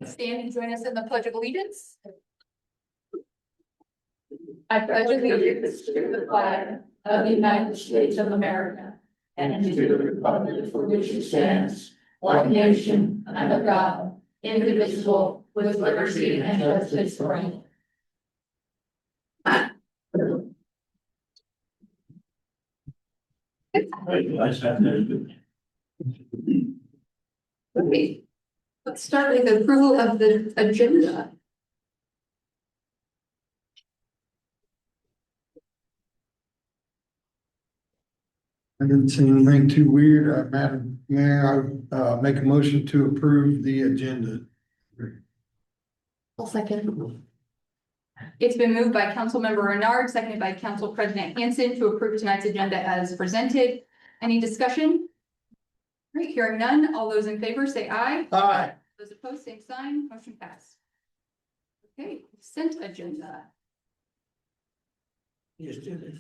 Stand and join us in the Pledge of Allegiance. I pledge allegiance to the flag of the United States of America and to the republic for which it stands, one nation, under God, indivisible, with liberty and justice for all. Okay, let's start with the approval of the agenda. I didn't see anything too weird. Madam Mayor, I make a motion to approve the agenda. I'll second. It's been moved by Councilmember Renard, seconded by Council President Hansen to approve tonight's agenda as presented. Any discussion? All right, hearing none. All those in favor say aye. Aye. Those opposed, same sign. Motion passed. Okay, consent agenda. Just do this.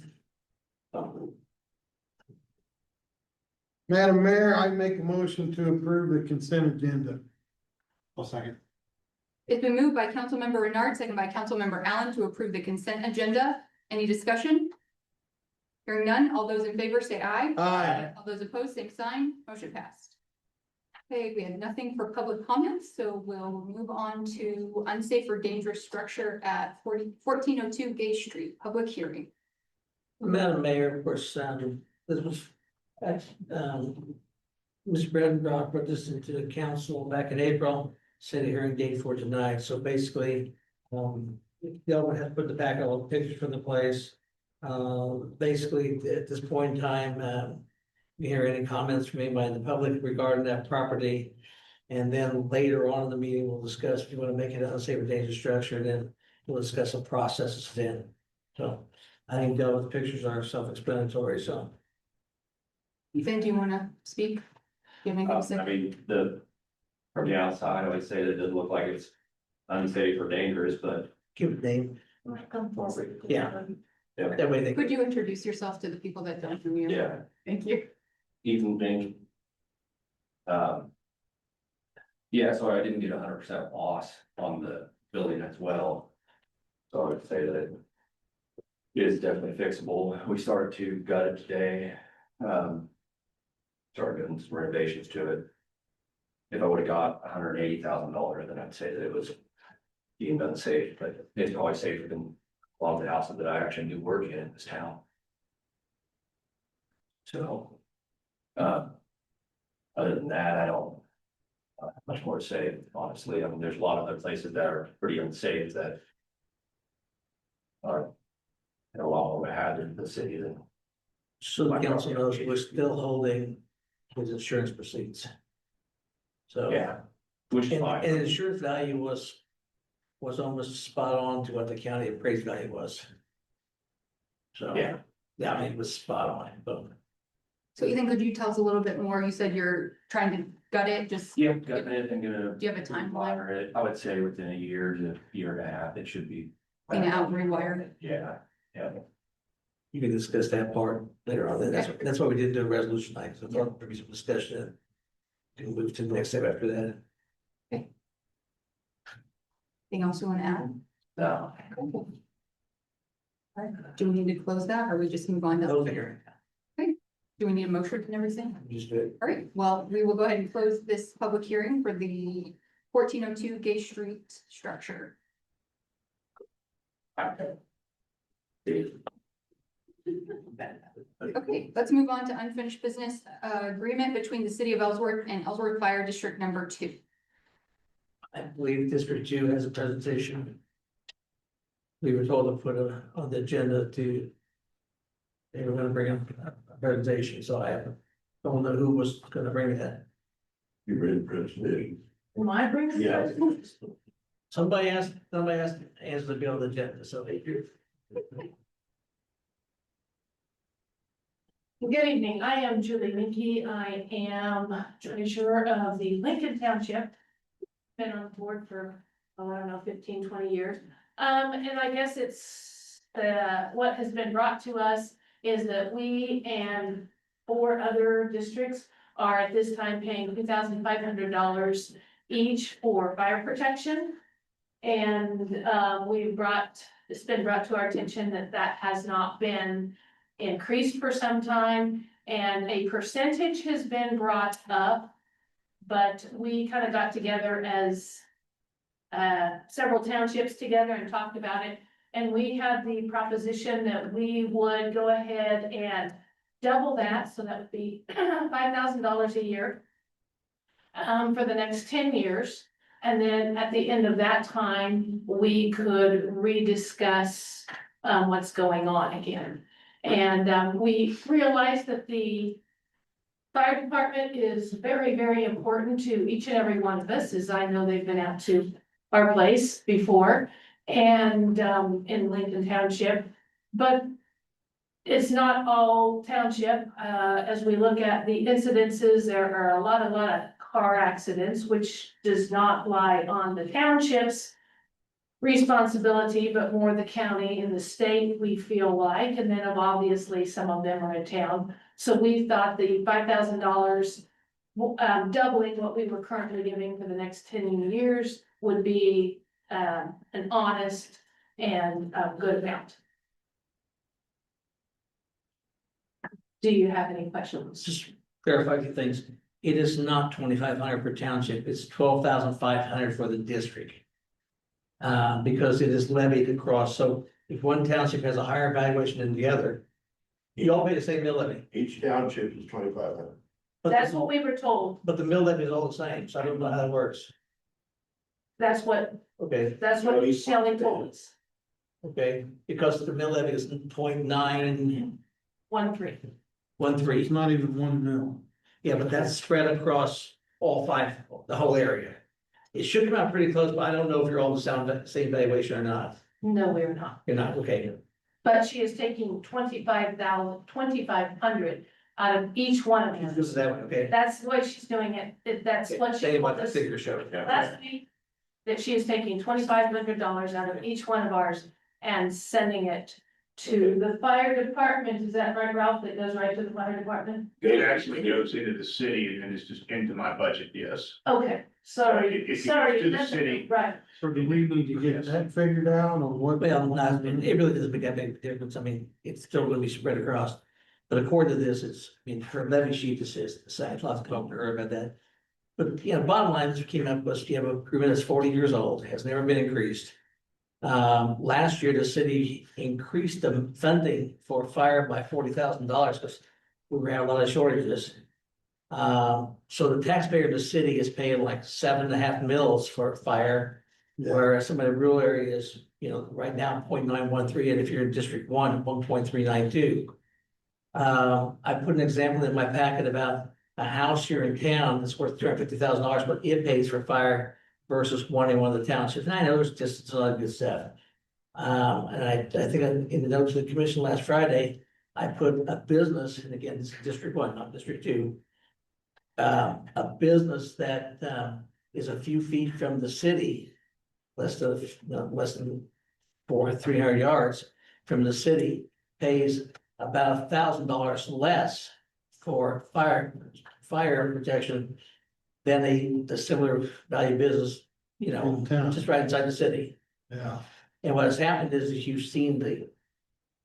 Madam Mayor, I make a motion to approve the consent agenda. I'll second. It's been moved by Councilmember Renard, seconded by Councilmember Allen to approve the consent agenda. Any discussion? Hearing none. All those in favor say aye. Aye. All those opposed, same sign. Motion passed. Okay, we have nothing for public comments, so we'll move on to unsafe or dangerous structure at 1402 Gay Street, public hearing. Madam Mayor, of course, this was, Ms. Bredenbrock brought this into the council back in April, set a hearing date for tonight, so basically, y'all would have to put the back all the pictures from the place. Basically, at this point in time, you hear any comments from anybody in the public regarding that property. And then later on in the meeting, we'll discuss if you want to make it an unsafe or dangerous structure, then we'll discuss some processes then. So I think those pictures are self-explanatory, so. Ethan, do you want to speak? Do you have anything to say? I mean, from the outside, I would say that it doesn't look like it's unsafe or dangerous, but Give it a name. Come forward. Yeah. That way they. Could you introduce yourself to the people that don't know you? yeah, Thank you. Ethan Bing. Yeah, so I didn't get 100% loss on the building as well. So I would say that it is definitely fixable. We started to gut it today. Started doing some renovations to it. If I would have got $180,000, then I'd say that it was deemed unsafe, but it's always safer than a lot of the houses that I actually knew working in this town. So, other than that, I don't have much more to say, honestly. I mean, there's a lot of other places that are pretty unsafe that are a lot more of a hazard to the city than. So the council knows we're still holding his insurance proceeds. So. Yeah, which is And fine. insurance value was almost spot on to what the county appraised value was. So. Yeah. Yeah, I mean, it was spot on, but. So Ethan, could you tell us a little bit more? You said you're trying to gut it, just. Yeah, got it and gonna. Do you have a timeline? Wire it. I would say within a year to year and a half, it should be. Clean it out, rewire it. Yeah, yeah. You can discuss that part later on, that's why we did do a resolution night, so there'll be some discussion. And move to the next step after that. Anything else you want to add? No. All right. Do we need to close that or we just move on to? Close the hearing. Do we need a motion and everything? Just do it. All right, well, we will go ahead and close this public hearing for the 1402 Gay Street structure. Okay, let's move on to unfinished business agreement between the city of Ellsworth and Ellsworth Fire District Number 2. I believe District 2 has a presentation. We were told to put it on the agenda to. They were gonna bring up a presentation, so I don't know who was gonna bring that. You read the presentation? Am I bringing? Yeah. Somebody asked Angela to be on the agenda, so if you're. Good evening, I am Julie Minke. I am treasurer of the Lincoln Township. Been on the board for, oh, I don't know, 15, 20 years. And I guess it's, what has been brought to us is that we and 4 other districts are at this time paying $2,500 each for fire protection. And, it's been brought to our attention that that has not been increased for some time. And a percentage has been brought up, but we kind of got together as several townships together and talked about it. And we had the proposition that we would go ahead and double that, so that would be $5,000 a year for the next 10 years. And then at the end of that time, we could rediscuss what's going on again. And we realized that the fire department is very, very important to each and every one of us, as I know they've been out to our place before and in Lincoln Township. But it's not all township. As we look at the incidences, there are a lot of car accidents, which does not lie on the township's responsibility, but more the county and the state, we feel like. And then obviously some of them are in town. So we thought the $5,000, doubling what we were currently giving for the next 10 years would be an honest and good amount. Do you have any questions? Just clarify a few things. It is not 2,500 per township, it's 12,500 for the district. Because it is levied across, so if one township has a higher valuation than the other, you all pay the same mill levy. Each township is 2,500. But That's what we were told. But the mill levy is all the same, so I don't know how that works. That's what Okay, Shelley told us. okay, because the mill levy is 0.913. 1-3. It's not even 1 mil. Yeah, but that's spread across all five, the whole area. It should come out pretty close, but I don't know if you're all the same valuation or not. No, we're not. You're not, okay. But she is taking 2,500 out of each one of This them. is that one, okay. That's the way she's doing it. That's what she Say what told the us figure showed. last week. That she is taking $2,500 out of each one of ours and sending it to the fire department. Is that right, Ralph? That goes right to the fire department? It actually goes into the city and then it's just into my budget, yes. Okay, sorry, It goes sorry. to the that's- city. Right. So do we need to get that figured out or what? Well, not, it really doesn't make that big difference. I mean, it's still gonna be spread across. But according to this, it's, I mean, her levy sheet just says, I'd love to talk to her about that. But, you know, bottom line, this came up was, you have a agreement that's 40 years old, has never been increased. Last year, the city increased the funding for fire by $40,000 because we were having a lot of shortages. So the taxpayer in the city is paying like 7.5 mils for fire, Yeah. whereas some of the rural areas, you know, right now 0.913, and if you're in District 1, 1.392. I put an example in my packet about a house here in town that's worth $250,000, but it pays for fire versus one in one of the townships. And I know there's just a lot of good stuff. And I think in the notes of the commission last Friday, I put a business, and again, this is District 1, not District 2. A business that is a few feet from the city, less than 300 yards from the city, pays about $1,000 less for fire protection than the similar value business, you know, In town. just right inside the city. Yeah. And what has happened is you've seen the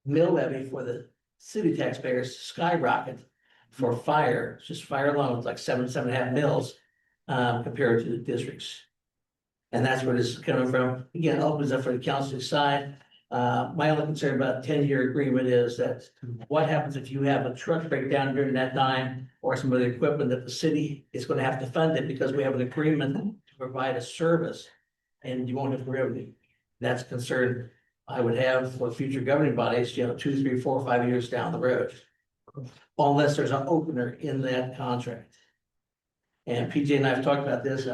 mill levy for the city taxpayers skyrocket for fire, just fire alone, it's like 7.5 mils, compared to the districts. And that's where this is coming from. Again, it opens up for the council to decide. My only concern about 10-year agreement is that what happens if you have a truck breakdown during that time or some of the equipment that the city is gonna have to fund it because we have an agreement to provide a service and you won't have revenue. That's a concern I would have for future governing bodies, you know, 2, 3, 4, 5 years down the road. Unless there's an opener in that contract. And PJ and I have talked about this,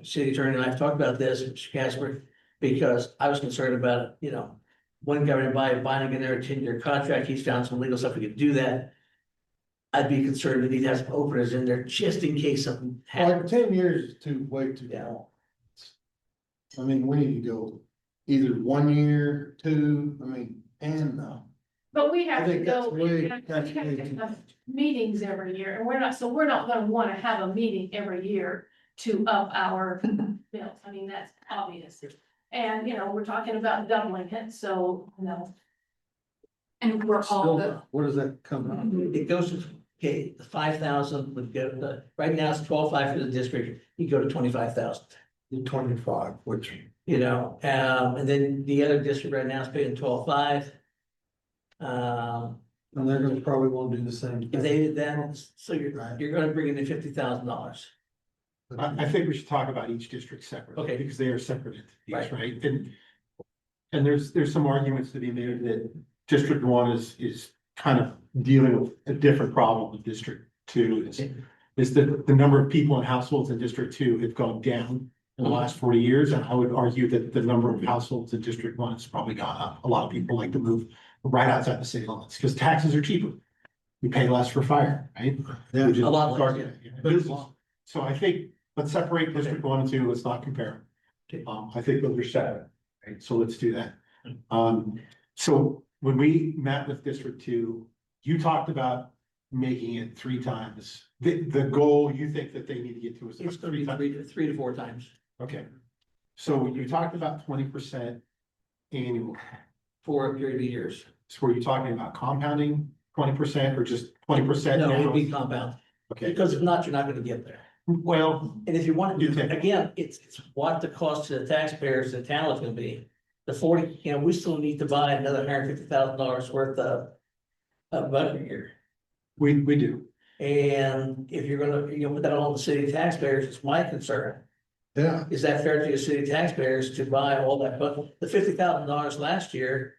city attorney and I have talked about this, Mr. Casper, because I was concerned about, you know, one governing body binding in their 10-year contract, he's found some legal stuff we could do that. I'd be concerned that he'd have some openers in there just in case something Like happens. 10 years is way too long. I mean, we need to go either 1 year, 2, I mean, and But we have I to think that's go, we way- have that's way to too have meetings every year, and we're not gonna wanna have a meeting every year to up our bills. I mean, that's obvious. And, we're talking about doubling it, so, And we're all Still, the, where does that come out? It goes to, okay, the 5,000 would go to, right now it's 12,500 for the district, you go to 25,000. The 25, which, And then the other district right now is paying 12,500. and they're gonna probably want to do the same. If they did that, so Right. you're gonna bring in $50,000. I think we should talk about each district separately. Okay. Because they are separate Right. entities, right? And there's some arguments to be made that District One is kind of dealing with a different problem with District Two. Is that the number of people and households in District Two have gone down in the last 40 years, and I would argue that the number of households in District One has probably gone up. A lot of people like to move right outside the city limits, because taxes are cheaper. We pay less for fire, right? Yeah. Which is A lot less, yeah. Business. So I think, let's separate District One and Two, let's not compare. I think those are separate, right? So let's do that. So when we met with District Two, you talked about making it 3 times. The goal you think that they need to get to is. It's gonna be 3 to 4 times Okay. So you talked about 20% annual. for a period of years. So were you talking about compounding 20% or just 20% No, it'd now? be compound, Okay, because if not, you're not gonna get there. well, And if you want to You do, take- again, it's what the cost to the taxpayers, the town is gonna be. The 40, we still need to buy another $150,000 worth of budget gear. we do. And if you're gonna, put that on the city taxpayers, it's my concern. Yeah, Is that fair to the city taxpayers to buy all that, but the $50,000 last year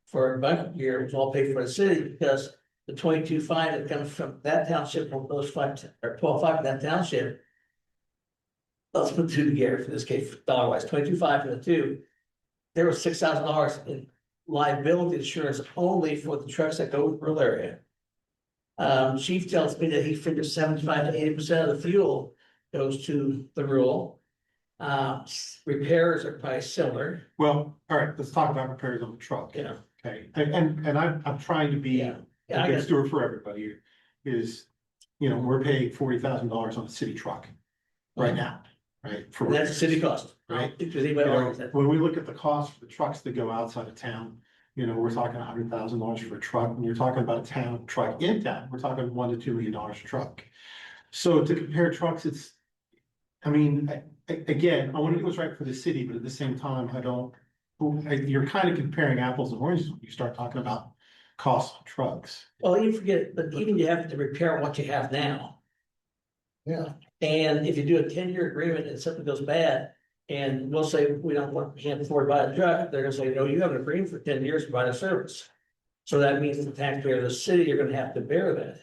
for budget year was all paid for the city because the 22.5 that comes from that township, or those 5, or 12.5 in that township. Let's put 2 together for this case, dollar wise, 22.5 for the 2. There was $6,000 in liability insurance only for the trucks that go to the rural area. Chief tells me that he figures 75 to 80% of the fuel goes to the rural. Repairs are probably similar, Well, all right, let's talk about repairs on the truck. Okay, and I'm trying to be Yeah. a good steward for everybody here. Is, we're paying $40,000 on a city truck right now, right? For And that's a city cost, Right. If anybody argues that. When we look at the cost for the trucks that go outside of town, we're talking $100,000 for a truck. When you're talking about a town truck in town, we're talking $1 to $2 million a truck. So to compare trucks, again, I want to do what's right for the city, but at the same time, you're kind of comparing apples and oranges when you start talking about cost of trucks. Well, you forget, but even you have to repair what you have now. yeah. And if you do a 10-year agreement and something goes bad, and we'll say we can't afford to buy a truck, they're gonna say, no, you have an agreement for 10 years to buy the service. So that means the taxpayer of the city, you're gonna have to bear that.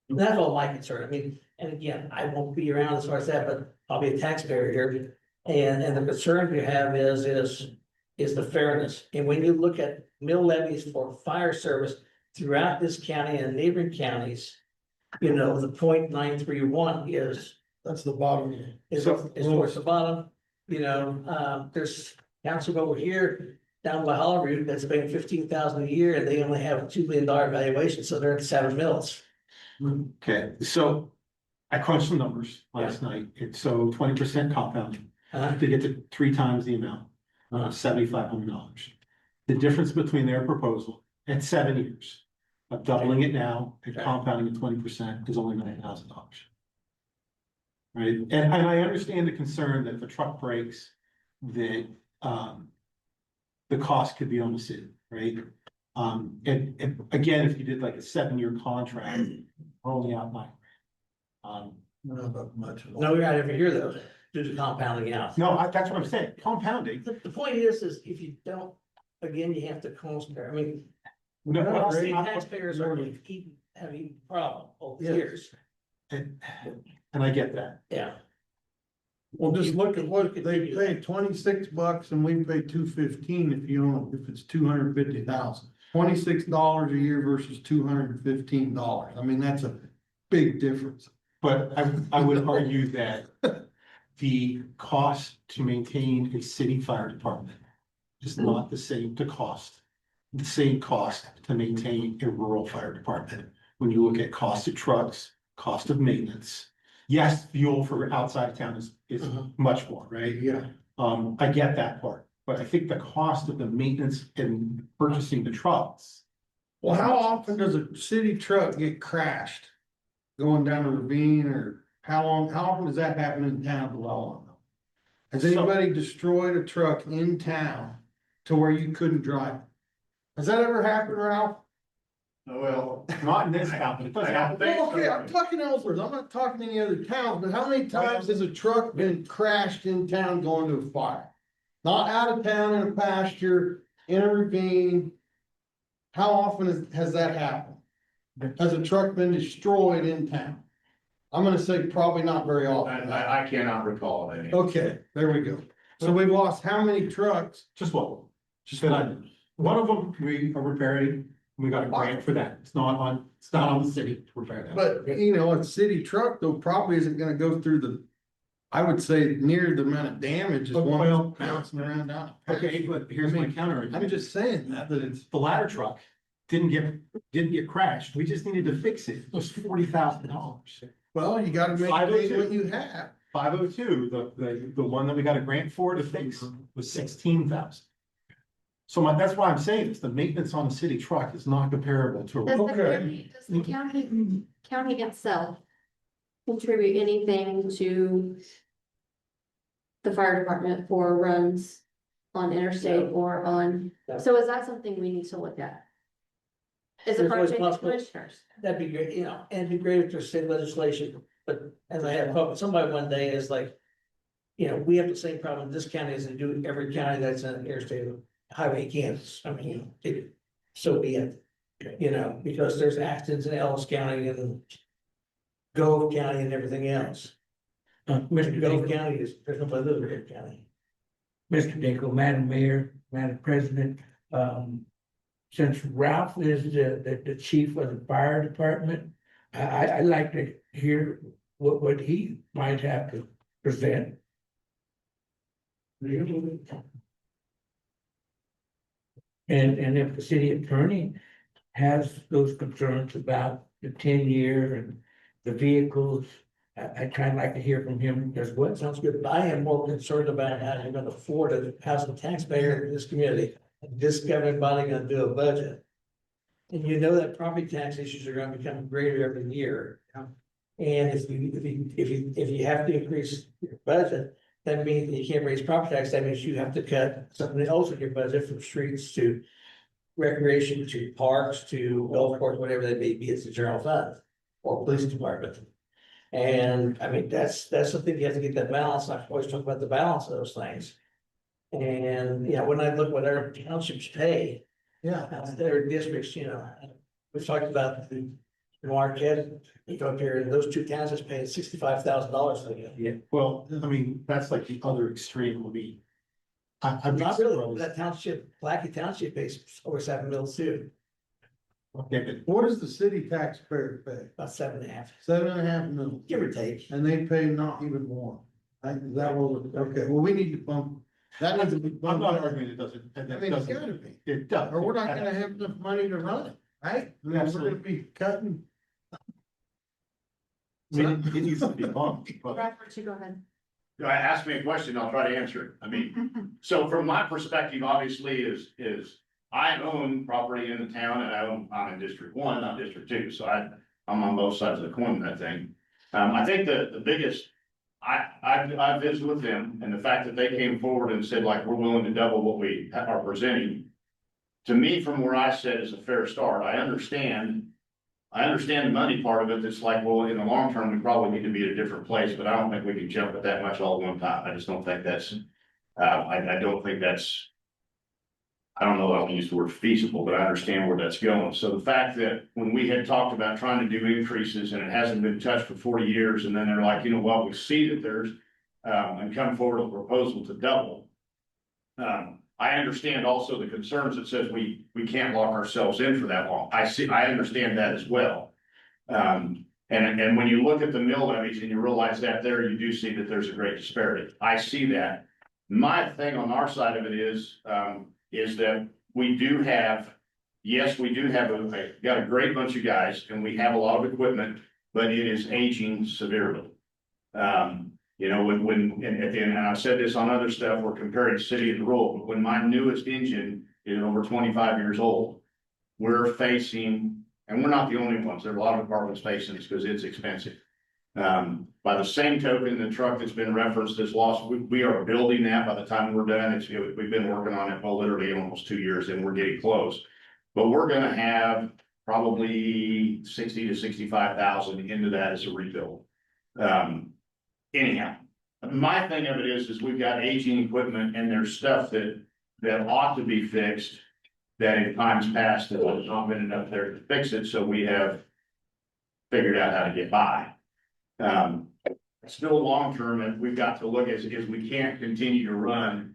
And that's all my concern. And again, I won't be around as far as that, but I'll be a taxpayer here. And the concern we have is the fairness. And when you look at mill levies for fire service throughout this county and neighboring counties, the 0.931 That's the bottom. is towards the bottom. There's council over here down by Holyrood that's paying $15,000 a year and they only have a $2 million valuation, so they're at 7 mills. Okay, so I crunched some numbers last night. It's so 20% compounding to get to 3 times the amount, $7,500. The difference between their proposal at 7 years of doubling it now and Okay. compounding at 20% is only $9,000. Right, and I understand the concern that if a truck breaks, that the cost could be on the city, right? And again, if you did like a 7-year contract, we're only out by. Not about much. at all. No, you're not ever here though, due to compounding out. No, that's what I'm saying, compounding. The point is if you don't, again, you have to compare. No, Not all but state I'm- taxpayers are having a problem over the Yes. years. And I get that. Yeah. Well, just look at what they continue. pay, $26 and we pay $215 if it's 250,000. $26 a year versus $215. I mean, that's a big difference. But I would argue that the cost to maintain a city fire department is not the same cost to maintain a rural fire department. When you look at cost of trucks, cost of maintenance, yes, fuel for outside of town is Uh-huh. much more, right? Yeah. I get that part, but I think the cost of the maintenance and purchasing the trucks. Well, how often does a city truck get crashed? Going down a ravine, or how often does that happen in town below? I don't know. Has So- anybody destroyed a truck in town to where you couldn't drive? Has that ever happened, Ralph? Well. Not in this town, but it does happen. Well, okay, I'm talking Ellsworth, I'm not talking any other towns, but how many times has a truck been crashed in town going to a fire? Not out of town in a pasture, in a ravine. How often has that happened? Has a truck been destroyed in town? I'm gonna say probably not very often. I cannot recall any. Okay, there we go. So we've lost how many trucks? Just one, just that I, one of them, we are repairing, we got a grant for that, it's not on the city to repair that. But, you know, a city truck though probably isn't gonna go through the, I would say near the amount of damage as one Well- bouncing around down. Okay, but here's my counter. I'm just saying that It's the ladder truck didn't get crashed, we just needed to fix it, it was $40,000. well, you gotta maintain 502. what you have. 502, the one that we got a grant for to fix was 16,000. So that's why I'm saying this, the maintenance on a city truck is not comparable to Does a. the county itself contribute anything to the fire department for runs on interstate or on, No. so is that something we need to look at? Is it There's part always of the possible- commissioners? That'd be great, you know, and it'd be great if there's state legislation, but as I had, somebody one day is like. You know, we have the same problem in this county as they do every county that's an interstate highway in Kansas, I mean, you know, so be it. You know, because there's accidents in Ellis County and Gove County and everything else. Mr. Gove County is, there's nobody lives in Gove County. Mr. Dingle, Madam Mayor, Madam President, since Ralph is the chief of the fire department, I'd like to hear what he might have to present. And if the city attorney has those concerns about the 10 year and the vehicles, I'd kind of like to hear from him as well. Sounds good, but I am more concerned about how you're gonna afford it, how's the taxpayer in this community, this governing body gonna do a budget? And you know that property tax issues are gonna become greater every year. And if you have to increase your budget, that means that you can't raise property tax, that means you have to cut something else in your budget, from streets to recreation, to parks, to golf course, whatever they may be, it's the general fund or police department. And I mean, that's something you have to get that balance. I always talk about the balance of those things. And, you know, when I look what our townships pay, Yeah. their districts, you know, we've talked about the Marquette, you go up here, and those two towns is paying $65,000 for you. Yeah, well, I mean, that's like the other extreme would be. I'm Not really, that township, Blackie Township pays over 7 mils too, Okay, What does the city taxpayer pay? about 7.5, 7.5 mil, give or take. and they pay not even more. Is that what, okay, well, we need to bump, that needs to be I'm bumped not up. arguing it doesn't. I mean, it's gotta be, It does. or we're not gonna have enough money to run it, right? I mean, we're gonna be cutting. I mean, it needs to be bumped, but. Robert, you go ahead. Ask me a question, I'll try to answer it. I mean, so from my perspective, obviously, is I own property in the town and I'm in District 1, not District 2, so I'm on both sides of the coin in that thing. I think the biggest, I visited with them, and the fact that they came forward and said, like, we're willing to double what we are presenting. To me, from where I sit, is a fair start. I understand the money part of it. It's like, well, in the long term, we probably need to be at a different place, but I don't think we can jump at that much all at one time. I just don't think that's, I don't think that's. I don't know if I can use the word feasible, but I understand where that's going. So the fact that when we had talked about trying to do increases and it hasn't been touched for 40 years, and then they're like, you know what, we see that there's, and come forward with a proposal to double. I understand also the concerns that says we can't lock ourselves in for that long. I understand that as well. And when you look at the mill levies and you realize that there, you do see that there's a great disparity. I see that. My thing on our side of it is that we do have, yes, we do have got a great bunch of guys and we have a lot of equipment, but it is aging severely. You know, and at the end, and I've said this on other stuff, we're comparing city and rural, but when my newest engine is over 25 years old, we're facing, and we're not the only ones, there are a lot of departments facing this because it's expensive. By the same token, the truck that's been referenced as lost, we are building that by the time we're done. We've been working on it, well, literally almost 2 years and we're getting close. But we're gonna have probably 60 to 65,000 into that as a rebuild. Anyhow, my thing of it is we've got aging equipment and there's stuff that ought to be fixed. That in times past, there has not been enough there to fix it, so we have figured out how to get by. Still long term, and we've got to look as we can't continue to run.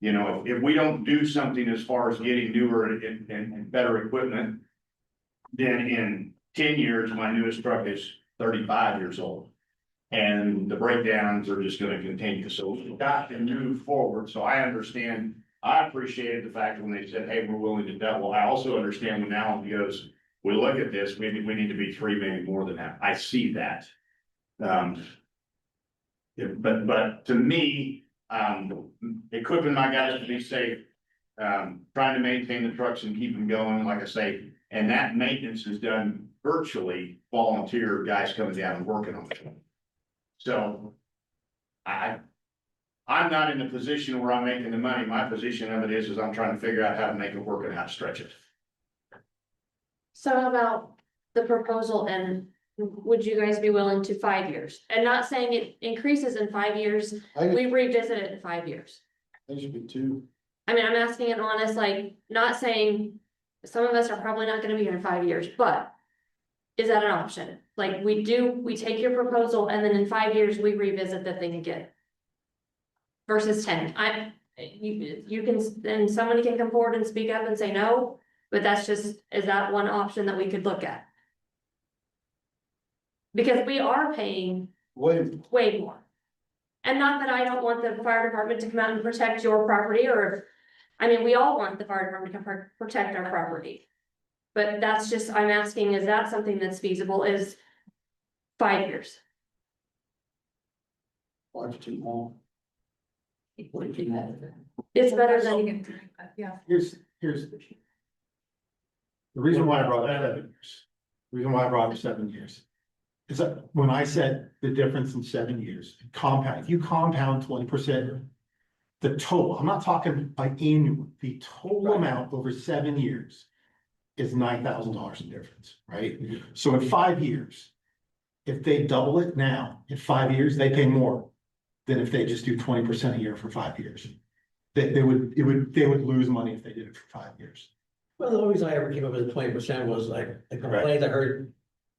You know, if we don't do something as far as getting newer and better equipment. Then in 10 years, my newest truck is 35 years old. And the breakdowns are just gonna continue, so we've got to move forward, so I understand. I appreciated the fact when they said, hey, we're willing to double. I also understand when Alan goes, we look at this, maybe we need to be 3, maybe more than that. I see that. But to me, equipping my guys to be safe, trying to maintain the trucks and keep them going, like I say, and that maintenance is done virtually volunteer guys coming down and working on it. So I'm not in the position where I'm making the money. My position of it is I'm trying to figure out how to make it work and how to stretch it. So how about the proposal, and would you guys be willing to 5 years? And not saying it increases in 5 years, we revisit it in 5 years. That should be 2. I mean, I'm asking it honest, like, not saying some of us are probably not gonna be here in 5 years, but is that an option? Like, we take your proposal and then in 5 years, we revisit the thing again. Versus 10, you can, then somebody can come forward and speak up and say no, but is that one option that we could look at? Because we are paying way more. And not that I don't want the fire department to come out and protect your property, or, I mean, we all want the fire department to protect our property. But that's just, I'm asking, is that something that's feasible, is 5 years? Watch too long. It's better than, Yeah. Here's the reason why I brought up 7 years. The reason why I brought up 7 years. Is that when I said the difference in 7 years, if you compound 20%. The total, I'm not talking like annual, the total amount over 7 years. Is $9,000 in difference, right? So in 5 years. If they double it now, in 5 years, they pay more. Than if they just do 20% a year for 5 years. They would lose money if they did it for 5 years. Well, the only reason I ever came up with the 20% was like a complaint I heard.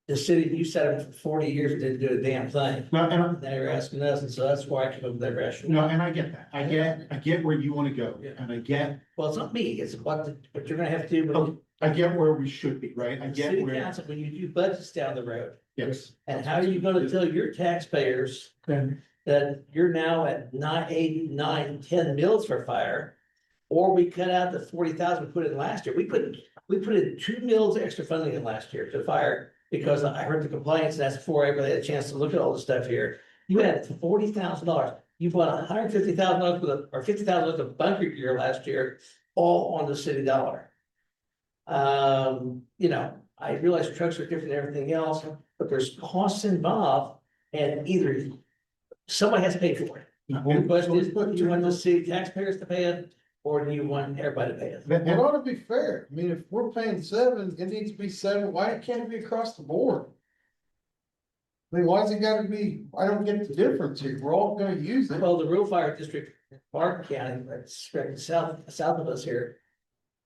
The city, you said it for 40 years, didn't do a damn thing. No, and They were asking us, and so that's why I came up with that rationale. no, and I get that. I get where you want to go, and I get Well, it's not me, it's what you're gonna have to do. Oh, I get where we should be, right? I get City where, council, when you do budgets down the road, yes. and how are you gonna tell your taxpayers that you're now at 9, 8, 9, 10 mills for fire? Or we cut out the 40,000 we put in last year. We put in 2 mills extra funding in last year to fire. Because I heard the complaints, and that's before I really had a chance to look at all the stuff here. You had $40,000. You bought $150,000 or $50,000 of bunker gear last year, all on the city dollar. You know, I realize trucks are different than everything else, but there's costs involved, and either somebody has to pay for it. The question is, do you want the city taxpayers to pay it, or do you want everybody to pay it? It ought to be fair. I mean, if we're paying 7, it needs to be 7. Why can't it be across the board? I mean, why's it gotta be, I don't get the difference here. We're all gonna use it. Well, the rural fire district, Park County, that's spread south of us here.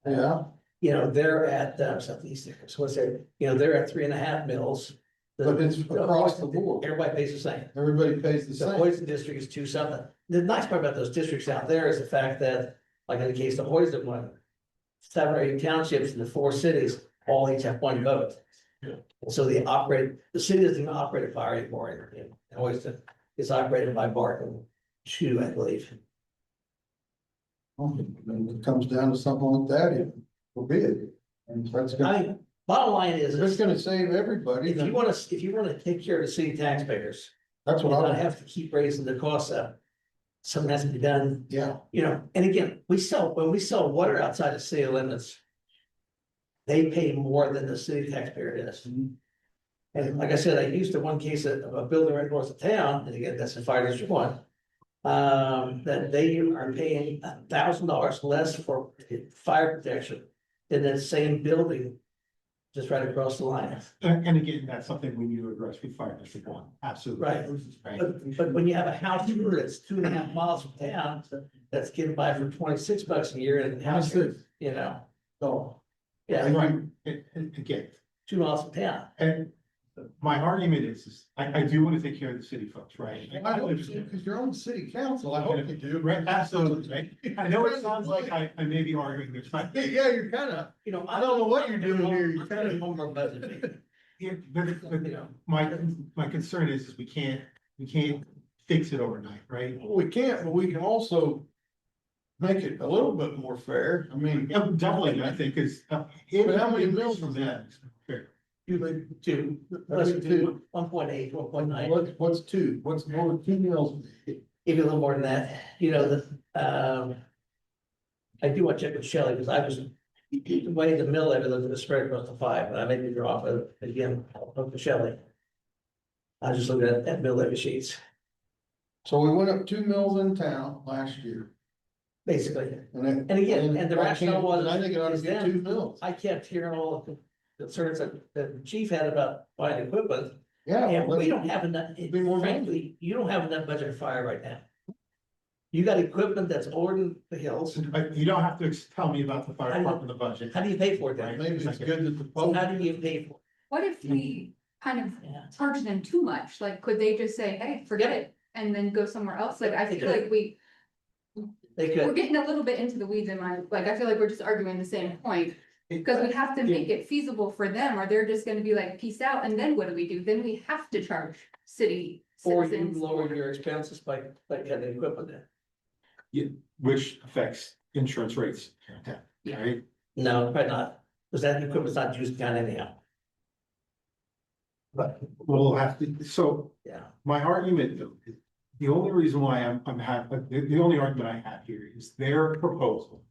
Yeah. You know, they're at southeast there, so what's there, you know, they're at 3.5 mills. But it's across the board. Everybody pays the same. Everybody pays the The same. Hoyson district is 2 something. The nice part about those districts out there is the fact that, like in the case of Hoyson one, 7 or 8 townships in the 4 cities, all each have 1 vote. So the city doesn't even operate a fire anymore in Hoyson. It's operated by Barton 2, I believe. And it comes down to something like that, it will be it. And that's I gonna, mean, bottom line is, it's gonna save everybody. if you wanna take care of the city taxpayers, That's and what not I, have to keep raising the costs up. Something has to be done, yeah, you know, and again, when we sell water outside of city limits. They pay more than the city taxpayer does. And like I said, I used to one case of a building right north of town, and again, that's in Fire District 1. That they are paying $1,000 less for fire protection than that same building. Just right across the line. And again, that's something we need to address with Fire District 1, absolutely. Right. But when you have a house here that's 2.5 miles from town, that's getting by for $26 a year and the house, you know, so. Yeah, And right, and again, 2 miles from town. and my argument is I do want to take care of the city folks, right? I hope so, because you're on the city council, I hope you do. Right, absolutely, right? I know it sounds like I may be arguing this, but Yeah, you're kind of, You know, I don't know what you're doing here. I'm kind of home our budget. yeah, but You know, my concern is we can't fix it overnight, right? we can't, but we can also make it a little bit more fair. I mean, Yeah, definitely, I think is. But how many mills from that? Fair. two, less than two, 1.8, 1.9, what's two? What's more than 2 mills? maybe a little more than that, you know, I do want to check with Shelley, because I was. The way the mill levy was spread across the 5, but I may be off of, again, I'll talk to Shelley. I was just looking at mill levy sheets, So we went up 2 mills in town last year. basically. And again, and the rationale was- I think it ought to is be then- 2 mills. I kept hearing all of the concerns that the chief had about buying equipment, Yeah. and we don't have enough, Be more money. frankly, you don't have enough budget for fire right now. You got equipment that's older than the hills, You don't have to tell me about the fire How do you- department, the budget. how do you pay for it then? Maybe it's good that the. Well, how do you pay for What if we kind of it? Yeah. charge them too much? Like, could they just say, hey, forget it, and then go somewhere else? Like, I They feel could. like They we're could, getting a little bit into the weeds in my, like, I feel like we're just arguing the same point. Because we have to make it feasible for them, or they're just gonna be like, peace out, and then what do? Then we have to charge city or you citizens. lower your expenses by getting equipment in. Which affects insurance rates here in town, Yeah. right? No, probably not, because that equipment's not used down anyhow. But, We'll have to, so yeah, my argument, though, is the only reason why the only argument I have here is their proposal.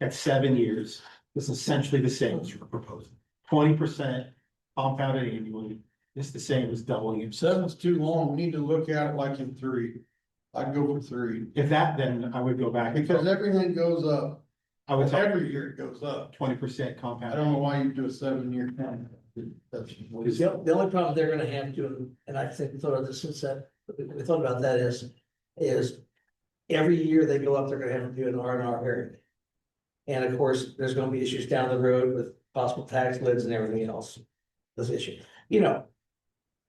At 7 years is essentially the same as your proposal, 20% compounded annually, is the same as doubling it. 7's too long, we need to look at it like in 3. I'd go for 3, If that, then I would go back. and because everything goes up, I would talk every year it goes up. 20% I compound. don't know why you do a 7-year. the only problem they're gonna have to, and I think we thought of this since that, we thought about that is. Every year they go up, they're gonna have to do an R&R hearing. And of course, there's gonna be issues down the road with possible tax lids and everything else. This issue, you know.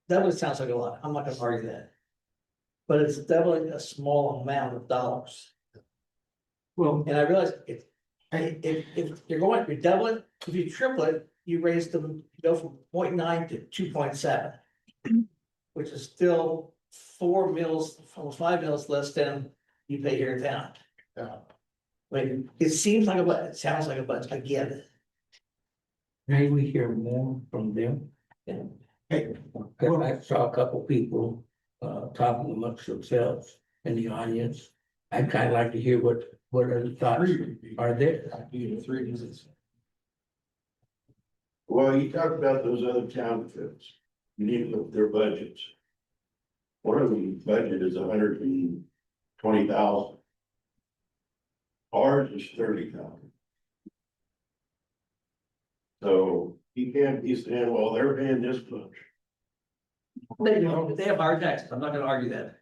That one sounds like a lot, I'm not gonna argue that. But it's definitely a small amount of dollars, Well, and I realize if you're going, you're doubling, if you triple it, you raise them, you go from 0.9 to 2.7. Which is still 4 mils, almost 5 mils less than you pay here in town. Yeah. I mean, it seems like a bunch, it sounds like a bunch, I get it. Maybe we hear more from them. Yeah. hey, Cause I saw a couple people, talking amongst themselves in the audience. I'd kind of like to hear what other thoughts are there. 3 visits. Well, you talk about those other townships, you need to look at their budgets. One of them budget is 120,000. Ours is 30,000. So you can't be saying, well, they're paying this much. They have hard taxes, I'm not gonna argue that.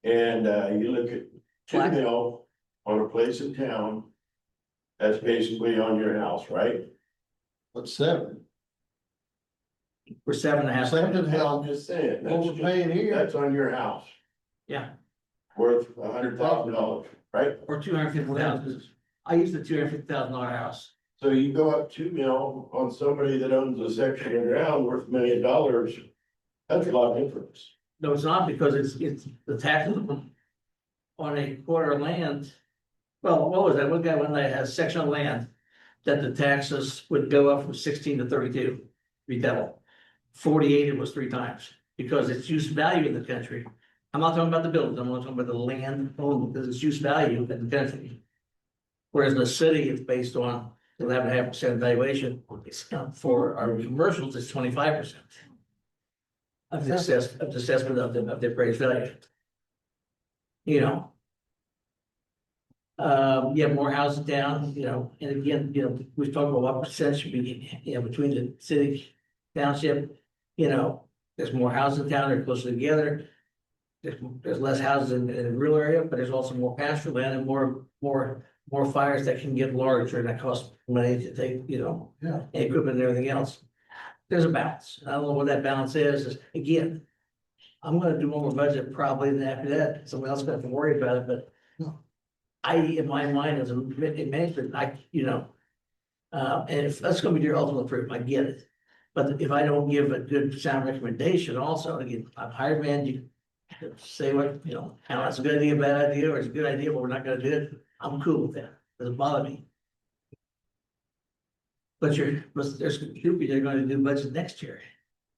And you look at 2 mil on a place in town. That's basically on your house, right? What's 7? We're 7.5. 7.5, I'm just saying, what we're that's, paying here. that's on your house, Yeah, worth $100,000, right? or 250,000, I used the $250,000 house. So you go up 2 mil on somebody that owns a section of ground worth $1 million. That's a lot of difference. No, it's not, because it's the tax on a quarter of land. Well, what was that, one guy, when they had a section of land, that the taxes would go up from 16 to 32, be double. 48, it was 3 times. because it's use value in the country. I'm not talking about the buildings, I'm not talking about the land owned, because it's use value in the country. Whereas in the city, it's based on 11.5% valuation, for our commercials, it's 25%. Of the assessment of the appraised value. You know. You have more houses down, you know, and again, you know, we've talked about what percent should be, you know, between the city, township. You know, there's more houses in town, they're closer together. There's less houses in the rural area, but there's also more pasture land and more fires that can get larger and that cost money to take, you know. Yeah. And equipment and everything else. There's a balance. I don't know what that balance is again. I'm gonna do more budget probably, and after that, someone else gonna have to worry about it, but. No. In my mind, as a management, you know. And if that's gonna be your ultimate proof, I get it. But if I don't give a good sound recommendation also, again, I'm hired man, you say what, you know, how that's a good idea, bad idea, or it's a good idea, but we're not gonna do it. I'm cool with that. Doesn't bother me. But there's people that are gonna do budget next year.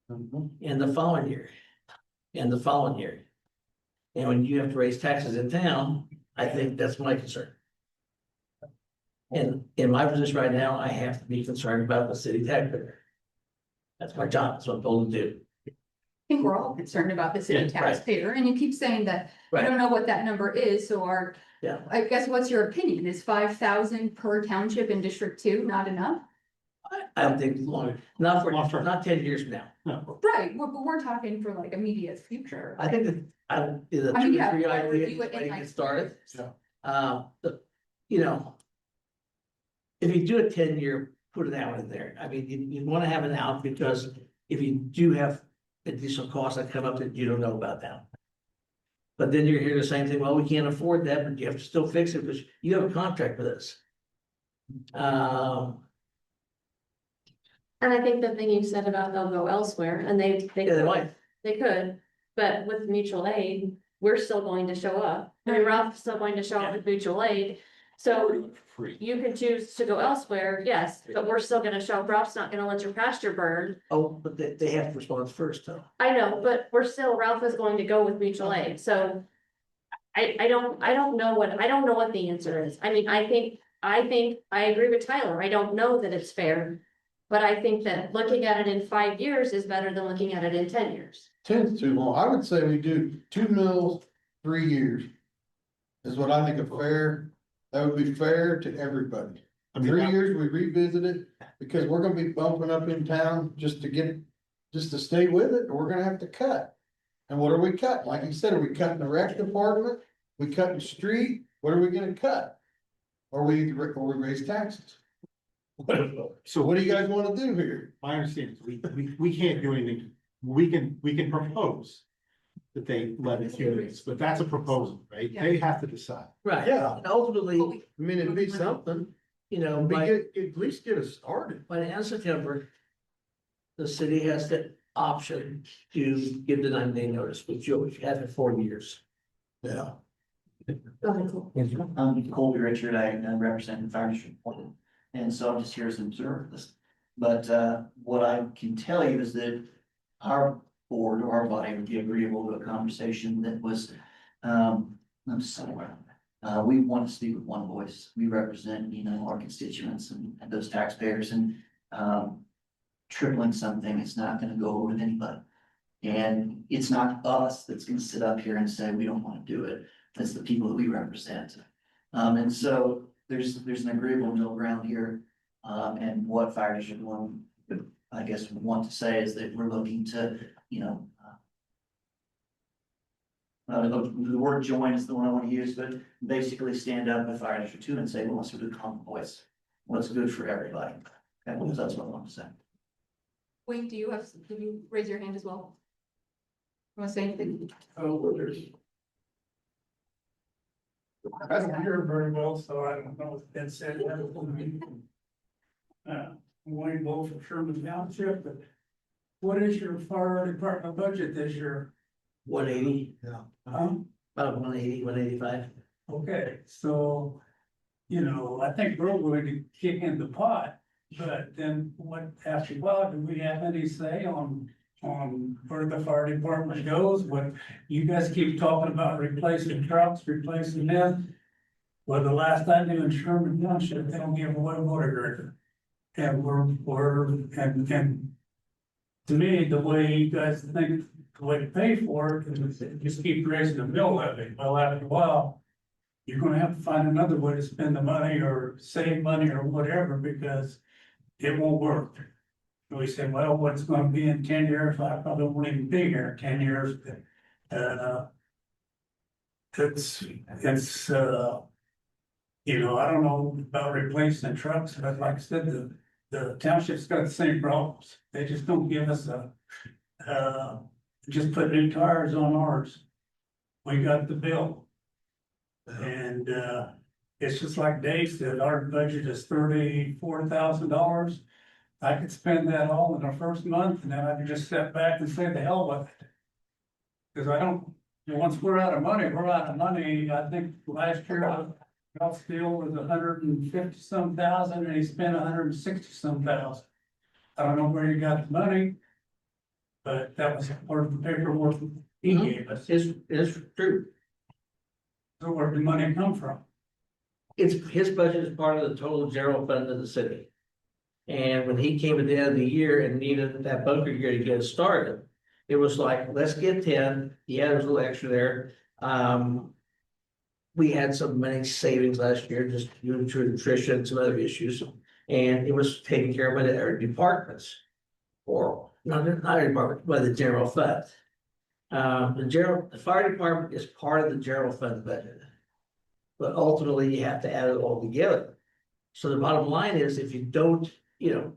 And the following year. And the following year. And when you have to raise taxes in town, I think that's my concern. And in my position right now, I have to be concerned about the city taxpayer. That's my job, that's what I'm told to do. I think we're all concerned about the city Yeah, right. taxpayer, and you keep saying that I don't know what that number is, so Yeah. I guess what's your opinion? Is 5,000 per township in District 2 not enough? I don't think long, not for, Long term. not 10 years from now. No, Right, but we're talking for like immediate future. I think that, is a I mean, 2 yeah, or 3 we'll idea, review it in way to like get started. Yeah. You know. If you do a 10-year, put an out in there. I mean, you wanna have an out because if you do have additional costs that come up that you don't know about now. But then you're hearing the same thing, well, we can't afford that, but you have to still fix it because you have a contract with us. And I think the thing you said about they'll go elsewhere and Yeah, they might. they could, but with mutual aid, we're still going to show up. I mean, Ralph's still going to show up with mutual aid. So free. you can choose to go elsewhere, yes, but we're still gonna show, Ralph's not gonna let your pasture burn. Oh, but they have to respond first though. I know, but Ralph is going to go with mutual aid, so. I don't know I don't know what the answer is. I mean, I think I agree with Tyler. I don't know that it's fair. But I think that looking at it in 5 years is better than looking at it in 10 years. 10's too long. I would say we do 2 mills, 3 years. Is what I think of fair. That would be fair to everybody. I mean, 3 years, we revisit it, because we're gonna be bumping up in town just to stay with it, or we're gonna have to cut. And what are we cutting? Like you said, are we cutting the rec department? We cutting street? What are we gonna cut? Or we raise taxes? So what do you guys wanna do here? My understanding is we can't do anything. We can propose that they let it do this, but that's a proposal, right? They have to decide. Right. Yeah. And ultimately, I mean, it'd be something, you know, at least get us started. by the end of September. The city has the option to give the 9-day notice, which you have for 4 years. Yeah. Go ahead, Cole. I'm Colby Richard, I represent the fire district, and so I'm just here as an observer of this. But what I can tell you is that our board or our body would be agreeable to a conversation that was, I'm sorry. We want to speak with one voice. We represent, you know, our constituents and those taxpayers, and tripling something is not gonna go over with anybody. And it's not us that's gonna sit up here and say, we don't wanna do it. It's the people that we represent. And so there's an agreeable middle ground here. And what Fire District 1, I guess, would want to say is that we're looking to, you know, the word join is the one I want to use, but basically stand up with Fire District 2 and say, well, let's do a common voice. What's good for everybody? Okay, well, that's what I want to say. Wayne, did you raise your hand as well? Want to say anything? I don't hear very well, so I don't know if that said. Wayne Bull from Sherman Township, but what is your fire department budget this year? 180, Huh? about 180, 185. Okay, so, you know, I think we're going to kick in the pot, but then what, after a while, do we have any say on on where the fire department goes, when you guys keep talking about replacing trucks, replacing them. Well, the last I knew in Sherman Township, they don't give away water drinker. And and to me, the way you guys think, the way to pay for it, is just keep raising the mill levy. Well, after a while, you're gonna have to find another way to spend the money or save money or whatever, because it won't work. And we say, well, what's gonna be in 10 years? I probably won't even be here in 10 years. It's, you know, I don't know about replacing trucks, but like I said, the township's got the same problems. They just don't give us just put new tires on ours. We got the bill. And, it's just like Dave said, our budget is $34,000. I could spend that all in the first month, and then I could just step back and say the hell with it. Cause I don't, once we're out of money, we're out of money. I think last year, Ralph Steele was 150 some thousand, and he spent 160 some thousand. I don't know where you got the money, but that was part of the paperwork he gave us. It's true. So where did the money come from? His budget is part of the total general fund of the city. And when he came at the end of the year and needed that bunker gear to get started, it was like, let's get 10. Yeah, there's a little extra there. We had some money savings last year, just due to nutrition and some other issues. And it was taken care of by the other departments. Or, not our department, by the general fund. The fire department is part of the general fund budget. But ultimately, you have to add it all together. So the bottom line is, if you don't, you know,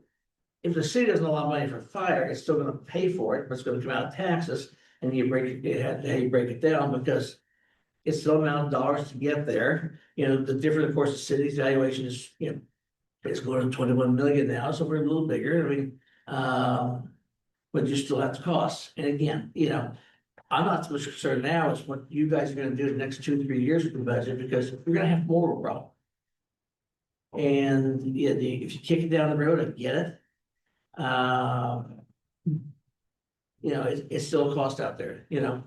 if the city doesn't allow money for fire, it's still gonna pay for it, but it's gonna come out of taxes. And you break it down, because it's the amount of dollars to get there. You know, the different, of course, the city's valuation is, you know, it's going to 21 million now, so we're a little bigger. I mean, but you still have the costs. And again, you know, I'm not so much concerned now is what you guys are gonna do the next 2-3 years with the budget, because you're gonna have more of a problem. And yeah, if you kick it down the road, I get it. You know, it's still a cost out there, you know.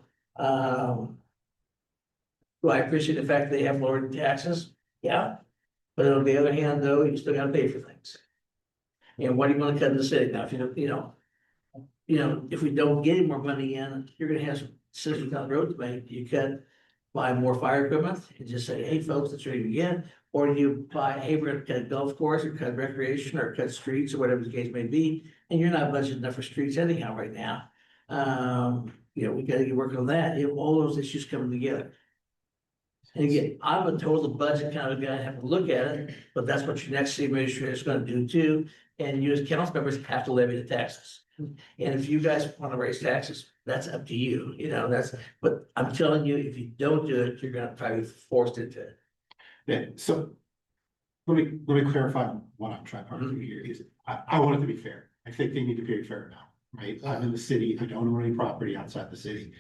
Do I appreciate the fact that they have lowered taxes? Yeah. But on the other hand, though, you still gotta pay for things. And what do you wanna cut in the city? Now, if you don't, you know, if we don't get any more money in, you're gonna have some decisions down the road to make. You could buy more fire equipment and just say, hey, folks, that's what you get. Or you buy, hey, we're gonna cut a golf course, or cut recreation, or cut streets, or whatever the case may be, and you're not budgeting enough for streets anyhow right now. You know, we gotta get working on that. You know, all those issues coming together. And again, I'm a total budget kind of guy, have to look at it, but that's what your next city administrator is gonna do too. And you as council members have to levy the taxes. And if you guys wanna raise taxes, that's up to you, you know, but I'm telling you, if you don't do it, you're gonna probably be forced into it. Yeah, so let me clarify what I'm trying to argue here is, I want it to be fair. I think they need to pay a fair amount, right? I'm in the city, I don't own any property outside the city.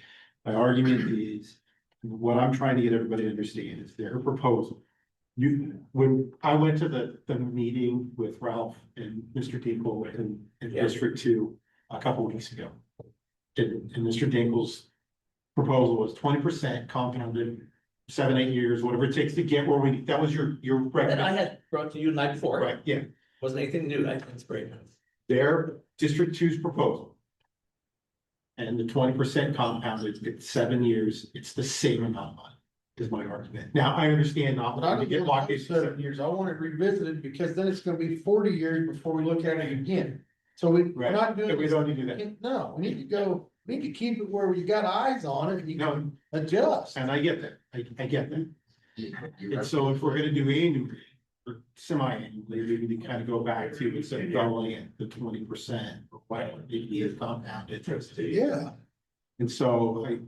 My argument is, what I'm trying to get everybody to understand is their proposal. When I went to the meeting with Ralph and Mr. Dinkle in District 2 a couple weeks ago. And Mr. Dinkle's proposal was 20% compounded, 7-8 years, whatever it takes to get where we, that was your And recommendation. I had brought to you the night before. Right, yeah, Wasn't anything new, I think it's great. their District 2's proposal. And the 20% compounded, it's 7 years, it's the same amount of money, is my argument. Now, I understand not But I to don't get get locked like in. 7 years. I want it revisited, because then it's gonna be 40 years before we look at it again. So we're Right. not doing. We don't need to do that. No, we need to keep it where you got eyes on it and you can adjust. And I get that, I get that. And so if we're gonna do annually or semi-annually, we need to kind of go back to instead of doubling it to 20% or whatever it is compounded. Yeah. And so I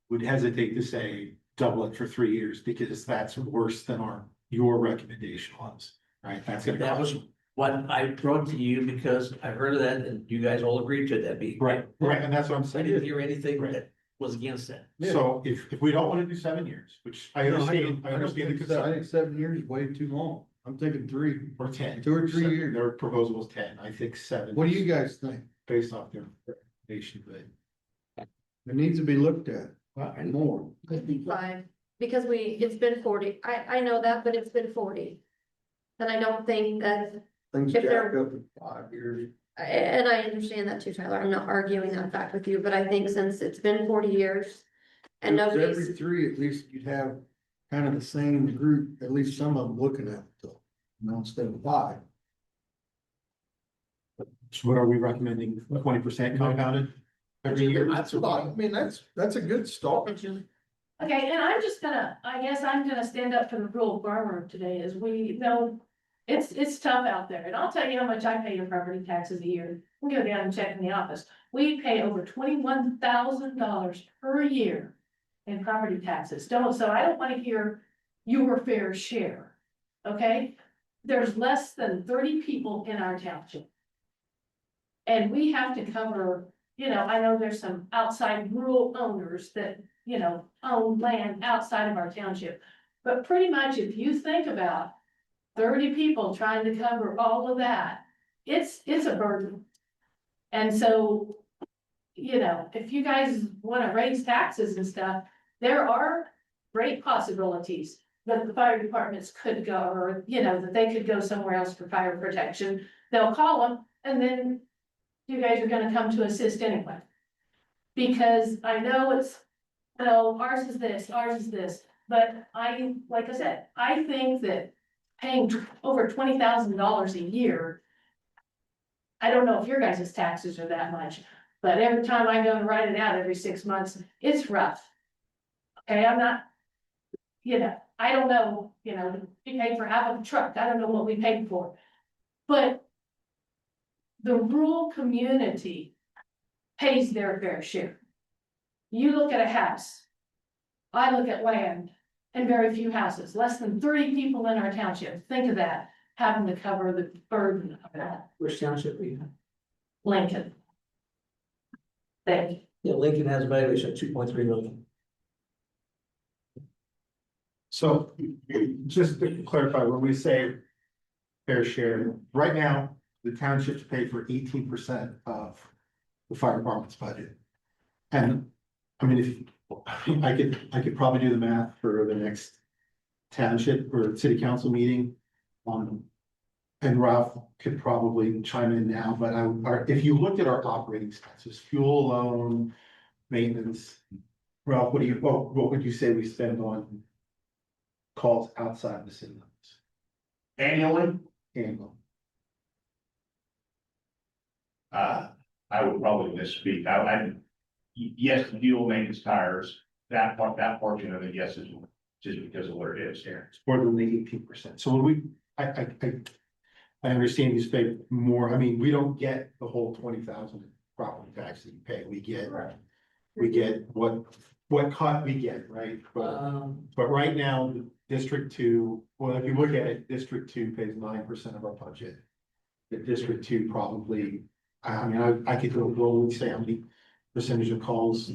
would hesitate to say double it for 3 years, because that's worse than your recommendation was, right? That's gonna. That was what I brought to you because I heard of that and you guys all agreed to that be. Right, and that's what I'm I saying. didn't hear anything that was against that. So if we don't wanna do 7 years, which I understand, I understand the I concern, think 7 years is way too long. I'm thinking 3. or 10. 2 or 3 years. Their proposal was 10, I think 7. What do you guys think? Based off their. recommendation, but It needs to be looked at Well, and more. I think 5, because it's been 40, I know that, but it's been 40. And I don't think that, Things If jack they're- up in 5 years. and I understand that too, Tyler, I'm not arguing that fact with you, but I think since it's been 40 years. And If it's nobody's, every 3, at least you'd have kind of the same group, at least some of them looking at it though, instead of 5. so what are we recommending, 20% compounded every year? That's about, I mean, that's a good start. Okay, and I guess I'm gonna stand up for the rural farmer today, as we know, it's tough out there, and I'll tell you how much I pay in property taxes a year. We go down and check in the office, we pay over $21,000 per year in property taxes, so I don't wanna hear your fair share, okay? There's less than 30 people in our township. And we have to cover, I know there's some outside rural owners that, own land outside of our township. But pretty much if you think about 30 people trying to cover all of that, it's a burden. And so, if you guys wanna raise taxes and stuff, there are great possibilities that the fire departments could go, or, that they could go somewhere else for fire protection. They'll call them, and then you guys are gonna come to assist anyway. Because I know ours is this, but like I said, I think that paying over $20,000 a year. I don't know if your guys' taxes are that much, but every time I go to write it out every 6 months, it's rough. Okay, I'm not, I don't know, we paid for half of a truck, I don't know what we paid for. But the rural community pays their fair share. You look at a house, I look at land, and very few houses, less than 30 people in our township, think of that, having to cover the burden of that. Which township are you in? Lincoln. They, Yeah, Lincoln has a valuation of 2.3 million. So just to clarify, when we say fair share, right now, the townships pay for 18% of the fire department's budget. And I mean, I could probably do the math for the next township or city council meeting. And Ralph could probably chime in now, but if you looked at our operating expenses, fuel alone, maintenance. Ralph, what would you say we spend on calls outside the city limits? Annually, Annually. I would probably misspeak. Yes, the fuel, maintenance, tires, that portion of it, yes, is just because of what it is here. It's more than the 18%. So when I understand you spend more, I mean, we don't get the whole 20,000 property tax that you pay. We get what cut we get, right? But right now, District 2, well, if you look at it, District 2 pays 9% of our budget. The District 2 probably, I mean, I could go roll and say how many percentage of calls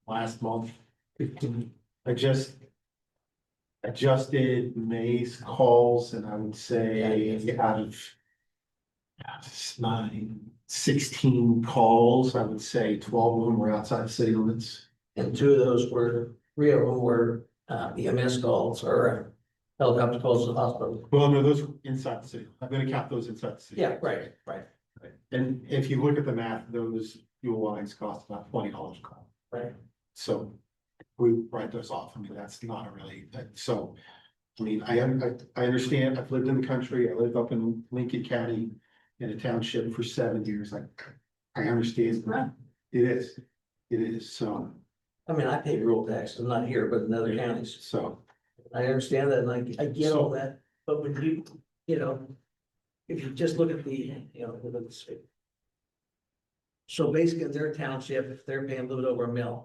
last month. I just adjusted May's calls, and I would say out of 16 calls, I would say 12 of them were outside the city limits. And 3 of them were EMS calls or helicopter calls to the hospital. Well, no, those were inside the city. I'm gonna count those inside the city. Yeah, right. And if you look at the math, those fuel lines cost about $20 a call. Right. So we write those off. I mean, that's not a really, so. I mean, I understand. I've lived in the country. I lived up in Lincoln County in a township for 7 years. I understand. It is. So, I mean, I pay rural tax, I'm not here, but in other counties. so. I understand that, and I get all that, but when if you just look at let's see. So basically, in their township, if they're paying a little bit over $1 million.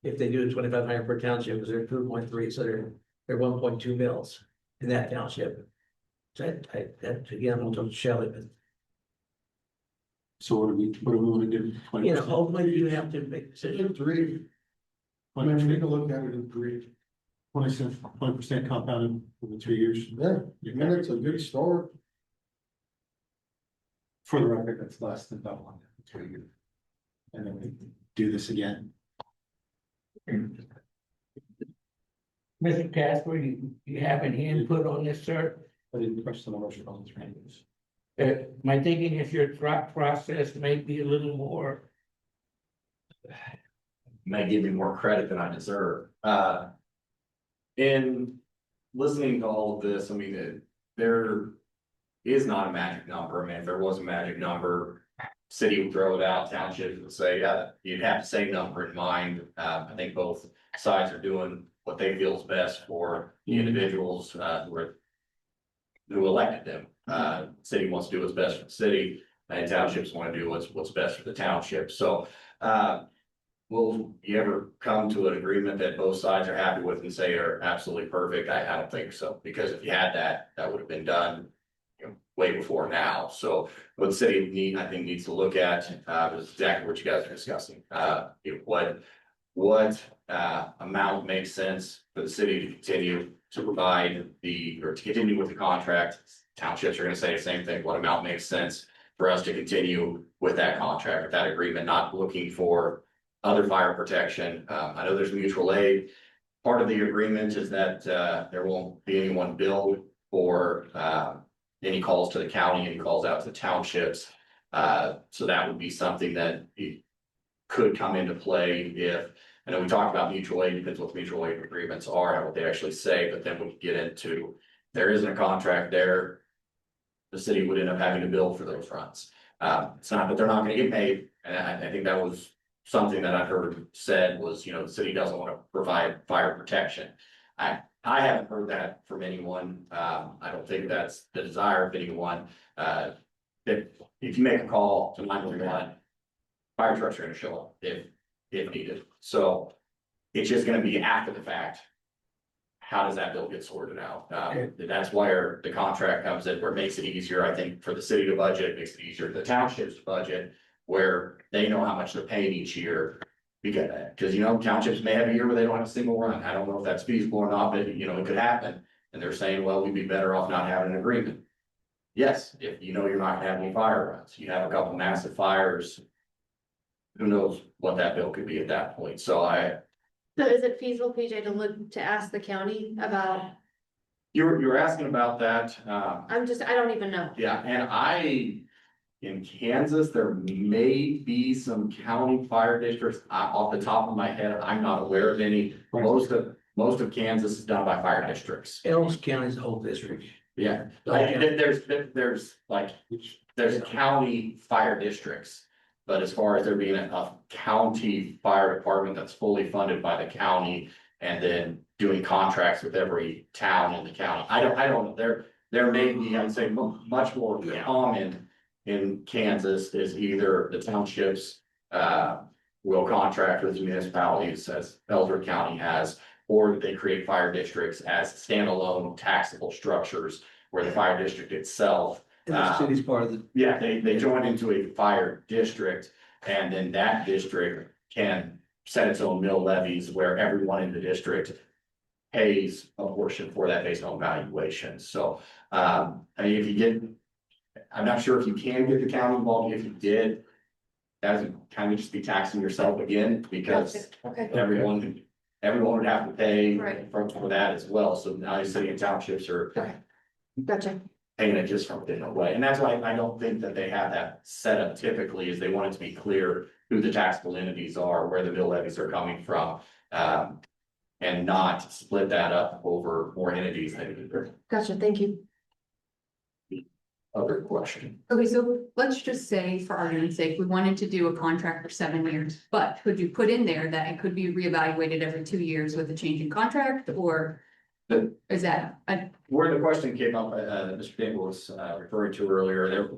If they do the 2,500 per township, because they're 2.3, so they're 1.2 mils in that township. So that again, I'm talking Shelley, but So what do we want to do? 20%? ultimately you have to make decisions. 3. I mean, we can look at it in 3. 20% compounded over 3 years. Yeah, I mean, it's a good start. For the record, that's less than doubling in 3 years. and then we do this again. Mr. Casper, you have any input on this, sir? I didn't question the motion on this range. My thinking is your thought process may be a little more, May give me more credit than I deserve. In listening to all of this, I mean, there is not a magic number. I mean, if there was a magic number, city would throw it out, townships would say, you'd have the same number in mind. I think both sides are doing what they feel is best for the individuals, who elected them. City wants to do what's best for the city, and townships want to do what's best for the township. So, will you ever come to an agreement that both sides are happy with and say are absolutely perfect? I don't think so, because if you had that, that would have been done, you know, way before now. So what the city I think needs to look at, is exactly what you guys are discussing. What amount makes sense for the city to continue to provide or to continue with the contract. Townships are gonna say the same thing. What amount makes sense for us to continue with that contract, with that agreement, not looking for other fire protection. I know there's mutual aid. Part of the agreement is that there won't be anyone billed for any calls to the county, any calls out to the townships. So that would be something that could come into play if, I know we talked about mutual aid, depends what mutual aid agreements are and what they actually say, but then we get into, there isn't a contract there. The city would end up having to bill for those runs. It's not that they're not gonna get paid, and I think that was something that I've heard said was, the city doesn't want to provide fire protection. I haven't heard that from anyone. I don't think that's the desire of anyone. If you make a call to 911, fire trucks are gonna show up if needed. So it's just gonna be after the fact. How does that bill get sorted out? That's where the contract comes in, where it makes it easier, I think, for the city to budget, it makes it easier for the townships to budget, where they know how much they're paying each year. Because townships may have a year where they don't have a single run. I don't know if that's feasible or not, but it could happen. And they're saying, well, we'd be better off not having an agreement. Yes, if you're not gonna have any fire runs, you have a couple massive fires. Who knows what that bill could be at that point? So is it feasible, PJ, to ask the county about, you're asking about that, I don't even know. yeah, and in Kansas, there may be some county fire districts. Off the top of my head, I'm not aware of any. Most of Kansas is done by fire districts. Ellis County's the whole district. Yeah, there's county fire districts. But as far as there being a county fire department that's fully funded by the county and then doing contracts with every town in the county, I don't know. There may be, I'd say, much more common in Kansas is either the townships will contract with municipalities, as Ellsworth County has, or they create fire districts as standalone taxable structures where the fire district itself. And the city's part of the. Yeah, they join into a fire district, and then that district can set its own mill levies where everyone in the district pays a portion for that based on valuation. So, if you get, I'm not sure if you can get the county involved. If you did, that would kind of just be taxing yourself again, because Okay. everyone would have to pay Right. for that as well. So now the city and townships are Gotcha. paying it just from a different way. And that's why I don't think that they have that set up typically, is they want it to be clear who the taxable entities are, where the mill levies are coming from. And not split that up over more entities than either. Gotcha, thank you. Other question. Okay, so let's just say, for argument's sake, we wanted to do a contract for 7 years, but could you put in there that it could be reevaluated every 2 years with a change in contract, or is that Where the question came up, that Mr. Dingell was referring to earlier, there.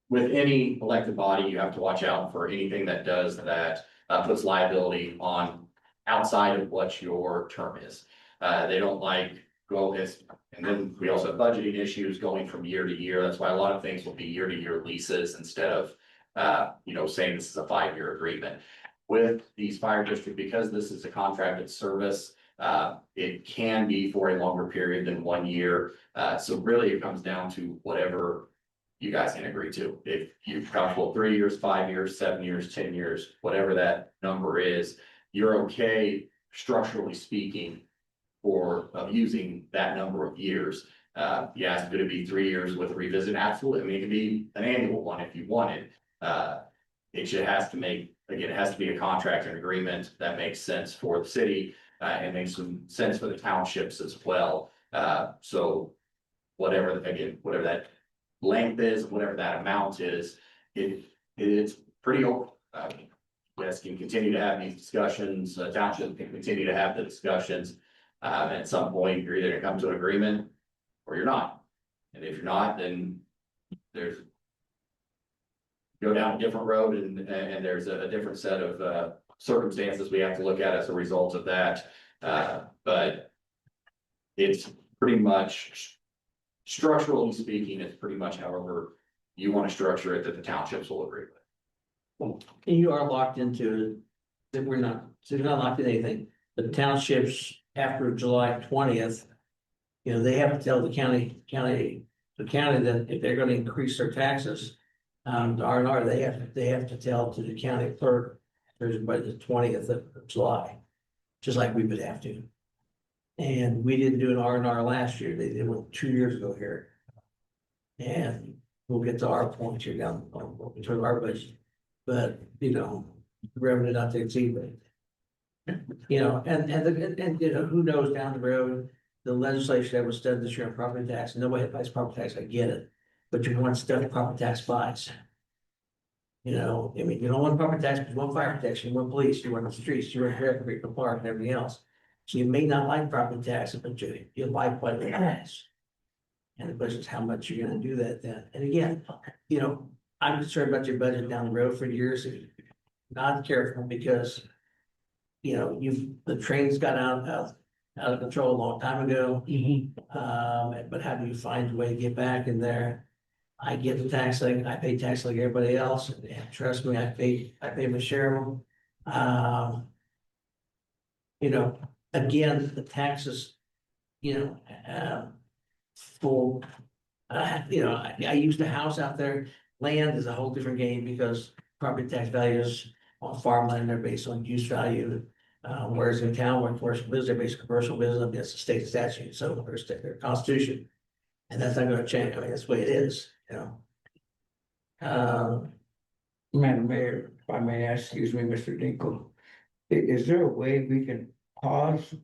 With any elected body, you have to watch out for anything that does that, puts liability on outside of what your term is. They don't like and then we also have budgeting issues going from year to year. That's why a lot of things will be year-to-year leases instead of, saying this is a 5-year agreement. With these fire districts, because this is a contracted service, it can be for a longer period than 1 year. So really it comes down to whatever you guys can agree to. If you're comfortable 3 years, 5 years, 7 years, 10 years, whatever that number is, you're okay structurally speaking for using that number of years. Yeah, it's gonna be 3 years with a revisit, absolutely. I mean, it could be an annual one if you wanted. It just has to make, again, it has to be a contract and agreement that makes sense for the city, and makes some sense for the townships as well. So whatever, again, whatever that length is, whatever that amount is, it's pretty open. You guys can continue to have these discussions, township can continue to have the discussions. At some point, you're either gonna come to an agreement or you're not. And if you're not, then there's go down a different road and there's a different set of circumstances we have to look at as a result of that. But it's pretty much, structurally speaking, it's pretty much however you want to structure it that the townships will agree with. And you are locked into, that we're not, so you're not locked in anything. The townships after July 20th, you know, they have to tell the county that if they're gonna increase their taxes, the R&R, they have to tell to the county clerk, there's by the 20th of July, just like we would have to. And we didn't do an R&R last year, they did one 2 years ago here. And we'll get to our point here down on terms of our budget, but, you know, revenue not to exceed it. You know, and you know, who knows down the road, the legislation that was done this year on property tax, nobody buys property tax, I get it. But you want stuff property tax buys. You know, I mean, you don't want property tax, but you want fire protection, you want police, you want the streets, you want the park and everything else. So you may not like property tax, but you like what it has. And the question is how much you're gonna do that then. And again, you know, I'm concerned about your budget down the road for years. Not careful because, you know, the trains got out of control a long time ago. But how do you find a way to get back in there? I get the tax, like I pay tax like everybody else, and trust me, I pay my share of them. You know, again, the taxes, you know, you know, I used a house out there. Land is a whole different game because property tax values on farmland are based on use value. Whereas in town, where commercial business, they're based on commercial business, it's a state statute, so there's their constitution. And that's not gonna change, I mean, that's the way it is, you know. Madam Mayor, if I may ask, excuse me, Mr. Dinkle, is there a way we can pause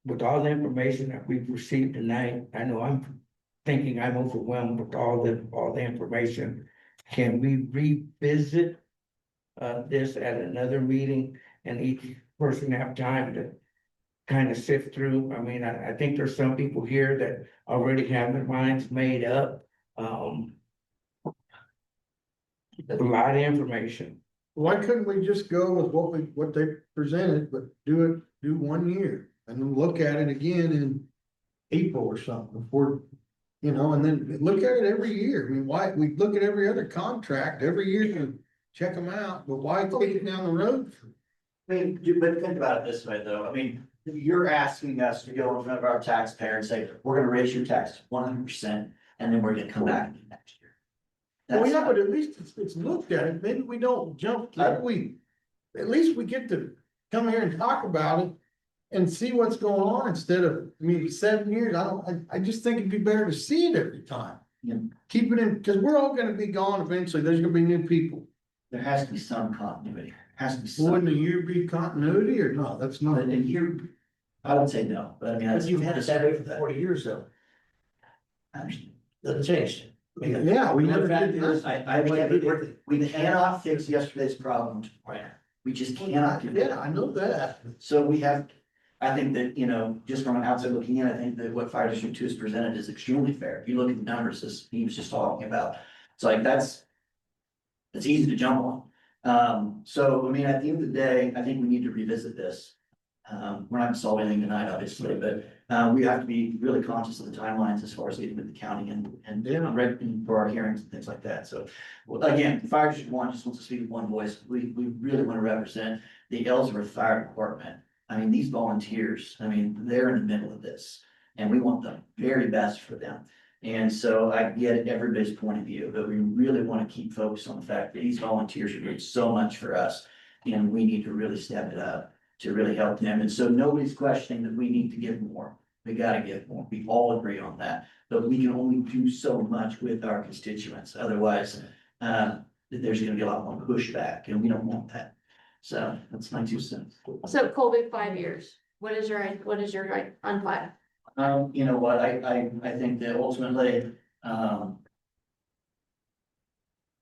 with all the information that we've received tonight? I know I'm thinking I'm overwhelmed with all the information. Can we revisit this at another meeting and each person have time to kind of sift through? I mean, I think there's some people here that already have their minds made up. A lot of information. Why couldn't we just go with what they presented, but do 1 year and then look at it again in April or something before, you know, and then look at it every year. I mean, why, we look at every other contract every year and check them out, but why take it down the road? I mean, but think about it this way, though. I mean, you're asking us to go in front of our taxpayer and say, we're gonna raise your tax 100%, and then we're gonna come back next year. Well, That's yeah, not- but at least it's looked at. Maybe we don't jump, at least we get to come here and talk about it. And see what's going on instead of, I mean, 7 years, I just think it'd be better to see it every time. Yeah. Keep it in, cause we're all gonna be gone eventually. There's gonna be new people. There has to be some continuity, has to be some. Wouldn't a year be continuity or no? That's not. But a year, I would say no, but I mean. But you've had it that way for 40 years though. I understand. Doesn't change. I mean, Yeah, we never fact did is, that. We cannot fix yesterday's problem tomorrow. We just cannot do that. Yeah, I know that. So we have, I think that, you know, just from an outside looking in, I think that what Fire District 2 has presented is extremely fair. If you look at the numbers, as he was just talking about, it's like it's easy to jump on. So, I mean, at the end of the day, I think we need to revisit this. We're not gonna solve anything tonight, obviously, but we have to be really conscious of the timelines as far as getting with the county and ready for our hearings and things like that. So, well, again, Fire District 1 just wants to speak with one voice. We really want to represent the Ellsworth Fire Department. I mean, these volunteers, I mean, they're in the middle of this, and we want the very best for them. And so I get everybody's point of view, but we really want to keep focused on the fact that these volunteers are doing so much for us. And we need to really step it up to really help them. And so nobody's questioning that we need to give more. We gotta give more. We all agree on that, but we can only do so much with our constituents. Otherwise, there's gonna be a lot more pushback and we don't want that. So that's my 2 cents. So Colby, 5 years, what is your right on 5? You know what, I think that ultimately,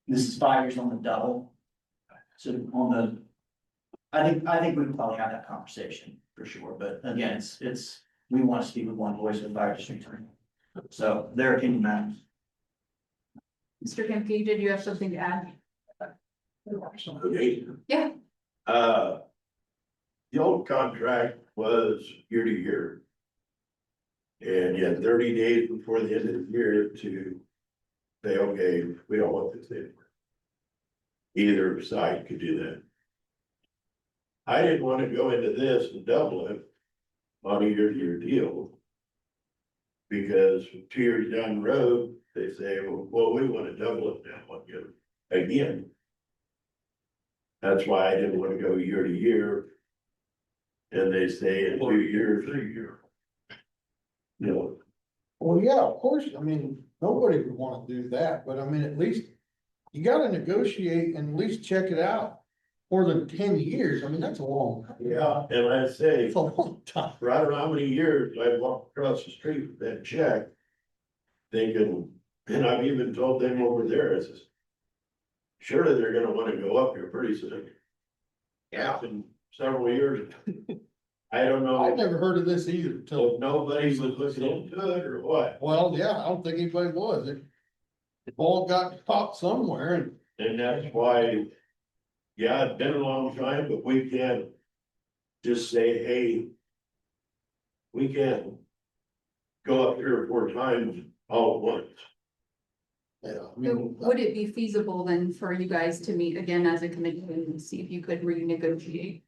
this is 5 years on the double. So on the, I think we can probably have that conversation for sure, but again, it's, we want to speak with one voice with fire district attorney. So their opinion matters. Mr. Kempke, did you have something to add? Okay. Yeah. The old contract was year to year. And you had 30 days before the end of the year to say, okay, we don't want this anymore. Either side could do that. I didn't want to go into this and double it on a year-to-year deal. Because 2 years down the road, they say, well, we want to double it now again. That's why I didn't want to go year to year. And they say in 2 years, 3 years. You know, Well, yeah, of course, I mean, nobody would wanna do that, but I mean, at least you gotta negotiate and at least check it out. More than 10 years, I mean, that's a long. time. yeah, and I say, It's a long time. I don't know how many years I walked across the street with that check. Thinking, and I've even told them over there, I says. Surely they're gonna wanna go up here pretty soon. Yeah. In several years. I don't I've know never heard of this either till, if nobody was looking into it or what, well, yeah, I don't think anybody was. It all got caught somewhere and and that's why. Yeah, it's been a long time, but we can't just say, hey. We can't go up 3 or 4 times all at once. yeah, I So mean, would it be feasible then for you guys to meet again as a committee and see if you could renegotiate?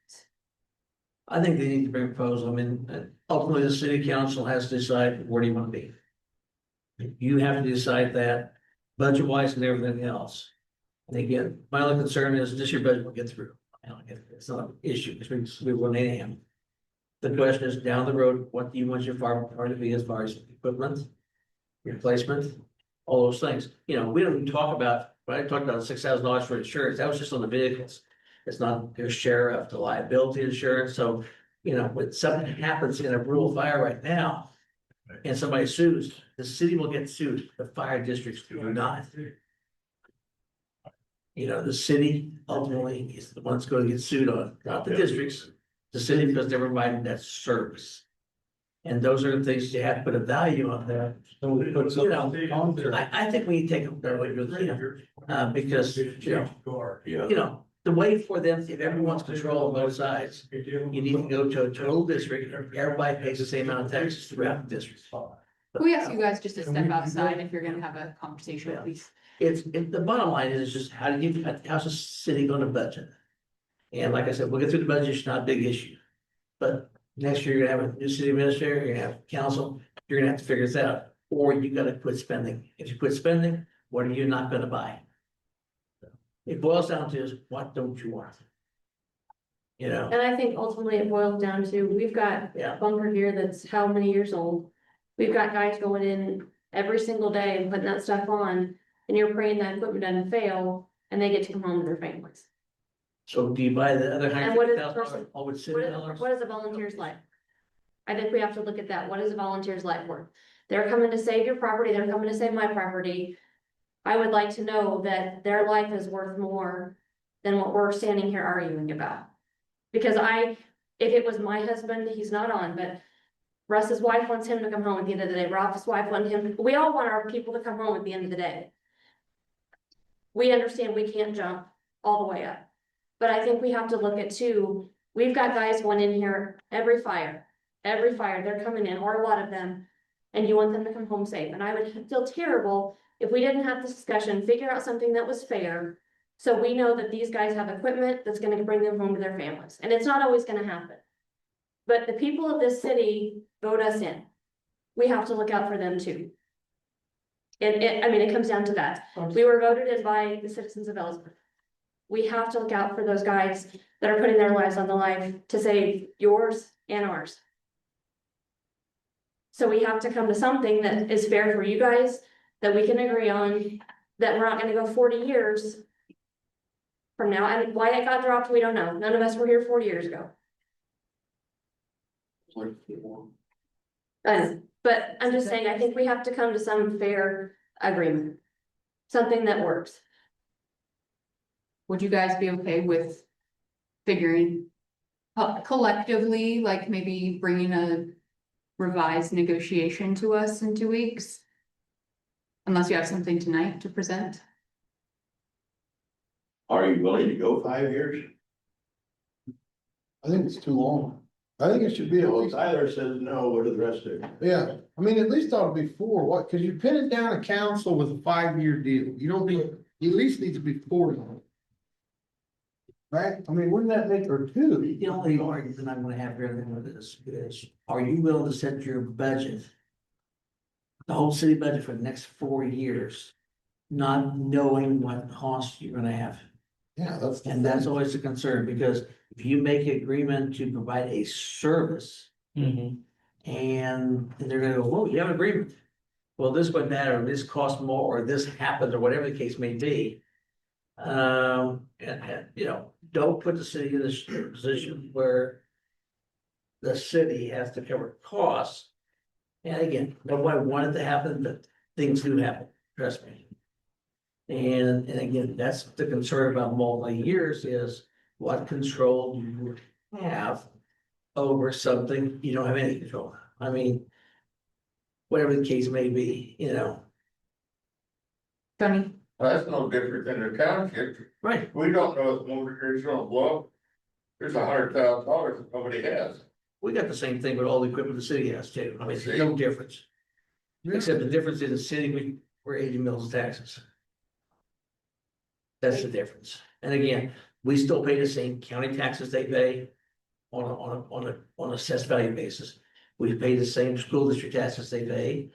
I think they need to bring a proposal. I mean, ultimately, the city council has to decide where do you want to be. You have to decide that budget wise and everything else. And again, my only concern is this year budget will get through. It's not an issue, because we run AM. The question is down the road, what do you want your fire department to be as far as equipment? Replacement, all those things. You know, we don't even talk about, when I talked about $6,000 for insurance, that was just on the vehicles. It's not their share of the liability insurance, so, you know, when something happens in a rural fire right now. And somebody sues, the city will get sued, the fire districts do not. You know, the city ultimately is the one's going to get sued on, not the districts, the city, because they're providing that service. And those are the things you have to put a value on there. so we put You know, something on there. I think we need to take a fair look at it, because, you Yeah. know, the way for them, if everyone's control on both sides, you need to go to a total district, everybody pays the same amount of taxes throughout the district. We ask you guys just to step outside if you're gonna have a conversation at least. The bottom line is just how do you, how's the city gonna budget? And like I said, we'll get through the budget, it's not a big issue. But next year, you're gonna have a new city administrator, you're gonna have council, you're gonna have to figure this out, or you gotta quit spending. If you quit spending, what are you not gonna buy? It boils down to is what don't you want? You know, And I think ultimately it boils down to, we've got Yeah. a bunker here that's how many years old? We've got guys going in every single day and putting that stuff on, and you're praying that equipment doesn't fail, and they get to come home to their families. so do you buy the other And what is the $150,000 person- all with What city is, dollars? what is a volunteer's life? I think we have to look at that. What is a volunteer's life worth? They're coming to save your property, they're coming to save my property. I would like to know that their life is worth more than what we're standing here arguing about. Because if it was my husband, he's not on, but Russ's wife wants him to come home at the end of the day, Rob's wife wants him, we all want our people to come home at the end of the day. We understand we can't jump all the way up. But I think we have to look at too, we've got guys going in here every fire, they're coming in, or a lot of them. And you want them to come home safe, and I would feel terrible if we didn't have this discussion, figure out something that was fair. So we know that these guys have equipment that's gonna bring them home to their families, and it's not always gonna happen. But the people of this city vote us in. We have to look out for them too. I mean, it comes down to that. We were voted in by the citizens of Ellsworth. We have to look out for those guys that are putting their lives on the line to save yours and ours. So we have to come to something that is fair for you guys, that we can agree on, that we're not gonna go 40 years from now, and why it got dropped, we don't know. None of us were here 40 years ago. But I'm just saying, I think we have to come to some fair agreement. Something that works. Would you guys be okay with figuring collectively, like maybe bringing a revised negotiation to us in 2 weeks? Unless you have something tonight to present. Are you willing to go 5 years? I think it's too long. I think it should be at Well, least, Tyler says no, what do the rest do? yeah, I mean, at least ought to be 4, what, cause you pin it down a council with a 5-year deal, you don't need, you at least need to be 4. Right, I mean, wouldn't that make, or 2? The only argument I'm gonna have here then with this is, are you willing to set your budget? The whole city budget for the next 4 years, not knowing what costs you're gonna have. Yeah, that's. the And that's thing. always a concern, because if you make an agreement to provide a service. And they're gonna go, whoa, you have an agreement. Well, this went that, or this cost more, or this happened, or whatever the case may be. And, you know, don't put the city in this position where. The city has to cover costs. And again, nobody wanted to happen, but things do happen, trust me. And again, that's the concern about multi-years is what control do you have over something you don't have any control. I mean, whatever the case may be, you know. Tony, That's no different than the township. Right. We don't know if motor grade's gonna blow up. There's $100,000 that nobody has. We got the same thing with all the equipment the city has too. I mean, there's no difference. Except the difference in the city, we're 80 mills of taxes. That's the difference. And again, we still pay the same county taxes they pay on assessed value basis. We pay the same school district taxes they pay.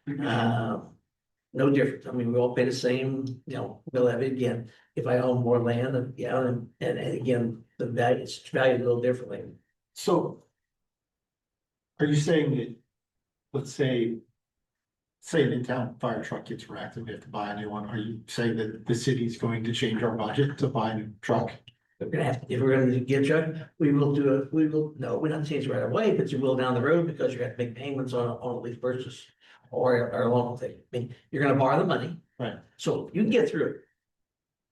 No difference. I mean, we all pay the same, you know, mill levy. Again, if I own more land, and yeah, and again, the value, it's valued a little differently. So. Are you saying that, let's say. Say an in-town fire truck gets wrecked and we have to buy a new one, are you saying that the city's going to change our budget to buy a new truck? We're gonna have, if we're gonna get a truck, we will do it, no, we're not changing right away, but you will down the road because you're gonna make payments on a lease purchase. Or a loan thing, I mean, you're gonna borrow the money. Right. So you can get through it.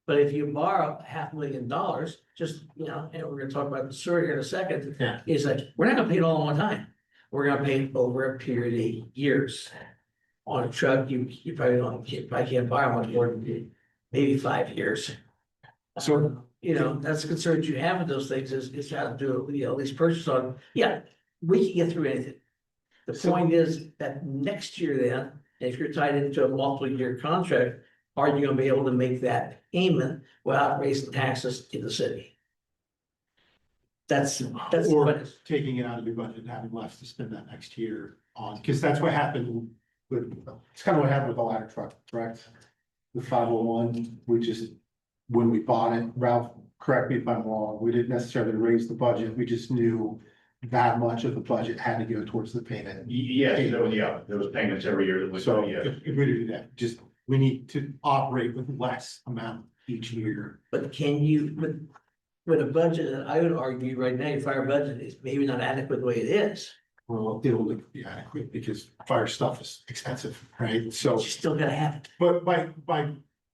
But if you borrow $500,000, just, you know, and we're gonna talk about the sewer here in a second. Yeah. Is like, we're not gonna pay it all in one time, we're gonna pay it over a period of years. On a truck, you probably can't borrow much more than maybe 5 years. So- You know, that's the concern you have with those things is how to do it, you know, lease purchase on, yeah, we can get through anything. The point is that next year then, if you're tied into a multiple-year contract, are you gonna be able to make that payment without raising taxes in the city? That's Or what it's. taking it out of your budget and having less to spend that next year on, because that's what happened with, it's kind of what happened with the ladder truck, correct? The 501, we just, when we bought it, Ralph, correct me if I'm wrong, we didn't necessarily raise the budget, we just knew that much of the budget had to go towards the payment. Yes, there was payments every year that was, So yeah. if we do that, just, we need to operate with less amount each year. But can you, with a budget, I would argue right now, your fire budget is maybe not adequate the way it is. Well, it'll be adequate because fire stuff is expensive, right? So, You still gotta have it. but by,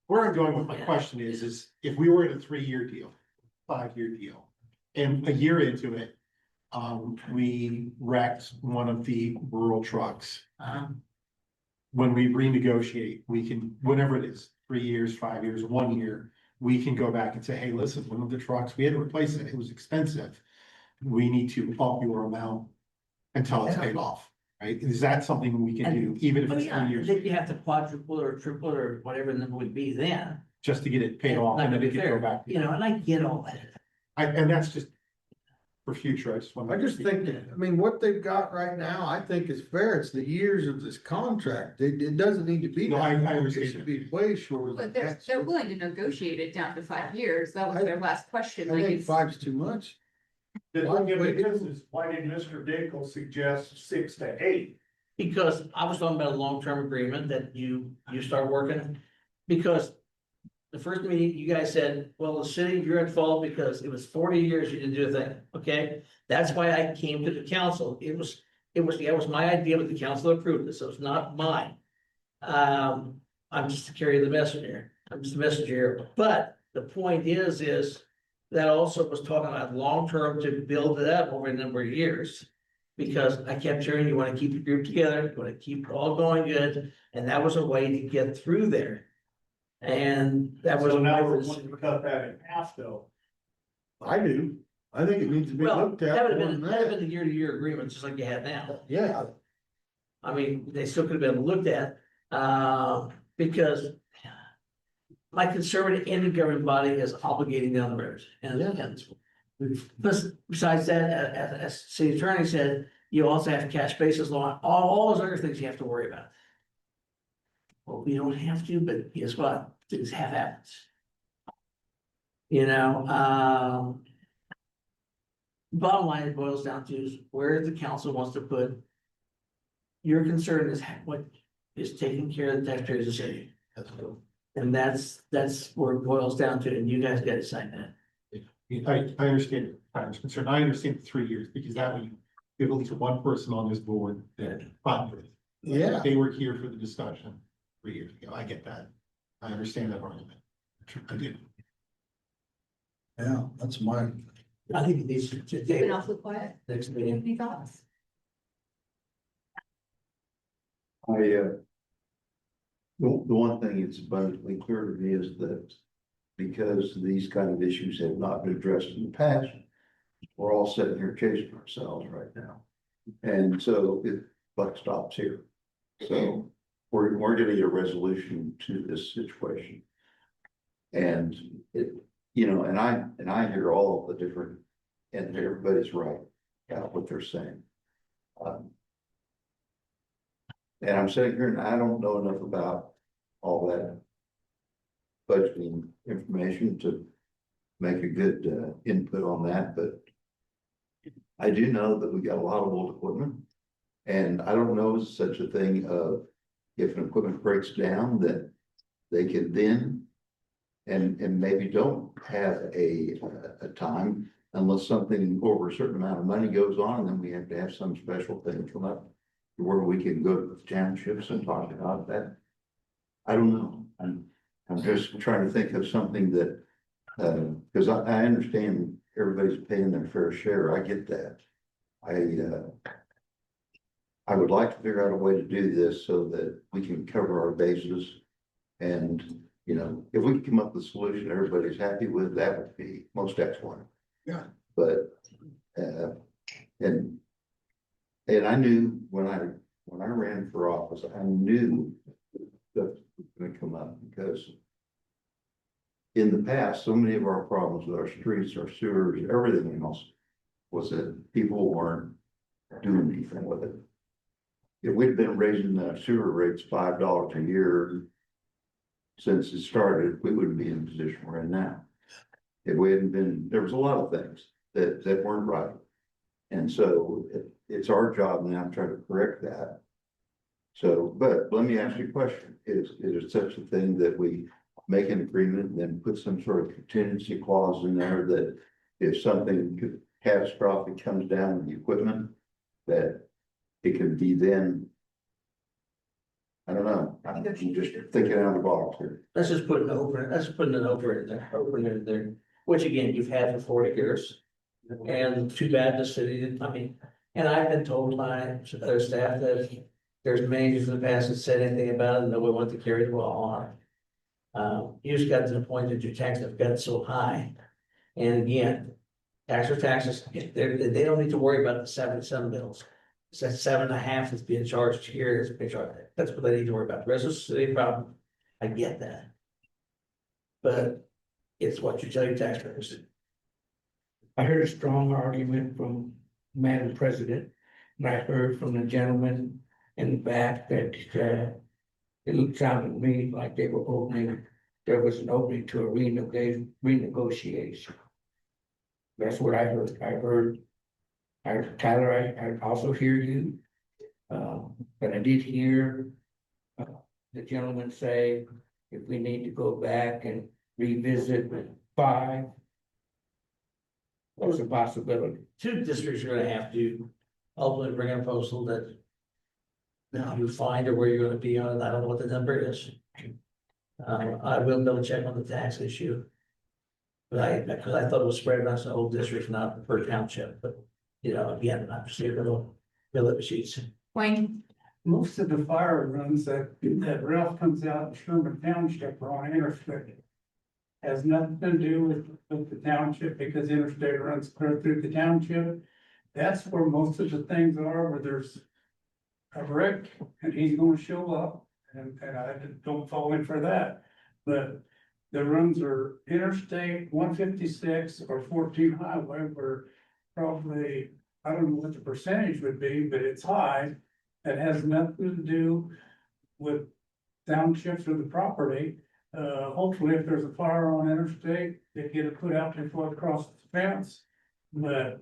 where I'm going with my question is if we were in a 3-year deal, 5-year deal, and a year into it, we wrecked one of the rural trucks. When we renegotiate, we can, whatever it is, 3 years, 5 years, 1 year, we can go back and say, hey, listen, one of the trucks, we had to replace it, it was expensive. We need to up your amount until it's paid off, right? Is that something we can do, even if But it's yeah, 3 years, then you have to quadruple or triple or whatever the number would be then. just to get it paid off Not and gonna then we be can go fair, back? you know, and I get all that. And that's just, for future, I just want. I just think, that, I mean, what they've got right now, I think is fair. It's the years of this contract. It doesn't need to be. No, that I long. It understand. should be way shorter. But than they're, that. they're willing to negotiate it down to 5 years. That was their last question. I Like, think it's, 5's too much. Why did Mr. Dinkle suggest 6 to 8? Because I was talking about a long-term agreement that you start working, because the first meeting, you guys said, well, the city, you're at fault because it was 40 years you didn't do a thing, okay? That's why I came to the council. That was my idea, but the council approved it, so it's not mine. I'm just to carry the messenger. I'm just a messenger, but the point is that also was talking about long-term to build it up over a number of years. Because I kept hearing, you wanna keep the group together, you wanna keep it all going good, and that was a way to get through there. And that was. So now we're wanting to cut that in half though. I do. I think it needs to be Well, looked that at would more have than been that. a year-to-year agreement, just like you had now. Yeah, I mean, they still could have been looked at, because my conservative and governing body is obligating down the road. And besides that, as city attorney said, you also have cash basis law, all those other things you have to worry about. Well, we don't have to, but guess what? Things have happened. You know, bottom line, it boils down to is where the council wants to put. Your concern is what is taking care of the taxpayers of the city. And that's where it boils down to, and you guys got to sign that. I understand, I understand, I understand the 3 years, because that way you have at least one person on this board that, fine. Yeah. They were here for the discussion 3 years ago, I get that, I understand that argument, I do. yeah, that's mine. I think it needs to been take awfully quiet. next meeting. Any thoughts? The one thing that's abundantly clear to me is that because these kind of issues have not been addressed in the past, we're all sitting here chasing ourselves right now. And so it buck stops here. So we're gonna get a resolution to this situation. And it, and I hear all of the different, and everybody's right about what they're saying. And I'm sitting here and I don't know enough about all that budgeting information to make a good input on that, but I do know that we got a lot of old equipment. And I don't know such a thing of if an equipment breaks down that they can then and maybe don't have a time unless something over a certain amount of money goes on, and then we have to have some special thing come up where we can go to the townships and talk about that. I don't know. I'm just trying to think of something that, because I understand everybody's paying their fair share. I get that. I would like to figure out a way to do this so that we can cover our bases. And, if we can come up with a solution everybody's happy with, that would be most excellent. Yeah. But, and I knew when I ran for office, I knew that was gonna come up because in the past, so many of our problems with our streets, our sewers, everything else was that people weren't doing anything with it. If we'd been raising the sewer rates $5 a year since it started, we wouldn't be in the position we're in now. If we hadn't been, there was a lot of things that weren't right. And so it's our job now to try to correct that. So, but let me ask you a question. Is there such a thing that we make an agreement and then put some sort of contingency clause in there that if something catastrophic comes down with the equipment, that it could be then? I don't know. I'm just thinking out of the box here. Let's just put an opener, let's put an opener in there, which again, you've had for 40 years. And too bad the city didn't, and I've been told by other staff that there's managers in the past that said anything about it, and nobody wanted to carry the ball on. You just got to the point that your taxes have got so high. And again, taxes, they don't need to worry about the 77 bills. It's that 7.5 that's being charged here, that's being charged. That's what they need to worry about. The rest of the city problem, I get that. But it's what you tell your taxpayers. I heard a strong argument from Madam President, and I heard from the gentleman in the back that, it sounded to me like they were opening, there was an opening to a renegotiation. That's what I heard. Tyler, I also hear you. But I did hear the gentleman say, if we need to go back and revisit 5, that's a possibility. Two districts are gonna have to ultimately bring a proposal that. Now you find or where you're gonna be on, I don't know what the number is. I will double check on the tax issue. But because I thought it was spread across the whole district, not per township, but, you know, again, I'm just a little sheets. Wayne, Most of the fire runs that Ralph comes out in Sherman Township are on interstate. Has nothing to do with the township because interstate runs clear through the township. That's where most of the things are, where there's a wreck and he's gonna show up and I don't fall in for that. But the runs are interstate 156 or 14 highway where probably, I don't know what the percentage would be, but it's high. It has nothing to do with townships or the property. Hopefully if there's a fire on interstate, they get it put out before it crosses the fence. But,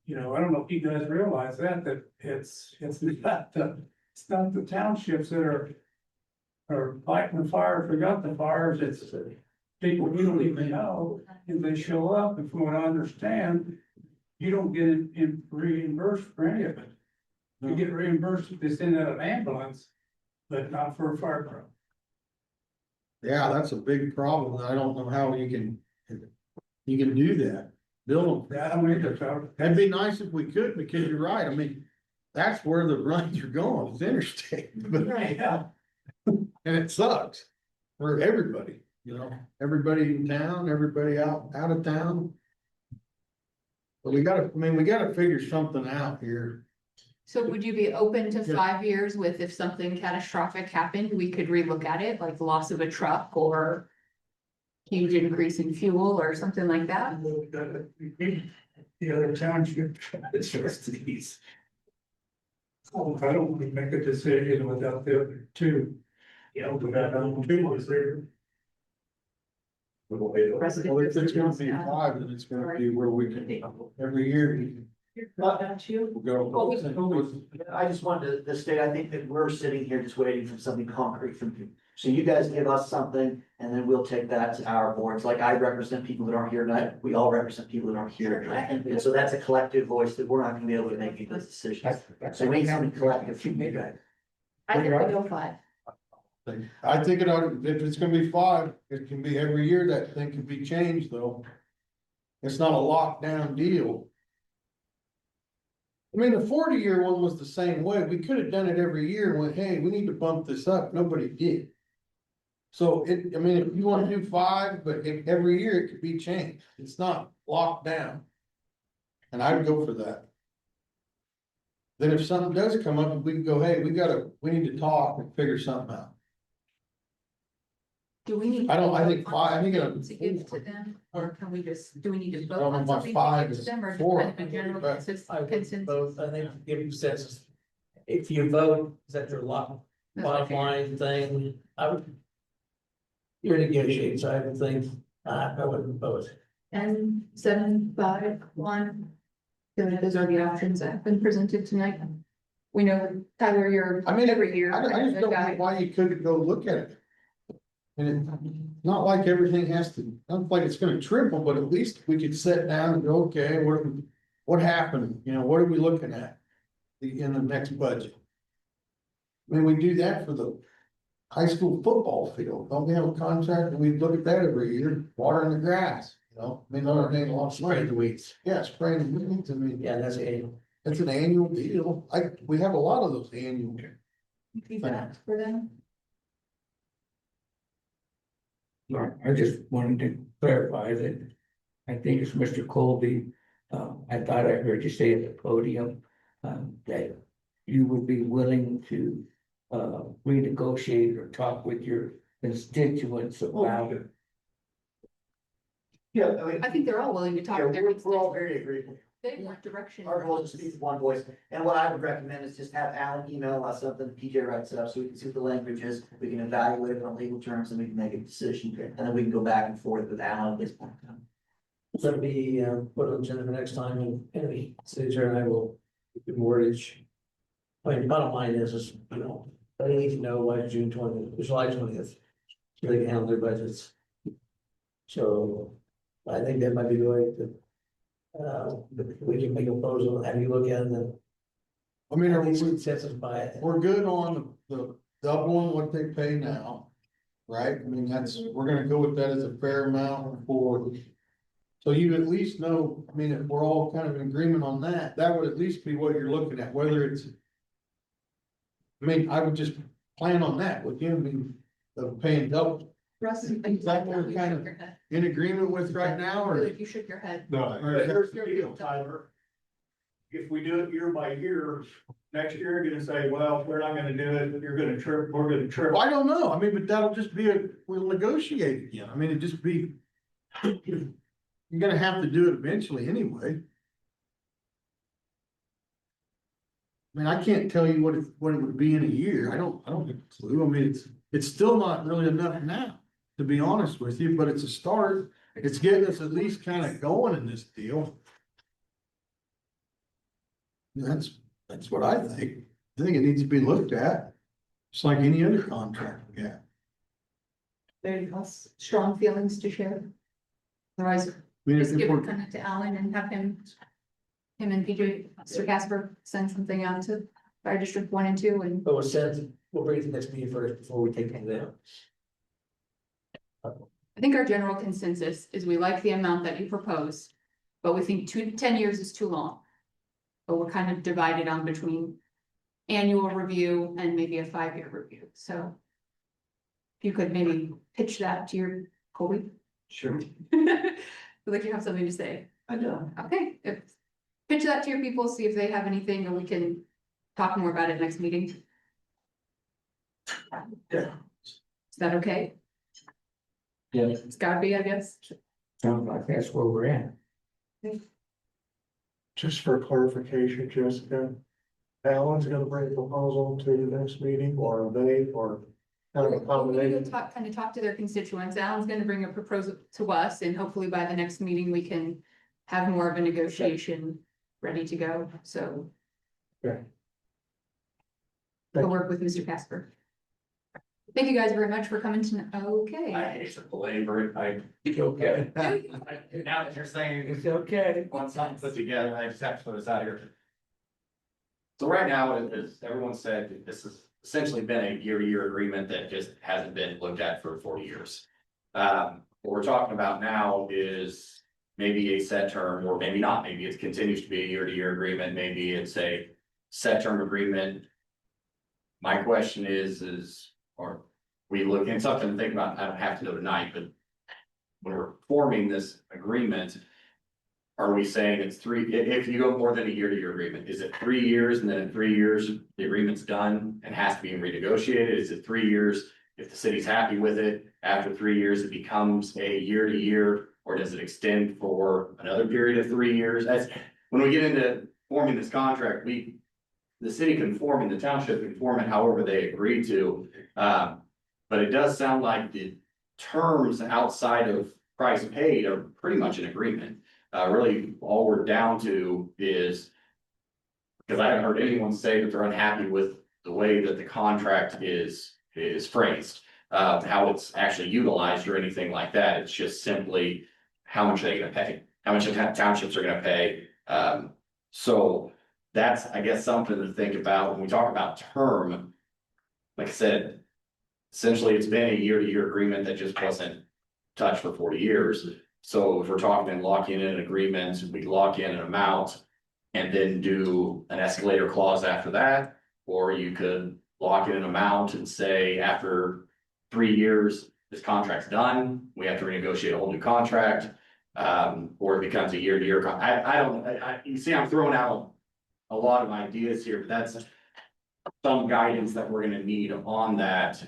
you know, I don't know if you guys realize that it's not the townships that are fighting the fire, forgot the fires, it's people you don't even know, and they show up, and from what I understand, you don't get reimbursed for any of it. You get reimbursed if they send out an ambulance, but not for a fire truck. Yeah, that's a big problem. I don't know how you can do that. Build them. I don't either, so. That'd be nice if we could, because you're right. I mean, that's where the runs are going, it's interstate. But Yeah. and it sucks for everybody, you know, everybody in town, everybody out of town. But we gotta figure something out here. so would you be open to Yeah. 5 years with if something catastrophic happened, we could relook at it, like loss of a truck or huge increase in fuel or something like that? The other township, it's trustees. Oh, I don't want to make a decision without the other two. Yeah, without two is there. Well, if it's gonna be 5, then it's gonna be where we can, every year. We'll go. I just wanted to state, I think that we're sitting here just waiting for something concrete from you. So you guys give us something and then we'll take that to our boards. Like I represent people that aren't here tonight. We all represent people that aren't here. And so that's a collective voice that we're not gonna be able to make those decisions. So we need something collective from you guys. I think we go 5. I think it ought, if it's gonna be 5, it can be every year, that thing can be changed though. It's not a lockdown deal. I mean, the 40-year one was the same way. We could have done it every year and went, hey, we need to bump this up. Nobody did. So if you wanna do 5, but every year it could be changed. It's not locked down. And I would go for that. Then if something does come up, we can go, hey, we need to talk and figure something out. Do we need? I think 5, I think To give to them, or can we just, do we need to vote I don't know on about something 5 to give is to them or just 4, kind of a general but consensus? Both, I think, give you consensus. If you vote, is that your bottom line thing? I would. You're negotiating, so I would think, I wouldn't vote. And 7, 5, 1. Those are the options that have been presented tonight. We know, Tyler, you're every year. I just don't know why you couldn't go look at it. And it's not like everything has to, not like it's gonna triple, but at least we could sit down and go, okay, what happened? You know, what are we looking at? In the next budget? I mean, we do that for the high school football field. Don't we have a contract? And we look at that every year, watering the grass, you know? I mean, there ain't a lot of Spraying the weeds. Yeah, spraying the weeds, I mean. Yeah, that's annual. It's an annual deal. We have a lot of those annual. Feedback for them. I just wanted to clarify that I think it's Mr. Colby. I thought I heard you say at the podium, that you would be willing to, renegotiate or talk with your constituents about Yeah, I mean. I think they're all willing to talk. Yeah, They're we're all very agreeable. They want direction. Our goal is to speak with one voice, and what I would recommend is just have Alan email us something, PJ writes up, so we can see what the language is, we can evaluate it on legal terms, and we can make a decision, and then we can go back and forth with Alan at this point in time. So it'll be, put on the agenda for next time, and the city attorney and I will do wordage. I mean, the bottom line is, you know, they need to know by June 20th, July 20th, so they can handle their budgets. So I think that might be the way to, we can make a proposal, have you look at it, and I mean, at least consensus by it. we're good on the doubling what they pay now, right? I mean, we're gonna go with that as a fair amount for. So you at least know, I mean, if we're all kind of in agreement on that, that would at least be what you're looking at, whether it's. I mean, I would just plan on that with him being, paying double. Russ, Is that what we're kind of in agreement with right now, or? You shook your head. No, or is Here's that- the deal, Tyler. If we do it year by year, next year you're gonna say, well, we're not gonna do it, you're gonna trip, we're gonna trip. Well, I don't know, I mean, but that'll just be we'll negotiate again, I mean, it'd just be. You're gonna have to do it eventually anyway. I mean, I can't tell you what it would be in a year, I don't have a clue, I mean, it's still not really enough now, to be honest with you, but it's a start. It's getting us at least kind of going in this deal. That's what I think, I think it needs to be looked at, just like any other contract we have. Very strong feelings to share. Otherwise, I mean, just if give it we're, kind of to Alan and have him and PJ, Mr. Casper, send something out to Fire District 1 and 2 and. But we'll send, we'll bring it to the next meeting first before we take it down. I think our general consensus is we like the amount that you propose, but we think 10 years is too long. But we're kind of divided on between annual review and maybe a 5-year review, so. If you could maybe pitch that to your Colby. Sure. Feel like you have something to say. I know. Okay, pitch that to your people, see if they have anything, and we can talk more about it next meeting. Yeah. Is that okay? Yeah. It's gotta be, I guess. Sounds like that's where we're at. just for clarification, Jessica, Alan's gonna bring a proposal to the next meeting, or they, or kind of a We're gonna combination? kind of talk to their constituents. Alan's gonna bring a proposal to us, and hopefully by the next meeting, we can have more of a negotiation ready to go, so. Okay. We'll work with Mr. Casper. Thank you guys very much for coming to, okay. I hate to belabor it, It's okay. now that you're saying It's okay. want something put together, I just have to put this out here. So right now, as everyone said, this has essentially been a year-to-year agreement that just hasn't been looked at for 40 years. What we're talking about now is maybe a set term, or maybe not, maybe it continues to be a year-to-year agreement, maybe it's a set term agreement. My question is, are we looking, something to think about, I don't have to go tonight, but when we're forming this agreement, are we saying it's if you go more than a year-to-year agreement, is it 3 years and then in 3 years, the agreement's done and has to be renegotiated? Is it 3 years? If the city's happy with it, after 3 years, it becomes a year-to-year, or does it extend for another period of 3 years? That's, when we get into forming this contract, the city can form and the township can form it however they agree to. But it does sound like the terms outside of price paid are pretty much an agreement. Really, all we're down to is, because I haven't heard anyone say that they're unhappy with the way that the contract is phrased, how it's actually utilized or anything like that. It's just simply how much are they gonna pay, how much the townships are gonna pay. So that's, I guess, something to think about when we talk about term. Like I said, essentially, it's been a year-to-year agreement that just wasn't touched for 40 years. So if we're talking and locking in an agreement, we lock in an amount and then do an escalator clause after that. Or you could lock in an amount and say after 3 years, this contract's done, we have to renegotiate a whole new contract. Or it becomes a year-to-year. You see, I'm throwing out a lot of ideas here, but that's some guidance that we're gonna need on that.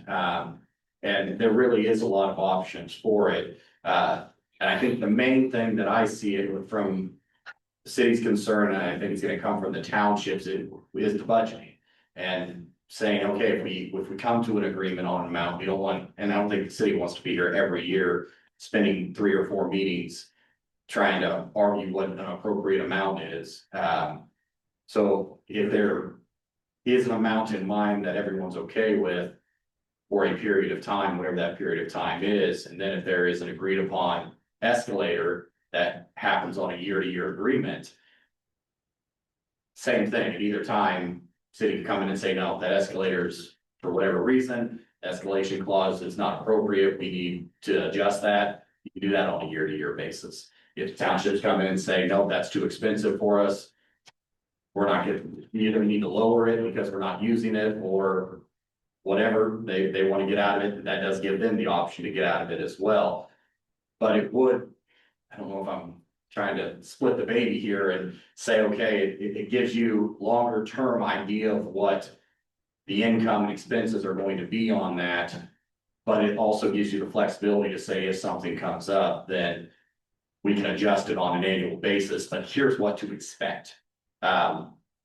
And there really is a lot of options for it. And I think the main thing that I see it from the city's concern, and I think it's gonna come from the townships, is the budgeting. And saying, okay, if we come to an agreement on an amount, we don't want, and I don't think the city wants to be here every year, spending 3 or 4 meetings trying to argue what an appropriate amount is. So if there is an amount in mind that everyone's okay with for a period of time, whatever that period of time is, and then if there is an agreed upon escalator that happens on a year-to-year agreement, same thing, at either time, city can come in and say, no, that escalator's, for whatever reason, escalation clause is not appropriate, we need to adjust that. You can do that on a year-to-year basis. If townships come in and say, no, that's too expensive for us, we're not getting, you either need to lower it because we're not using it, or whatever, they want to get out of it, that does give them the option to get out of it as well. But it would, I don't know if I'm trying to split the baby here and say, okay, it gives you longer term idea of what the income and expenses are going to be on that. But it also gives you the flexibility to say if something comes up, then we can adjust it on an annual basis, but here's what to expect.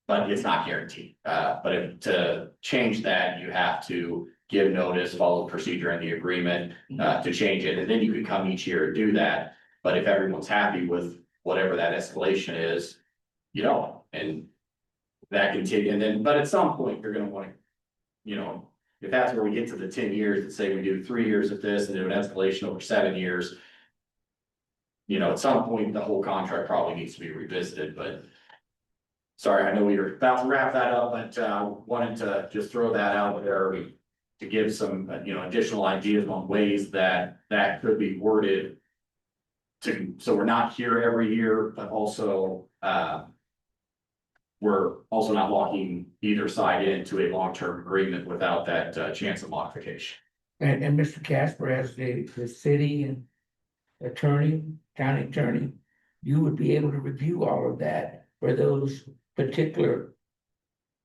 But it's not guaranteed. To change that, you have to give notice, follow the procedure in the agreement, to change it, and then you can come each year and do that. But if everyone's happy with whatever that escalation is, you know, and that continue, and then, but at some point, you're gonna want to, you know, if that's where we get to the 10 years, and say we do 3 years of this and do an escalation over 7 years. You know, at some point, the whole contract probably needs to be revisited, but. Sorry, I know we were about to wrap that up, but wanted to just throw that out there to give some, additional ideas on ways that could be worded. So we're not here every year, but also, we're also not locking either side into a long-term agreement without that chance of modification. And Mr. Casper, as the city and attorney, county attorney, you would be able to review all of that for those particular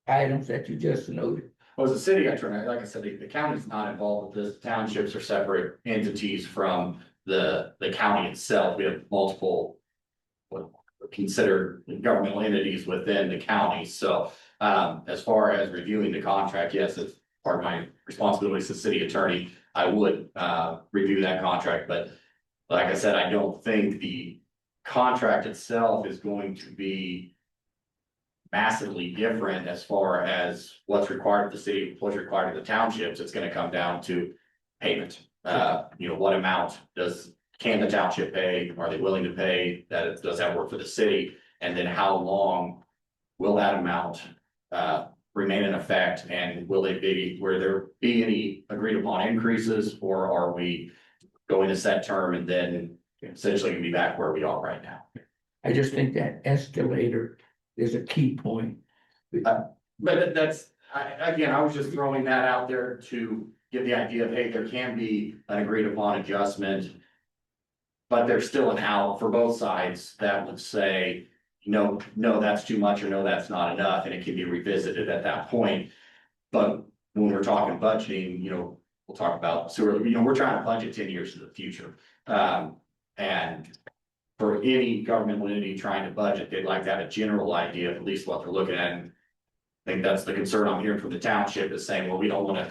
items that you just noted. Well, as a city attorney, like I said, the county's not involved with this. Townships are separate entities from the county itself. We have multiple what are considered governmental entities within the county. So as far as reviewing the contract, yes, it's part of my responsibility as a city attorney. I would review that contract, but like I said, I don't think the contract itself is going to be massively different as far as what's required of the city, what's required of the townships. It's gonna come down to payment. What amount can the township pay? Are they willing to pay? Does that work for the city? And then how long will that amount remain in effect? And will there be any agreed upon increases, or are we going to set term and then essentially gonna be back where we are right now? I just think that escalator is a key point. But I was just throwing that out there to give the idea of, hey, there can be an agreed upon adjustment. But there's still an out for both sides that would say, no, that's too much, or no, that's not enough, and it can be revisited at that point. But when we're talking budgeting, we'll talk about sewer, we're trying to budget 10 years to the future. And for any governmental entity trying to budget, they'd like to have a general idea of at least what they're looking at. And I think that's the concern I'm hearing from the township, is saying, well, we don't want to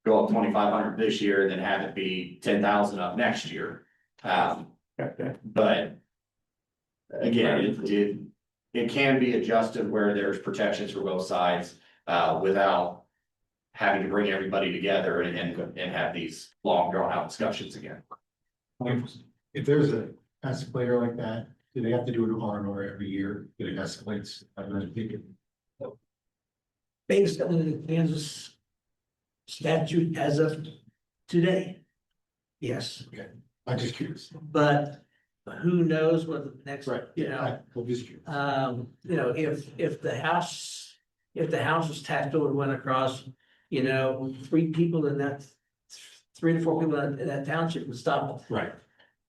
go up 2,500 this year and then have it be 10,000 up next year. But again, it can be adjusted where there's protections for both sides, without having to bring everybody together and have these long drawn out discussions again. If there's an escalator like that, do they have to do an R&R every year? It escalates. Based on the Kansas statute as of today. Yes, Okay, I'm just curious. but who knows what the next, Right, I'm just curious. if the house was taxed over, went across, 3 people in that, 3 to 4 people in that township would stop. Right.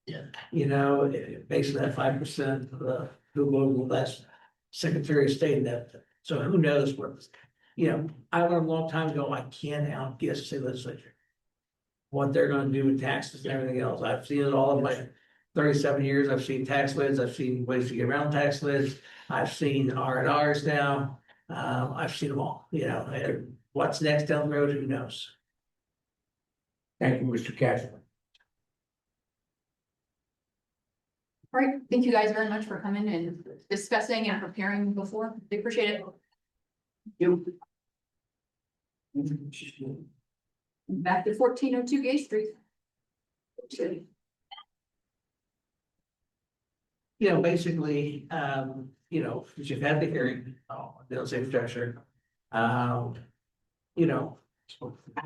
Based on that 5% of who voted last Secretary of State and that. So who knows what, I learned a long time ago, I can't outguess the legislature. What they're gonna do with taxes and everything else. I've seen it all in my 37 years, I've seen tax lids, I've seen ways to get around tax lids, I've seen R&Rs now. I've seen them all, you know, and what's next down the road, who knows? Thank you, Mr. Cashman. All right, thank you guys very much for coming and discussing and preparing before. We appreciate it. Back to 1402 Gay Street. You know, basically, you know, since you've had the hearing, they'll say structure. You know,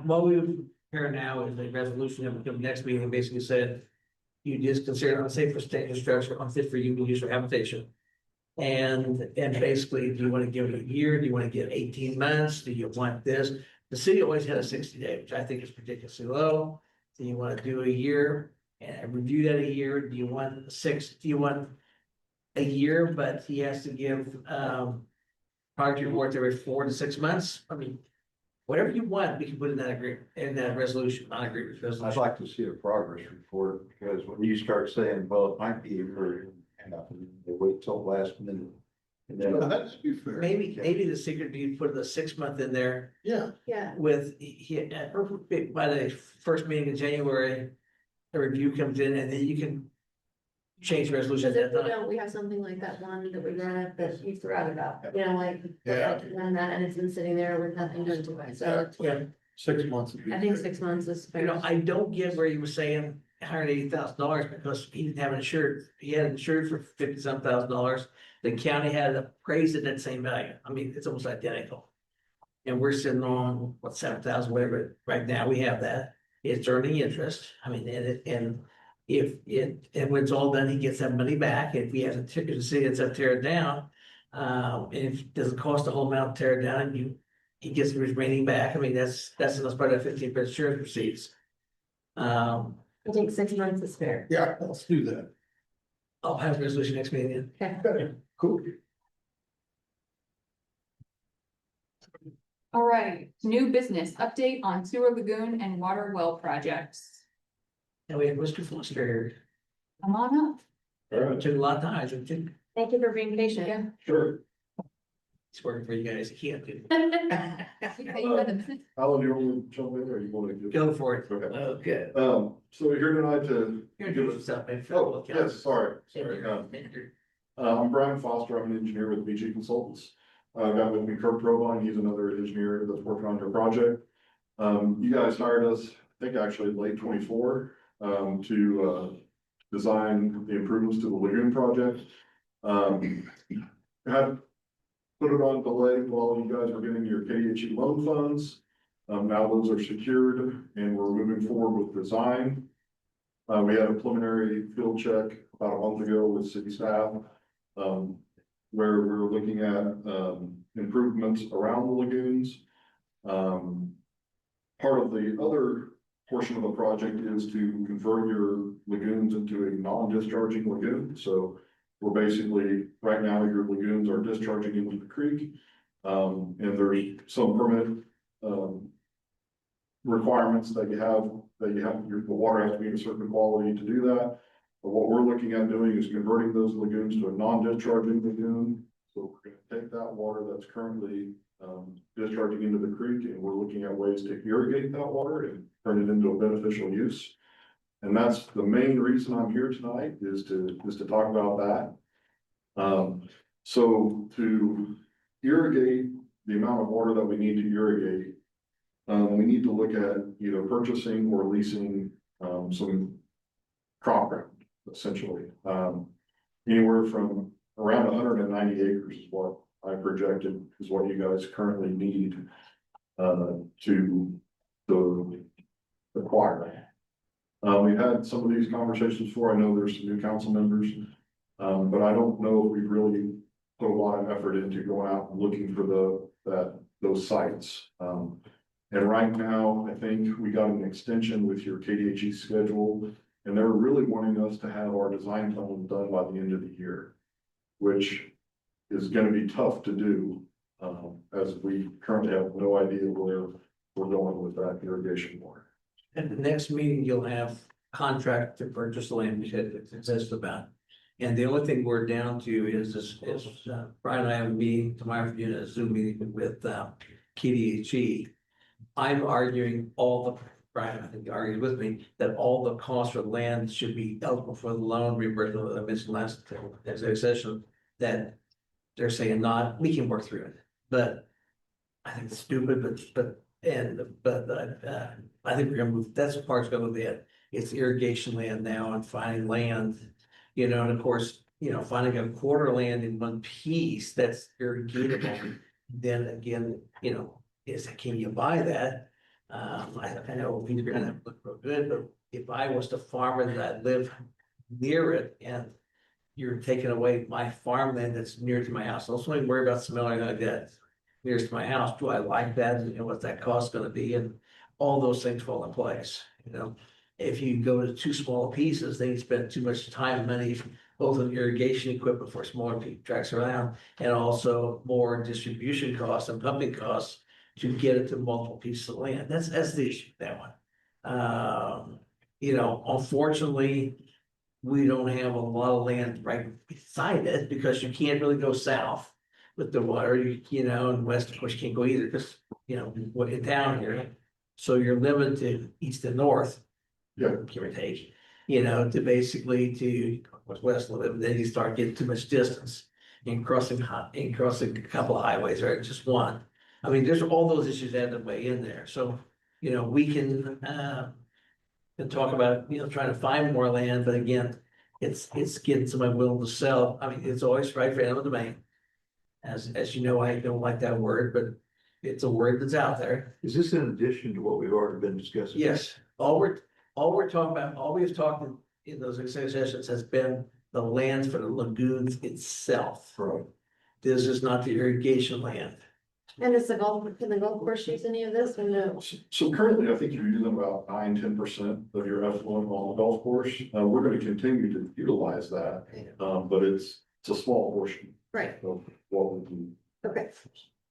what we hear now is a resolution that will come next meeting, and basically said. You just consider unsafe for state structure, unfit for human use or habitation. And basically, do you want to give it a year? Do you want to give 18 months? Do you want this? The city always had a 60-day, which I think is ridiculously low. Do you want to do a year and review that a year? Do you want 6? Do you want a year, but he has to give project reports every 4 to 6 months? I mean, whatever you want, we can put in that agreement, in that resolution, not agree with resolution. I'd like to see a progress report, because when you start saying, well, it might be for, and they wait till last minute. And then, That's be fair. Maybe the secret be put the 6 month in there Yeah, Yeah. with, by the first meeting in January, the review comes in and then you can change the resolution Because at if that we time. don't, we have something like that one that we ran up that you forgot about, you know, like. Yeah. Run that and it's been sitting there with nothing done to it, so Yeah, 6 months. would be I think fair. 6 months is you fair. know, I don't get where he was saying $180,000 because he didn't have it insured. He had it insured for $50-some thousand. The county had it appraised at that same value. I mean, it's almost identical. And we're sitting on, what, 7,000, whatever, right now, we have that. It's earning interest, I mean, and if and when it's all done, he gets that money back, if he has a ticket to see it's up, tear it down. And if it doesn't cost the whole amount to tear it down, and he gets the remaining back, I mean, that's part of that 15% insurance receipts. I think 6 months is fair. Yeah, let's do that. I'll have a resolution next meeting. Okay. Cool. All right, new business update on sewer lagoon and water well projects. And we have Mr. Foster here. Come on up. It took a lot of time, I think. Thank you for being patient. Sure. He's working for you guys, he can't do. Okay, you got the minutes? Alan, do you want me to jump in or you want to? Go for it. Okay. Okay. So we're here tonight to. Introduce yourself, man. Oh, yes, sorry. I'm Brian Foster. I'm an engineer with BG Consultants. I've got with me Kirk Provine. He's another engineer that's working on your project. You guys hired us, I think actually late 24, to design the improvements to the lagoon project. Had put it on delay while you guys were getting your KDHE loan funds. Now those are secured and we're moving forward with design. We had a preliminary field check about a month ago with city staff. Where we're looking at, improvements around the lagoons. Part of the other portion of the project is to convert your lagoons into a non-discharging lagoon. So we're basically, right now, your lagoons are discharging into the creek. And there's some permit, requirements that you have, the water has to be in a certain quality to do that. But what we're looking at doing is converting those lagoons to a non-discharging lagoon. So we're gonna take that water that's currently discharging into the creek, and we're looking at ways to irrigate that water and turn it into a beneficial use. And that's the main reason I'm here tonight, is to talk about that. So to irrigate the amount of water that we need to irrigate, we need to look at either purchasing or leasing some crop ground, essentially. Anywhere from around 190 acres is what I projected is what you guys currently need to acquire. We've had some of these conversations before. I know there's some new council members, but I don't know if we've really put a lot of effort into going out and looking for those sites. And right now, I think we got an extension with your KDHE schedule, and they're really wanting us to have our design plan done by the end of the year, which is gonna be tough to do, as we currently have no idea where we're going with that irrigation water. At the next meeting, you'll have contract to purchase the land we had exist about. And the only thing we're down to is Brian and I have a meeting tomorrow, a Zoom meeting with KDHE. I'm arguing Brian, I think you argued with me, that all the costs for land should be eligible for the loan reimbursement that I mentioned last session, that they're saying not, we can work through it, but I think it's stupid, but I think we're gonna move, that's the part's gonna move in. It's irrigation land now and finding land, and of course, finding a quarter land in one piece that's irrigatable. Then again, can you buy that? I know you're gonna look real good, but if I was the farmer that I live near it and you're taking away my farmland that's near to my house, I also only worry about smelling like that nearest to my house. Do I like that? And what's that cost gonna be? And all those things fall in place, If you go to too small pieces, then you spend too much time and money, both on irrigation equipment for smaller tracks around, and also more distribution costs and pumping costs to get it to multiple pieces of land. That's the issue, that one. Unfortunately, we don't have a lot of land right beside it because you can't really go south with the water, and west, of course, you can't go either because, what in town here. So you're limited to east and north. Yeah. Give or take, to basically to west a little bit, then you start getting too much distance in crossing a couple of highways, or just one. I mean, there's all those issues that have way in there, so, we can talk about, trying to find more land, but again, it's getting somebody willing to sell. I mean, it's always right for eminent domain. As you know, I don't like that word, but it's a word that's out there. Is this in addition to what we've already been discussing? Yes, all we're talking about, all we've talked in those executive sessions has been the lands for the lagoons itself. Right. This is not the irrigation land. And can the golf course use any of this or no? So currently, I think you're using about 9-10% of your effluent on the golf course. We're gonna continue to utilize that, but it's a small portion Right, of what we can. okay.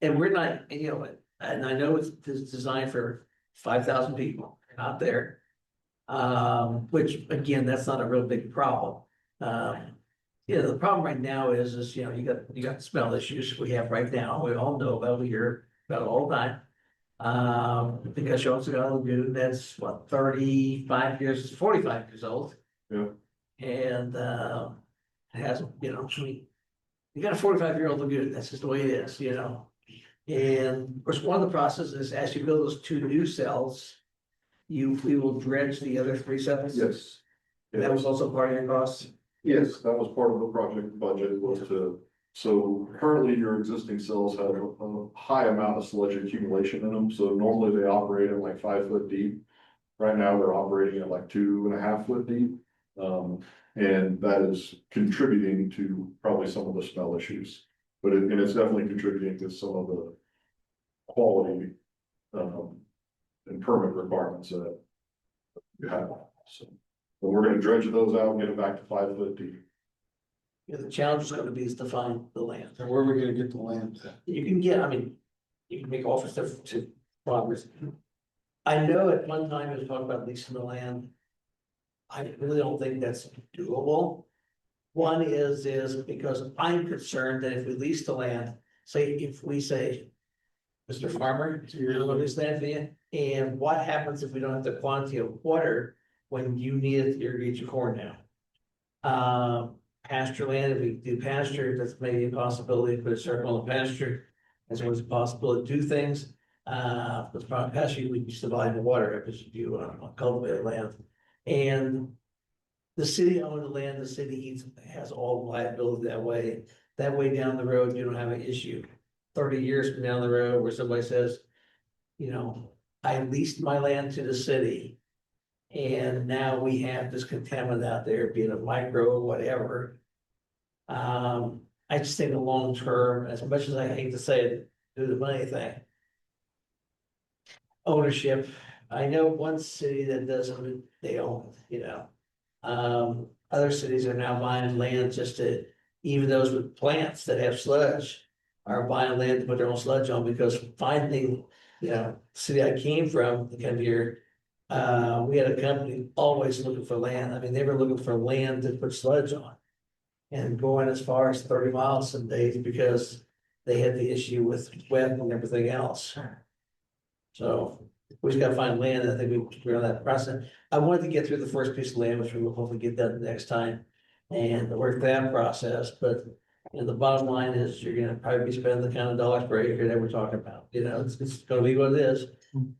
And we're not, and I know it's designed for 5,000 people out there. Which again, that's not a real big problem. The problem right now is, you got smell issues we have right now. We all know about, we hear about it all the time. Because you also got a lagoon that's 45 years old. Yeah. And, it has, you got a 45-year-old lagoon, that's just the way it is, And of course, one of the processes, as you build those 2 new cells, we will dredge the other 3 cells. Yes. That was also part of your cost. Yes, that was part of the project budget was so currently your existing cells have a high amount of sludge accumulation in them. So normally they operate at like 5 foot deep. Right now they're operating at like 2.5 foot deep. And that is contributing to probably some of the smell issues. But it's definitely contributing to some of the quality and permit requirements that you have. So, but we're gonna dredge those out and get it back to 5 foot deep. The challenge is gonna be is to find the land. And where are we gonna get the land? You can you can make offers to farmers. I know at one time it was talking about leasing the land. I really don't think that's doable. One is because I'm concerned that if we lease the land, if we say, Mr. Farmer, you're gonna lease land for you, and what happens if we don't have the quantity of water when you need it to irrigate your corn now? Pasture land, if we do pasture, that's maybe a possibility to put a circle on the pasture. As well as possible to do things. With pasture, we just divide the water because you do on cultivated land. And the city owns the land, the city has all the liability that way. That way down the road, you don't have an issue. 30 years from down the road where somebody says, I leased my land to the city. And now we have this contaminant out there, be it a micro or whatever. I just think the long term, as much as I hate to say it, do the money thing. Ownership, I know one city that doesn't, they own it, Other cities are now buying land just to, even those with plants that have sludge. Are buying land to put their own sludge on because finding, the city I came from, kind of your We had a company always looking for land. I mean, they were looking for land to put sludge on. And going as far as 30 miles some days because they had the issue with wet and everything else. So we just gotta find land, and I think we're on that process. I wanted to get through the first piece of land, which we will hopefully get done next time. And work that process, but the bottom line is you're gonna probably be spending the kind of dollars per acre that we're talking about, it's gonna be what it is.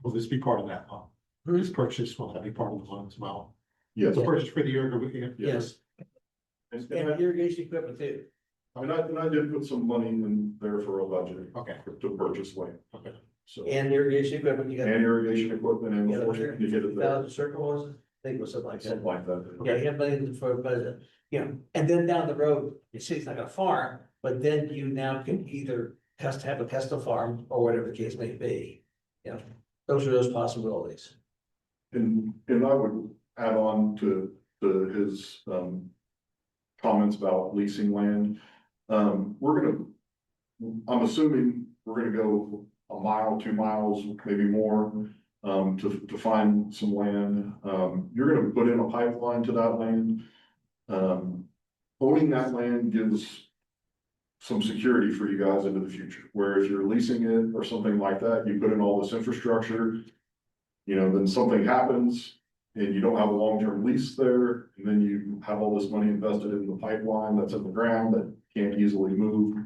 Will this be part of that loan? This purchase, will that be part of the loan as well? Yes. The purchase for the year. Yes, And and irrigation equipment too. I mean, I did put some money in there for a budget. Okay. To purchase land. Okay. So, And irrigation equipment, you got. and irrigation equipment and Yeah, you get it there, $50,000 circle was, I think it was something like that. something like that. Yeah, you have money for a budget, and then down the road, your city's not gonna farm, but then you now can either have a custom farm or whatever the case may be. Those are those possibilities. And I would add on to his, comments about leasing land. I'm assuming we're gonna go a mile, 2 miles, maybe more, to find some land. You're gonna put in a pipeline to that land. Owning that land gives some security for you guys into the future, where if you're leasing it or something like that, you put in all this infrastructure. Then something happens and you don't have a long-term lease there, and then you have all this money invested in the pipeline that's in the ground that can't easily move,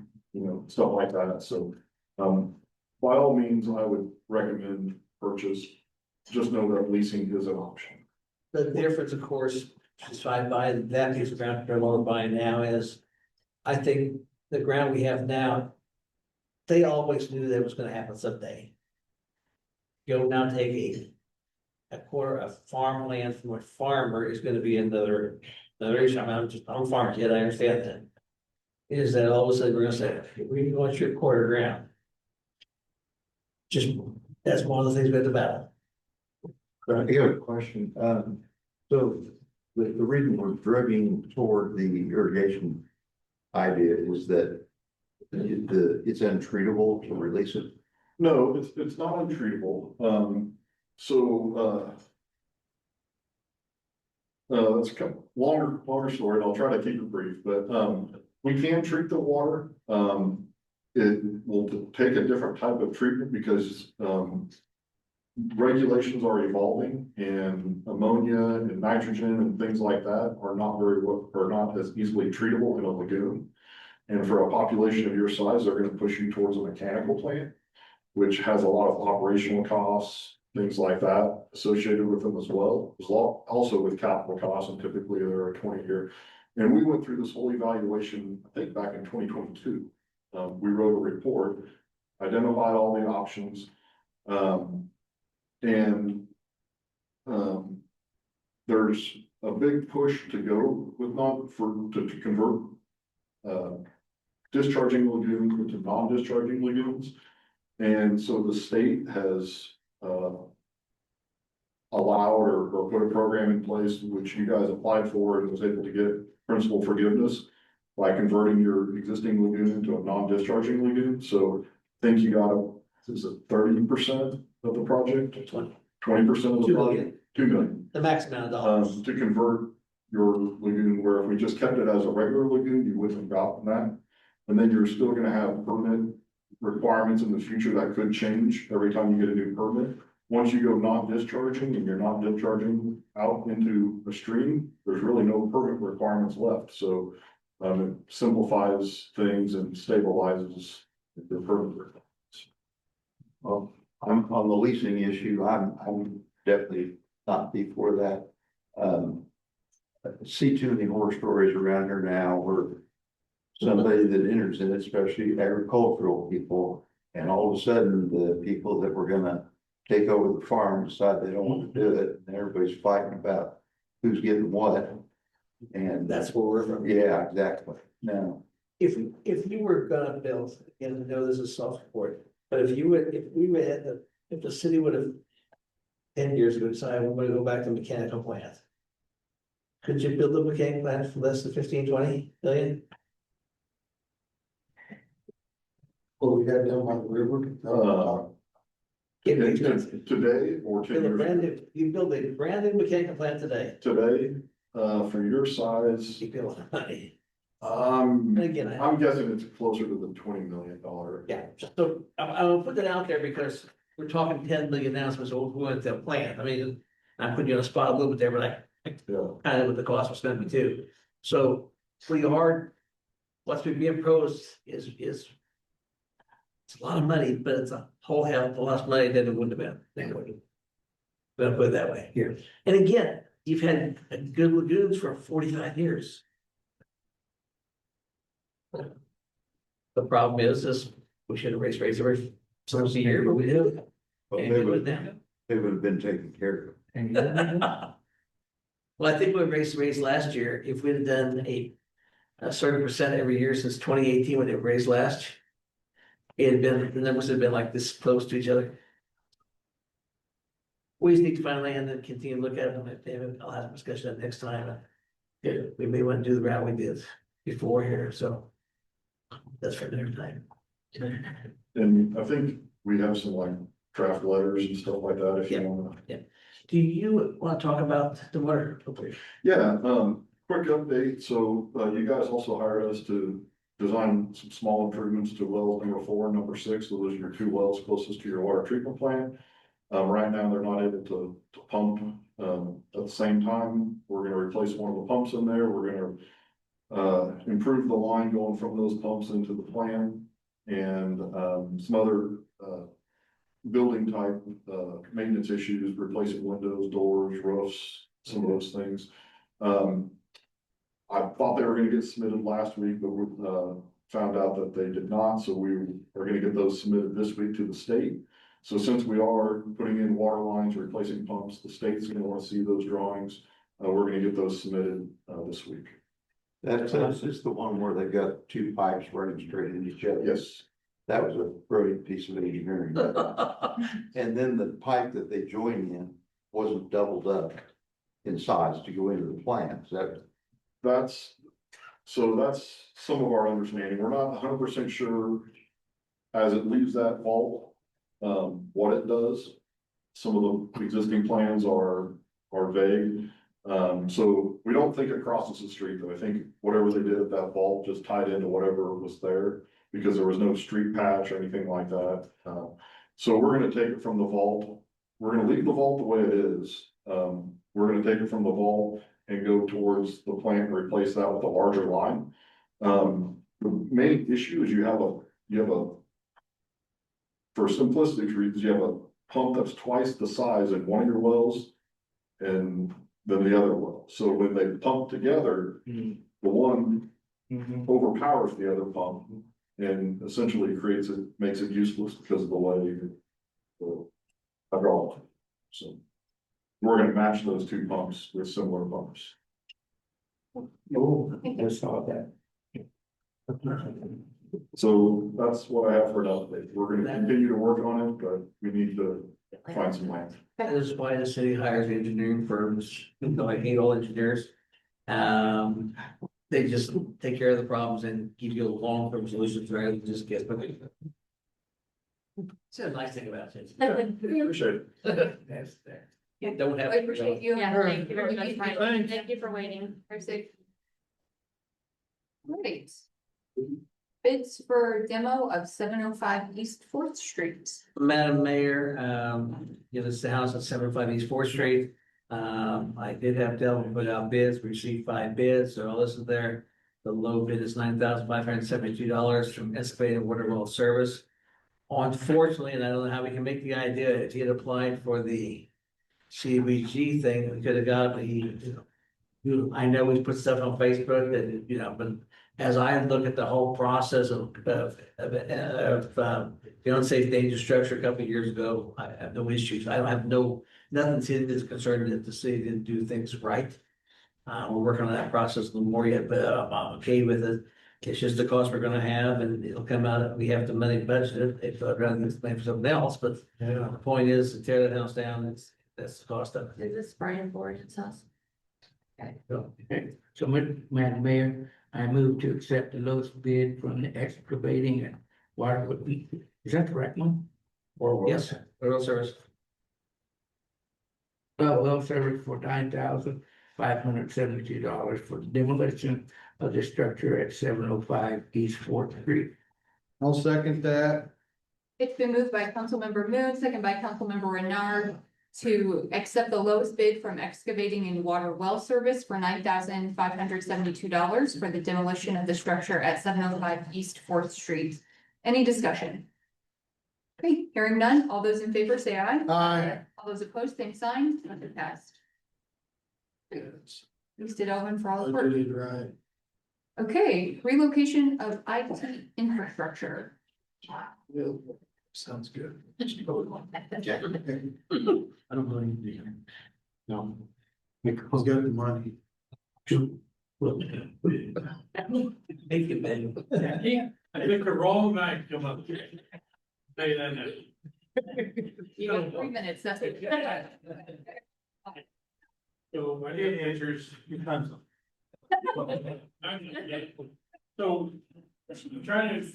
stuff like that, so. By all means, I would recommend purchase, just know that leasing is an option. The difference, of course, if I buy that piece of ground that we're buying now is, I think the ground we have now, they always knew that was gonna happen someday. Go now take a quarter of farmland from a farmer is gonna be another issue. I mean, I'm a farmer kid, I understand that. Is that all of a sudden we're gonna say, we want your quarter ground? Just, that's one of the things we have to battle. I have a question. So the reason we're driving toward the irrigation idea is that it's untreatable to release it. No, it's not untreatable, it's kind of longer story, and I'll try to keep it brief, but, we can treat the water. It will take a different type of treatment because, regulations are evolving and ammonia and nitrogen and things like that are not as easily treatable in a lagoon. And for a population of your size, they're gonna push you towards a mechanical plant, which has a lot of operational costs, things like that associated with them as well. Also with capital costs, and typically they're a 20-year. And we went through this whole evaluation, I think back in 2022. We wrote a report, identified all the options. There's a big push to go with to convert discharging lagoons into non-discharging lagoons. And so the state has allowed or put a program in place, which you guys applied for and was able to get principal forgiveness by converting your existing lagoon into a non-discharging lagoon. So I think you got is it 30% of the project? 20% of the 2 project? million, 2 million. the max amount of dollars. To convert your lagoon, where if we just kept it as a regular lagoon, you wouldn't have gotten that. And then you're still gonna have permit requirements in the future that could change every time you get a new permit. Once you go non-discharging and you're not discharging out into a stream, there's really no permit requirements left, so. It simplifies things and stabilizes the permit requirements. Well, I'm on the leasing issue. I'm definitely not before that. See too many horror stories around here now where somebody that enters in, especially agricultural people, and all of a sudden the people that were gonna take over the farm decide they don't want to do it, and everybody's fighting about who's getting what. And That's where we're from. yeah, exactly. Now, If you were gonna build, and I know this is soft support, but if the city would have 10 years ago decided we're gonna go back to mechanical plant. Could you build a mechanical plant for less than 15-20 million? What we got down by the river, Getting expensive. Today or 10 Build a years brand ago? new, you build a brand new mechanical plant today, Today, for your size, you build a money. I'm And again, guessing it's closer to the $20 million. yeah, so I'm gonna put that out there because we're talking 10 million now, so we're going to plan. I mean, I'm putting you on the spot a little bit there, but I Yeah. kind of what the cost was gonna be too. So pretty hard. What's being proposed is it's a lot of money, but it's a whole hell of a lot of money than it would have been. Anyway. But I'll put it that way. Here. And again, you've had good lagoons for 45 years. The problem is we should have raised every once a year, but we didn't. But And they it was would, down. they would have been taken care of. And you know, Well, I think we raised last year, if we'd have done a certain percent every year since 2018 when it raised last. It had been, the numbers had been like this close to each other. We just need to find land and continue to look at them, and David, I'll have a discussion on next time. Yeah, we may want to do the route we did before here, so. That's for another time. And I think we have some like draft letters and stuff like that if you Yeah. want. Do you want to talk about the water? Yeah, quick update. So, you guys also hired us to design some small improvements to wells number 4 and number 6. Those are your 2 wells closest to your water treatment plant. Right now, they're not able to pump. At the same time, we're gonna replace one of the pumps in there. We're gonna improve the line going from those pumps into the plant and, some other, building type, maintenance issues, replacing windows, doors, roofs, some of those things. I thought they were gonna get submitted last week, but we, found out that they did not, so we are gonna get those submitted this week to the state. So since we are putting in water lines, replacing pumps, the state's gonna wanna see those drawings. We're gonna get those submitted, this week. That's the one where they got 2 pipes running straight into each other. Yes. That was a brilliant piece of engineering. And then the pipe that they joined in wasn't doubled up in size to go into the plant. That's some of our understanding. We're not 100% sure as it leaves that vault, what it does. Some of the existing plans are vague. So we don't think it crosses the street, though. I think whatever they did at that vault just tied into whatever was there because there was no street patch or anything like that. So we're gonna take it from the vault. We're gonna leave the vault the way it is. We're gonna take it from the vault and go towards the plant and replace that with a larger line. The main issue is you have a, for simplistic reasons, you have a pump that's twice the size in one of your wells and than the other well. So when they pump together, the one overpowers the other pump and essentially makes it useless because of the way the hydraulic. So we're gonna match those 2 pumps with similar pumps. oh, I saw that. So that's what I have for an update. We're gonna continue to work on it, but we need to find some land. That is why the city hires engineering firms, I hate all engineers. They just take care of the problems and give you long-term solutions rather than just get. It's a nice thing about it. Appreciate it. That's there. You don't have. I appreciate you. Yeah, thank you very much, Brian. Thanks. Thank you for waiting. Very safe. Right. Bids for demo of 705 East 4th Street. Madam Mayor, this is the house at 705 East 4th Street. I did have Delvin put out bids, we received 5 bids, they're all listed there. The low bid is $9,572 from Excavated Water Well Service. Unfortunately, and I don't know how we can make the idea, if he had applied for the CBG thing, we could have got, but I know we put stuff on Facebook that, but as I look at the whole process of the unsafe dangerous structure a couple of years ago, I have no issues. I don't have nothing that's concerned that the city didn't do things right. We're working on that process a little more yet, but I'm okay with it. It's just the cost we're gonna have and it'll come out, we have the money budgeted, if I'd rather use the money for something else, but the point is to tear that house down, that's the cost of it. Is this Brian Ford, it's us? So, Madam Mayor, I move to accept the lowest bid from the excavating and water. Is that the right one? Yes, oil service. Well service for $9,572 for the demolition of the structure at 705 East Fourth Street. I'll second that. It's been moved by Councilmember Moon, second by Councilmember Renard to accept the lowest bid from excavating and water well service for $9,572 for the demolition of the structure at 705 East Fourth Street. Any discussion? Okay, hearing none. All those in favor say aye. Aye. All those opposed, same sign. Motion passed. Thanks to Delvin for all his work. Right. Okay, relocation of IT infrastructure. Sounds good. I don't believe you. No. He's got the money. Thank you, man. I picked the wrong night to come up. Say that. You got 3 minutes, that's it. So my answers. Your time's up. So I'm trying to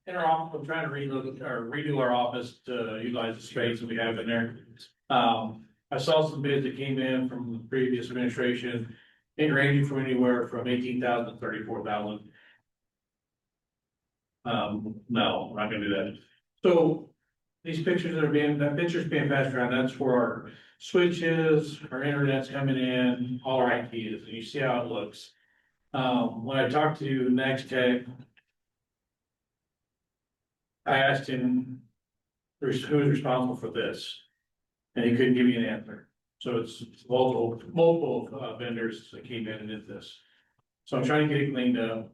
I'm trying to redo our office to utilize the space that we have in there. I saw some bids that came in from the previous administration, ranging from anywhere from 18,000 to 34,000. No, I'm not gonna do that. So these pictures that picture's being passed around, that's for our switches, our internet's coming in, all our IT is, and you see how it looks. When I talked to Next Tech, I asked him, who's responsible for this? And he couldn't give me an answer. So it's multiple vendors that came in and did this. So I'm trying to get it cleaned up.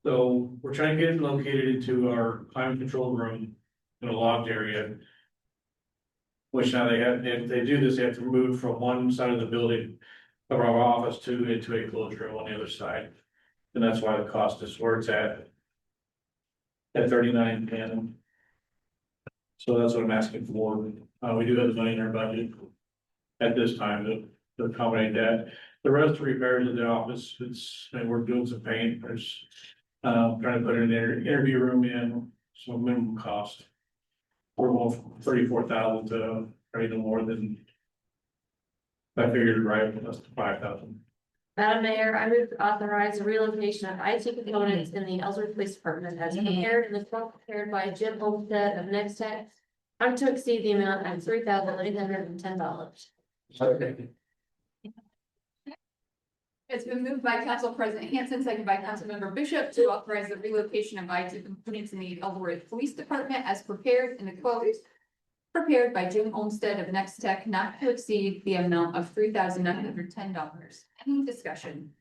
So we're trying to get it located into our climate control room in a locked area. Which now if they do this, they have to move from one side of the building of our office into a closed room on the other side. And that's why the cost is where it's at 39,10. So that's what I'm asking for. We do have the money in our budget at this time to accommodate that. The rest of the repairs of the office, we're doing some paint. There's trying to put an interview room in, so minimum cost. We're going from 34,000 to probably no more than I figured right, that's 5,000. Madam Mayor, I move to authorize the relocation of IT components in the Ellsworth Police Department as prepared and prepared by Jim Olmsted of Next Tech. I'm to exceed the amount of $3,810. It's been moved by Council President Hanson, second by Councilmember Bishop to authorize the relocation of IT components in the Ellsworth Police Department as prepared in the quote. Prepared by Jim Olmsted of Next Tech, not to exceed the amount of $3,910. Any discussion?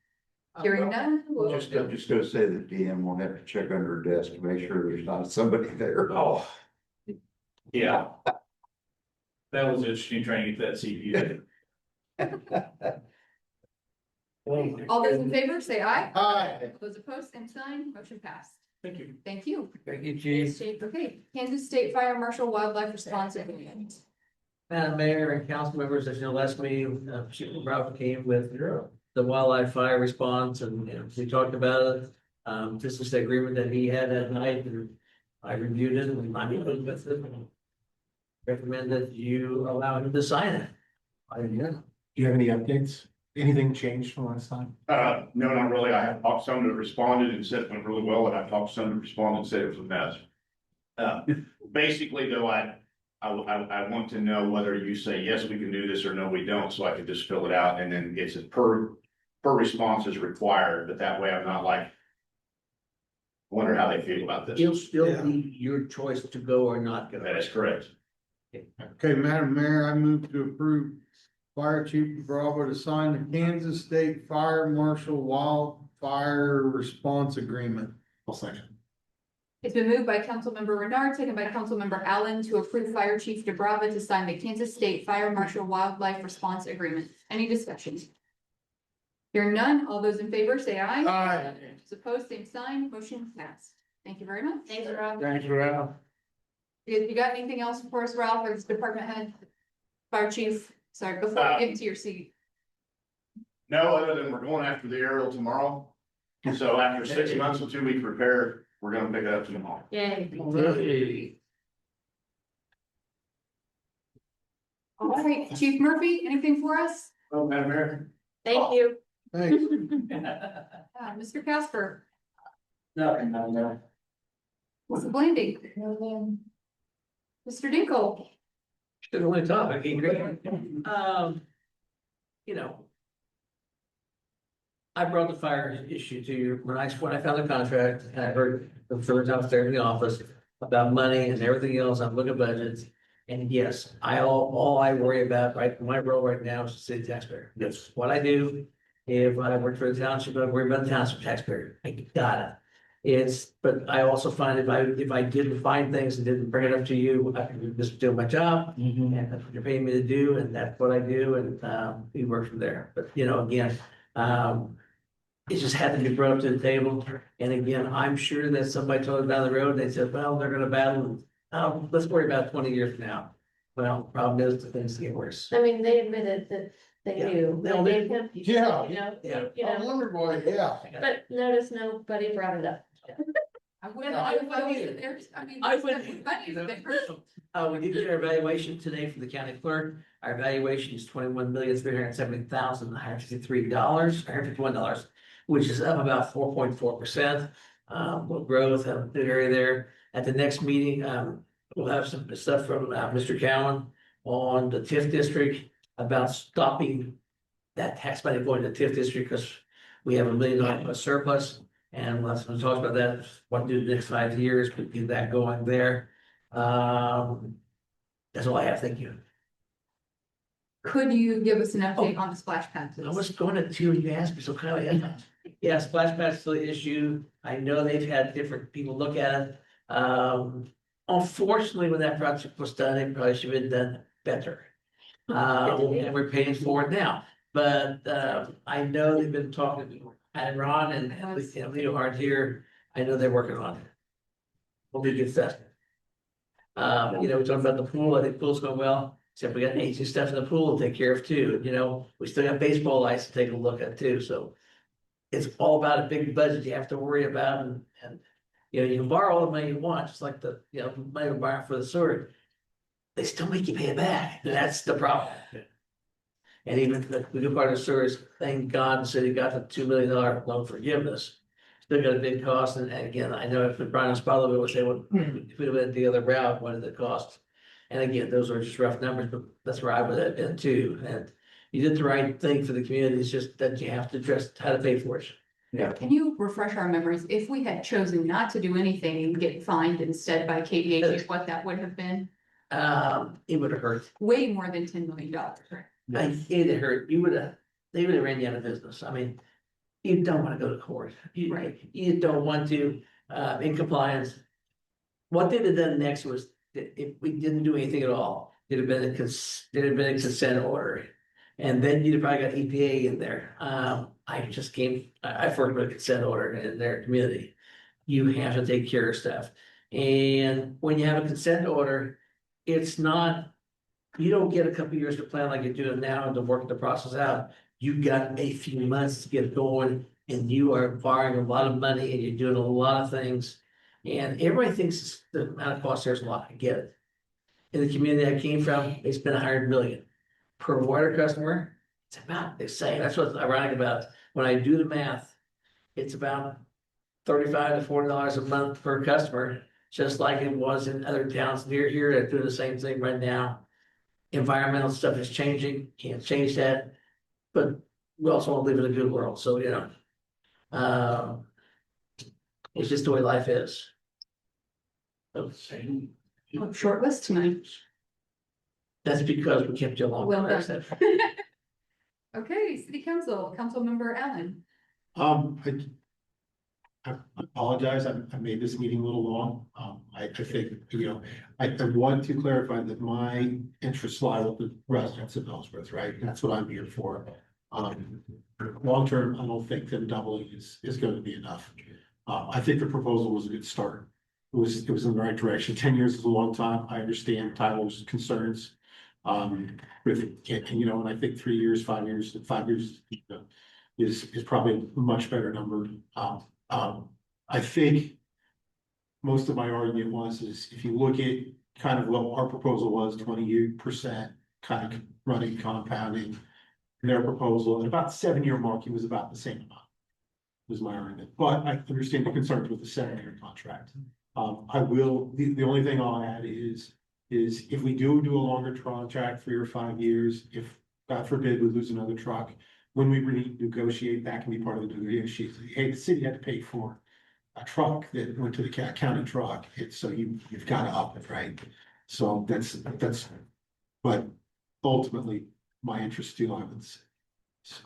Hearing none. I'm just gonna say that DM will have to check under her desk to make sure there's not somebody there. Oh. Yeah. That was interesting trying to get that CPU. All those in favor, say aye. Aye. Those opposed, same sign. Motion passed. Thank you. Thank you. Thank you, Chief. Okay, Kansas State Fire Marshal Wildlife Response Agreement. Madam Mayor and council members, as you know, last meeting, Chief Ralph came with the wildlife fire response and, we talked about it. This is the agreement that he had that night and I reviewed it and I'm good with it. Recommend that you allow him to sign it. Do you have any updates? Anything changed from last time? No, not really. I have talked to some that responded and said it went really well, and I talked to some that responded and said it was a mess. Basically though, I want to know whether you say, yes, we can do this, or no, we don't, so I can just fill it out, and then it's per response is required, but that way I'm not like, wonder how they feel about this. It'll still be your choice to go or not go. That is correct. Okay, Madam Mayor, I move to approve Fire Chief Bravo to sign the Kansas State Fire Marshal Wildfire Response Agreement. I'll second. It's been moved by Councilmember Renard, second by Councilmember Allen to approve Fire Chief DeBrava to sign the Kansas State Fire Marshal Wildlife Response Agreement. Any discussion? Hearing none, all those in favor say aye. Aye. Those opposed, same sign. Motion passed. Thank you very much. Thanks, Rob. Thanks, Ralph. You got anything else for us, Ralph, or this department head? Fire Chief, sorry, before you get to your seat. No, other than we're going after the aerial tomorrow. So after 6 months and 2 weeks repair, we're gonna pick it up tomorrow. Yay. Hey. All right, Chief Murphy, anything for us? Oh, Madam Mayor. Thank you. Thanks. Mr. Casper, Nothing, no. Mrs. Blanding. Mr. Dinkle. Still the only topic, you know. I brought the fire issue to you when I found the contract, and I heard the third time there in the office about money and everything else, I'm looking at budgets. And yes, all I worry about, right, my role right now is the city taxpayer. That's what I do. If I work for the township, I worry about the township taxpayer. I got it. But I also find if I didn't find things and didn't bring it up to you, I could just do my job. And that's what you're paying me to do, and that's what I do, and we work from there. But, again, it just had to be brought up to the table. And again, I'm sure that somebody told them down the road, they said, well, they're gonna battle. Let's worry about 20 years from now. Well, the problem is the things get worse. I mean, they admitted that they Yeah. knew. No, They they- gave him, Yeah. Yeah. I wonder why, yeah. but notice nobody brought it up. I wouldn't, I would, there's, I mean. I there's would. money there. We did get our evaluation today from the county clerk. Our evaluation is $21,370,153, $151, which is up about 4.4%. Little growth, a good area there. At the next meeting, we'll have some stuff from Mr. Cowan on the TIF district about stopping that tax money going to the TIF district because we have $1 million surplus. And let's talk about that, what to do the next 5 years, but get that going there. That's all I have, thank you. Could you give us an update on the splash pads? I was going to you asked me, so kind of, yeah, splash pad's still an issue. I know they've had different people look at it. Unfortunately, when that project was done, it probably should have been done better. And we're paying for it now, but I know they've been talking to and Ron and Leo Hart here. I know they're working on it. We'll do good stuff. We talked about the pool. I think pool's going well. Except we got ancient stuff in the pool to take care of too. We still got baseball lights to take a look at too. So it's all about a big budget you have to worry about, and you can borrow all the money you want, just like the money we borrow for the sewer. They still make you pay it back. That's the problem. And even the good part of the sewer is, thank God the city got the $2 million loan forgiveness. Still got a big cost, and again, I know if Brian Spallow would say, well, if we went the other route, what did it cost? And again, those are just rough numbers, but that's where I would have been too. And you did the right thing for the community. It's just that you have to address how to pay for it. Yeah. Can you refresh our memories? If we had chosen not to do anything and get fined instead by KDH, what that would have been? It would have hurt. Way more than $10 million. It hurt. They would have ran you out of business. I mean, you don't want to go to court. Right. You don't want to, in compliance. What they'd have done next was, that if we didn't do anything at all, there'd have been a consent order. And then you'd have probably got EPA in there. I've worked with a consent order in their community. You have to take care of stuff. And when you have a consent order, it's not, you don't get a couple years to plan like you're doing now and to work the process out. You got a few months to get going, and you are borrowing a lot of money and you're doing a lot of things. And everybody thinks the amount of cost there's a lot. I get it. In the community I came from, they spent $100 million per water customer. It's about the same. That's what's ironic about it. When I do the math, it's about $35 to $40 a month per customer, just like it was in other towns near here that do the same thing right now. Environmental stuff is changing, can't change that, but we also want to live in a good world, so it's just the way life is. Short list tonight. That's because we kept you along. Well done. Okay, City Council, Councilmember Allen. I apologize, I made this meeting a little long. I think, I want to clarify that my interests lie with the residents of Ellsworth, right? That's what I'm here for. Long term, I don't think them doubling is going to be enough. I think the proposal was a good start. It was in the right direction. 10 years is a long time. I understand Tyler's concerns. And I think 3 years, 5 years, is probably a much better number. I think most of my argument is if you look at kind of what our proposal was, 20% kind of running, compounding their proposal, and about 7-year mark, it was about the same amount. Was my argument, but I understand the concerns with the 7-year contract. I will, the only thing I'll add is if we do a longer contract, 3 or 5 years, if God forbid we lose another truck, when we renegotiate, that can be part of the negotiation. Hey, the city had to pay for a truck that went to the county truck, it's so you've got to up it, right? So that's, but ultimately, my interest still, I would say. So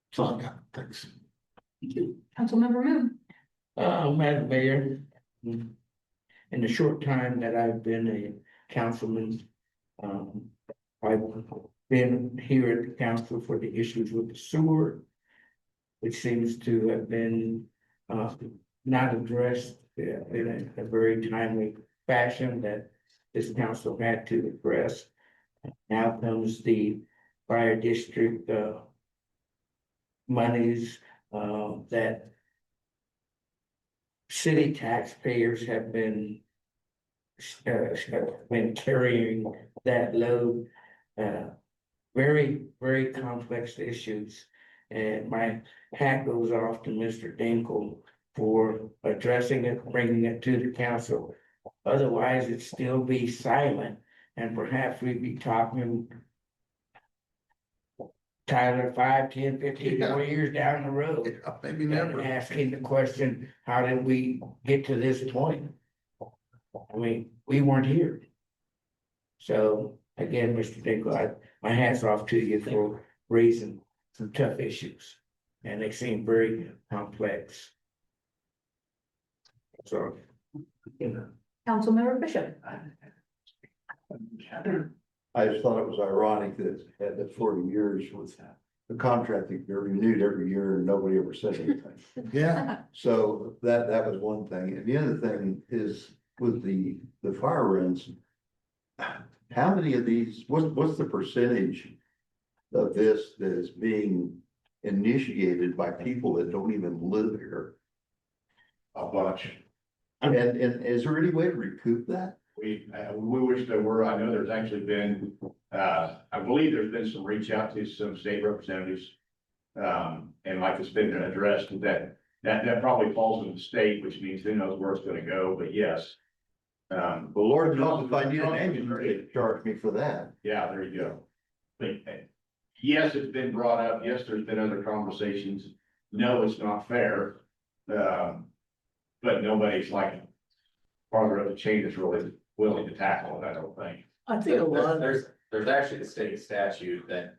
that's all I've got, thanks. Thank you. Councilmember Moon. Madam Mayor, in the short time that I've been a councilman, I've been here at the council for the issues with the sewer, which seems to have been not addressed in a very timely fashion that this council had to address. Now comes the fire district monies that city taxpayers have been carrying that load. Very, very complex issues. And my hat goes off to Mr. Dinkle for addressing it, bringing it to the council. Otherwise, it'd still be silent, and perhaps we'd be talking, Tyler, 5, 10, 15 more years down the road. Maybe And never. asking the question, how did we get to this point? I mean, we weren't here. So again, Mr. Dinkle, my hat's off to you for raising some tough issues. And they seem very complex. So, you know. Councilmember Bishop. I just thought it was ironic that at the 40 years with the contract that you're renewed every year and nobody ever said anything. Yeah, So that was one thing. And the other thing is with the fire runs. How many of these, what's the percentage of this that is being initiated by people that don't even live here? A bunch. And is there any way to recoup that? We wish there were. I know there's actually been, I believe there's been some reach out to some state representatives. And like it's been addressed that probably falls in the state, which means who knows where it's gonna go, but yes. Well, Lord knows if I need an ambulance, they charge me for that. Yeah, there you go. But yes, it's been brought up. Yes, there's been other conversations. No, it's not fair. But nobody's like farther up the chain is really willing to tackle it, I don't think. I think a lot, There's actually a state statute that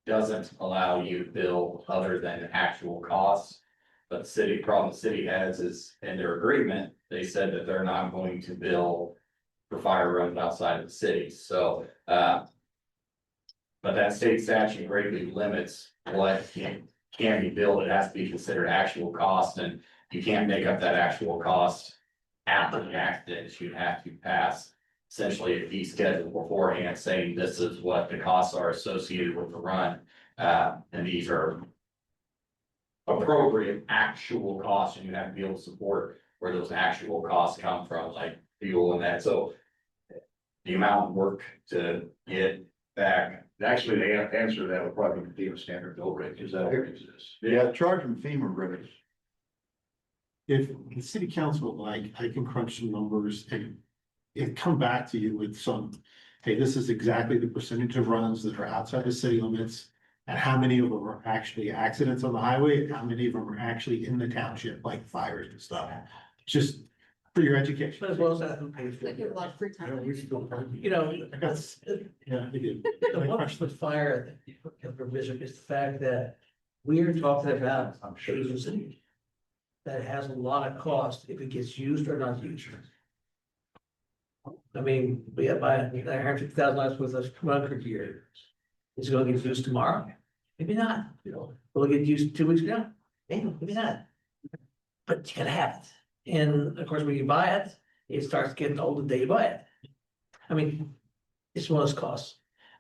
doesn't allow you to bill other than actual costs. But the problem the city has is in their agreement, they said that they're not going to bill for fire runs outside of the city, so, but that state statute greatly limits what can be billed. It has to be considered actual cost, and you can't make up that actual cost after the accident. You have to pass essentially a fee schedule beforehand saying this is what the costs are associated with the run. And these are appropriate actual costs, and you have to be able to support where those actual costs come from, like fuel and that. So the amount of work to get back, Actually, the answer to that would probably be a standard bill rate, because that already exists. Yeah, charge them FEMA rates. If the city council would like, I can crunch some numbers and come back to you with some, hey, this is exactly the percentage of runs that are outside the city limits. And how many of them are actually accidents on the highway, and how many of them are actually in the township, like fires and stuff. Just for your education. but as well as that, who pays for They give a lot it? of free time. You know, Yeah, they did. the one with fire, that you can provision is the fact that we are talking about agency that has a lot of cost if it gets used or not used. I mean, we have $150,000 worth of bunker gear. Is it gonna get used tomorrow? Maybe not, you know, will it get used 2 weeks from now? Maybe not. But you gotta have it. And of course, when you buy it, it starts getting old the day you buy it. I mean, it's one of those costs.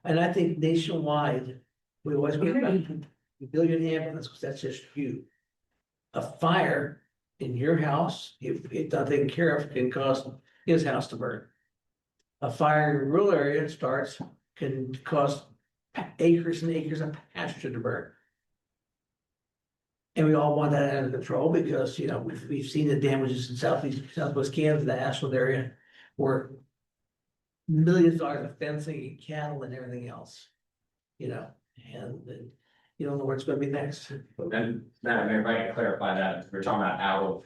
And I think nationwide, we always get about a billion ambulance, because that's just you. A fire in your house, if it's not taken care of, can cause his house to burn. A fire in a rural area starts can cause acres and acres of pasture to burn. And we all want that under control because, you know, we've seen the damages in southwest Kansas, the Ashland area, where millions of dollars of fencing and cattle and everything else, you know, and you don't know where it's gonna be next. And Madam Mayor, if I can clarify that, we're talking about out of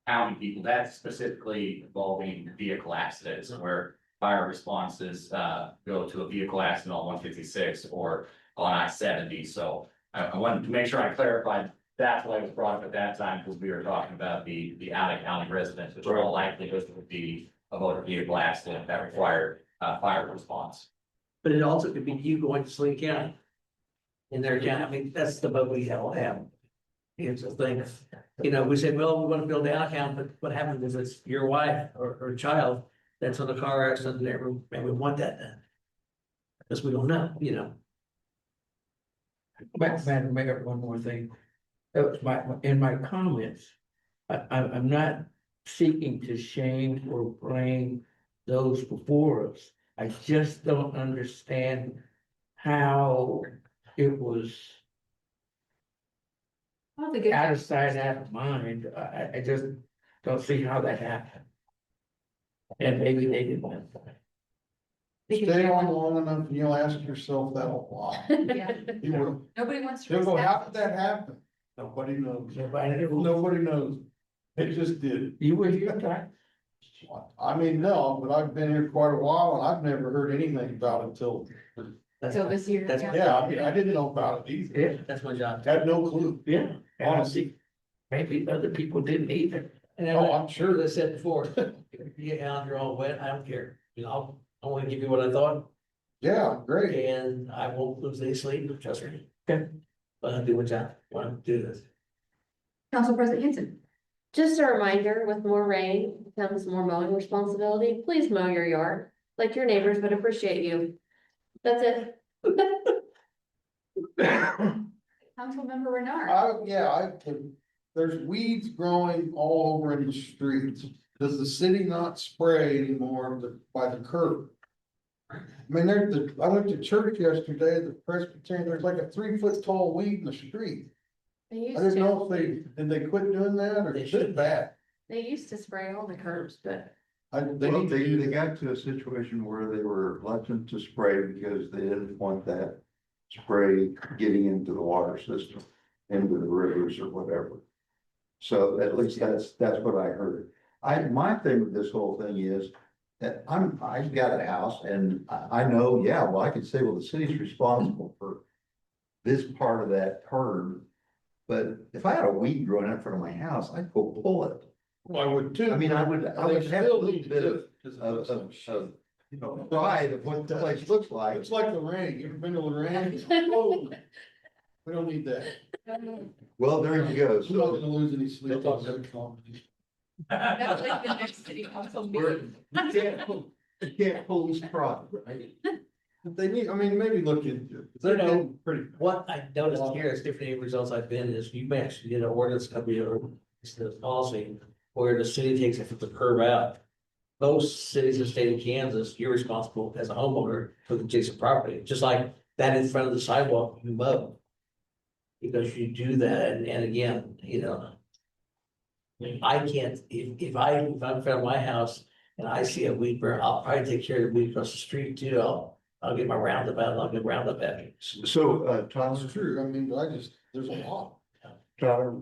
county people, that's specifically involving vehicle accidents where fire responses go to a vehicle accident on 156 or on I-70. So I wanted to make sure I clarified that's why it was brought up at that time, because we were talking about the out of county residents, which are all likely would be a motor vehicle accident that required fire response. But it also could be you going to Saline County. In their county, I mean, that's the vote we all have. Here's the thing, you know, we say, well, we want to build downtown, but what happens if it's your wife or child that's on a car accident there, and we want that then? Because we don't know, you know. Madam Mayor, one more thing. That was in my comments, I'm not seeking to shame or blame those before us. I just don't understand how it was Well, the good- out of sight, out of mind. I just don't see how that happened. And maybe they didn't. Stay on long enough and you'll ask yourself that a lot. Yeah, You will. nobody wants to. You'll go, risk how that. did that happen? Nobody knows. Nobody Nobody knows. It just did. You were here, right? I mean, no, but I've been here quite a while and I've never heard anything about it till, Till this year. That's- yeah. yeah, I mean, I didn't know about it either. Yeah, That's my job. Had no clue. yeah. Honestly. Maybe other people didn't either. And Oh, I'm sure. as I said before, you get out, you're all wet, I don't care, you know, I want to give you what I thought, Yeah, great. and I won't lose any sleep, trust me. Okay. But I'll do what I want to do this. Council President Henson. Just a reminder, with more rain comes more mowing responsibility. Please mow your yard, like your neighbors would appreciate you. That's it. Councilmember Renard. I can, there's weeds growing all over in the streets. Does the city not spray anymore by the curb? I mean, I went to church yesterday, the Presbyterian, there's like a 3 foot tall weed in the street. They I used didn't to, know if did they quit doing that or They is it should. bad? they used to spray all the curbs, but They Well, need to do they that. got to a situation where they were reluctant to spray because they didn't want that spray getting into the water system, into the rivers or whatever. So at least that's what I heard. My thing with this whole thing is that I've got a house and I know, yeah, well, I could say, well, the city's responsible for this part of that curb. But if I had a weed growing up in front of my house, I'd go pull it. Well, I would too. I mean, I would They have a still little need bit to, of, 'cause it of, looks of, like shit. of, you know, pride of what the place looks like. It's like Lorraine, you ever been to Lorraine? Whoa. We don't need that. Well, there you go. I'm not So gonna lose any sleep. That was like the next city council meeting. you can't police pride, right? They need, I mean, maybe look into it. You know, They're getting pretty. What I noticed here is different neighborhoods else I've been is you may actually get an ordinance company or it's the policy where the city takes it from the curb out. Most cities in the state of Kansas, you're responsible as a homeowner for the adjacent property, just like that in front of the sidewalk, you mow. Because you do that, and again, you know. I can't, if I'm in front of my house and I see a weed burn, I'll probably take care of the weed across the street too. I'll get my roundabout, and I'll get roundup at it. So, Tyler, It's true, I mean, there's a lot. Tyler,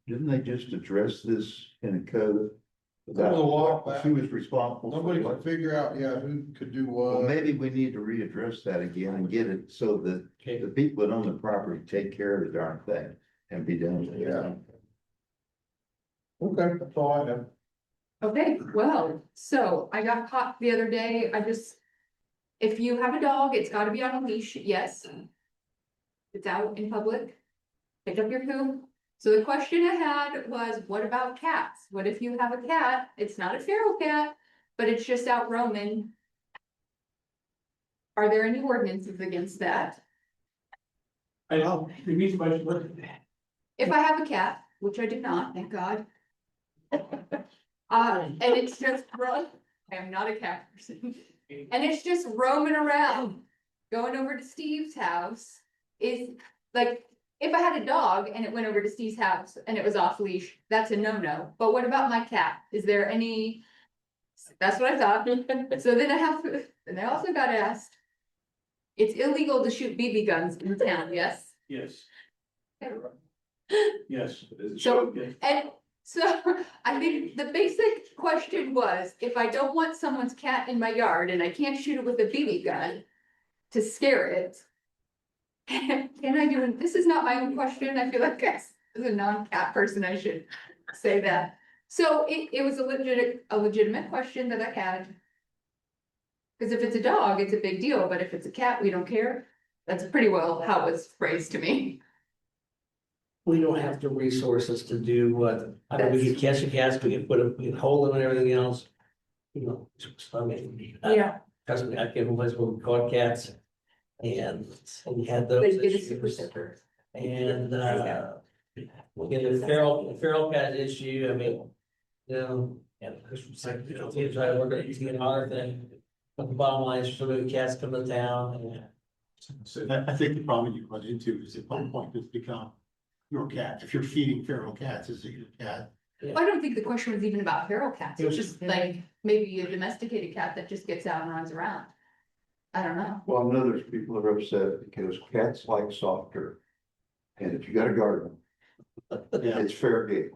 didn't they just address this in a code? There was a while back. Who was responsible for Nobody can what? figure out, yeah, who could do Well, what. maybe we need to readdress that again and get it so that Okay. the people that own the property take care of the darn thing and be done with it. Yeah. Okay, that's all I have. Okay, well, so I got caught the other day, if you have a dog, it's gotta be on a leash, yes. It's out in public. Pick up your poop. So the question I had was, what about cats? What if you have a cat? It's not a feral cat, but it's just out roaming. Are there any ordinances against that? If If I have a cat, which I do not, thank God. And it's just I am not a cat person. And it's just roaming around. going over to Steve's house is like, if I had a dog and it went over to Steve's house and it was off leash, that's a no-no. But what about my cat? Is there any? That's what I thought. So then and I also got asked. It's illegal to shoot BB guns in town, yes? Yes. Yes. So, and so I think the basic question was, if I don't want someone's cat in my yard and I can't shoot it with a BB gun to scare it. Can I do, this is not my own question, I feel like as a non-cat person, I should say that. So it was a legitimate question that I had. Cause if it's a dog, it's a big deal, but if it's a cat, we don't care. That's pretty well how it was phrased to me. We don't have the resources to do what, I mean, we can catch the cats, we can put them, we can hold them and everything else. You know, I mean. Trust me, I give them ways when we caught cats. And we had those They did a super issues. sicker. And, we get the feral cat issue, I mean, you know, and there's like, you know, teams I work at, you get another thing. But the bottom line is, so many cats come to town and. So I think the problem you run into is at one point it's become your cat. If you're feeding feral cats, is it your cat? I don't think the question was even about feral cats, it's just like maybe a domesticated cat that just gets out and runs around. I don't know. Well, I know there's people that are upset because cats like softer. And if you got a garden, it's fair game.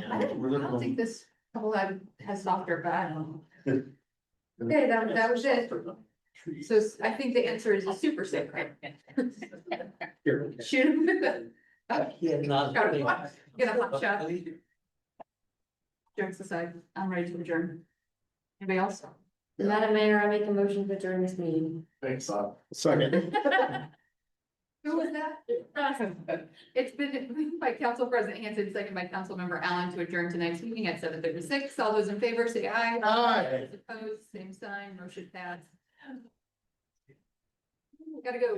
I don't think this couple has softer, but I don't know. Okay, that was it. So I think the answer is a super sick, right? Shoot him with the. Yeah, not. Got a hot- Get a hot shot. Jokes aside, I'm ready to adjourn. Anybody else? Madam Mayor, I make a motion to adjourn this meeting. Thanks, Second. Who was that? It's been moved by Council President Hanson, second by Council Member Allen to adjourn tonight's meeting at 7:36. All those in favor say aye. Aye. Opposed, same sign, motion passed. Gotta go.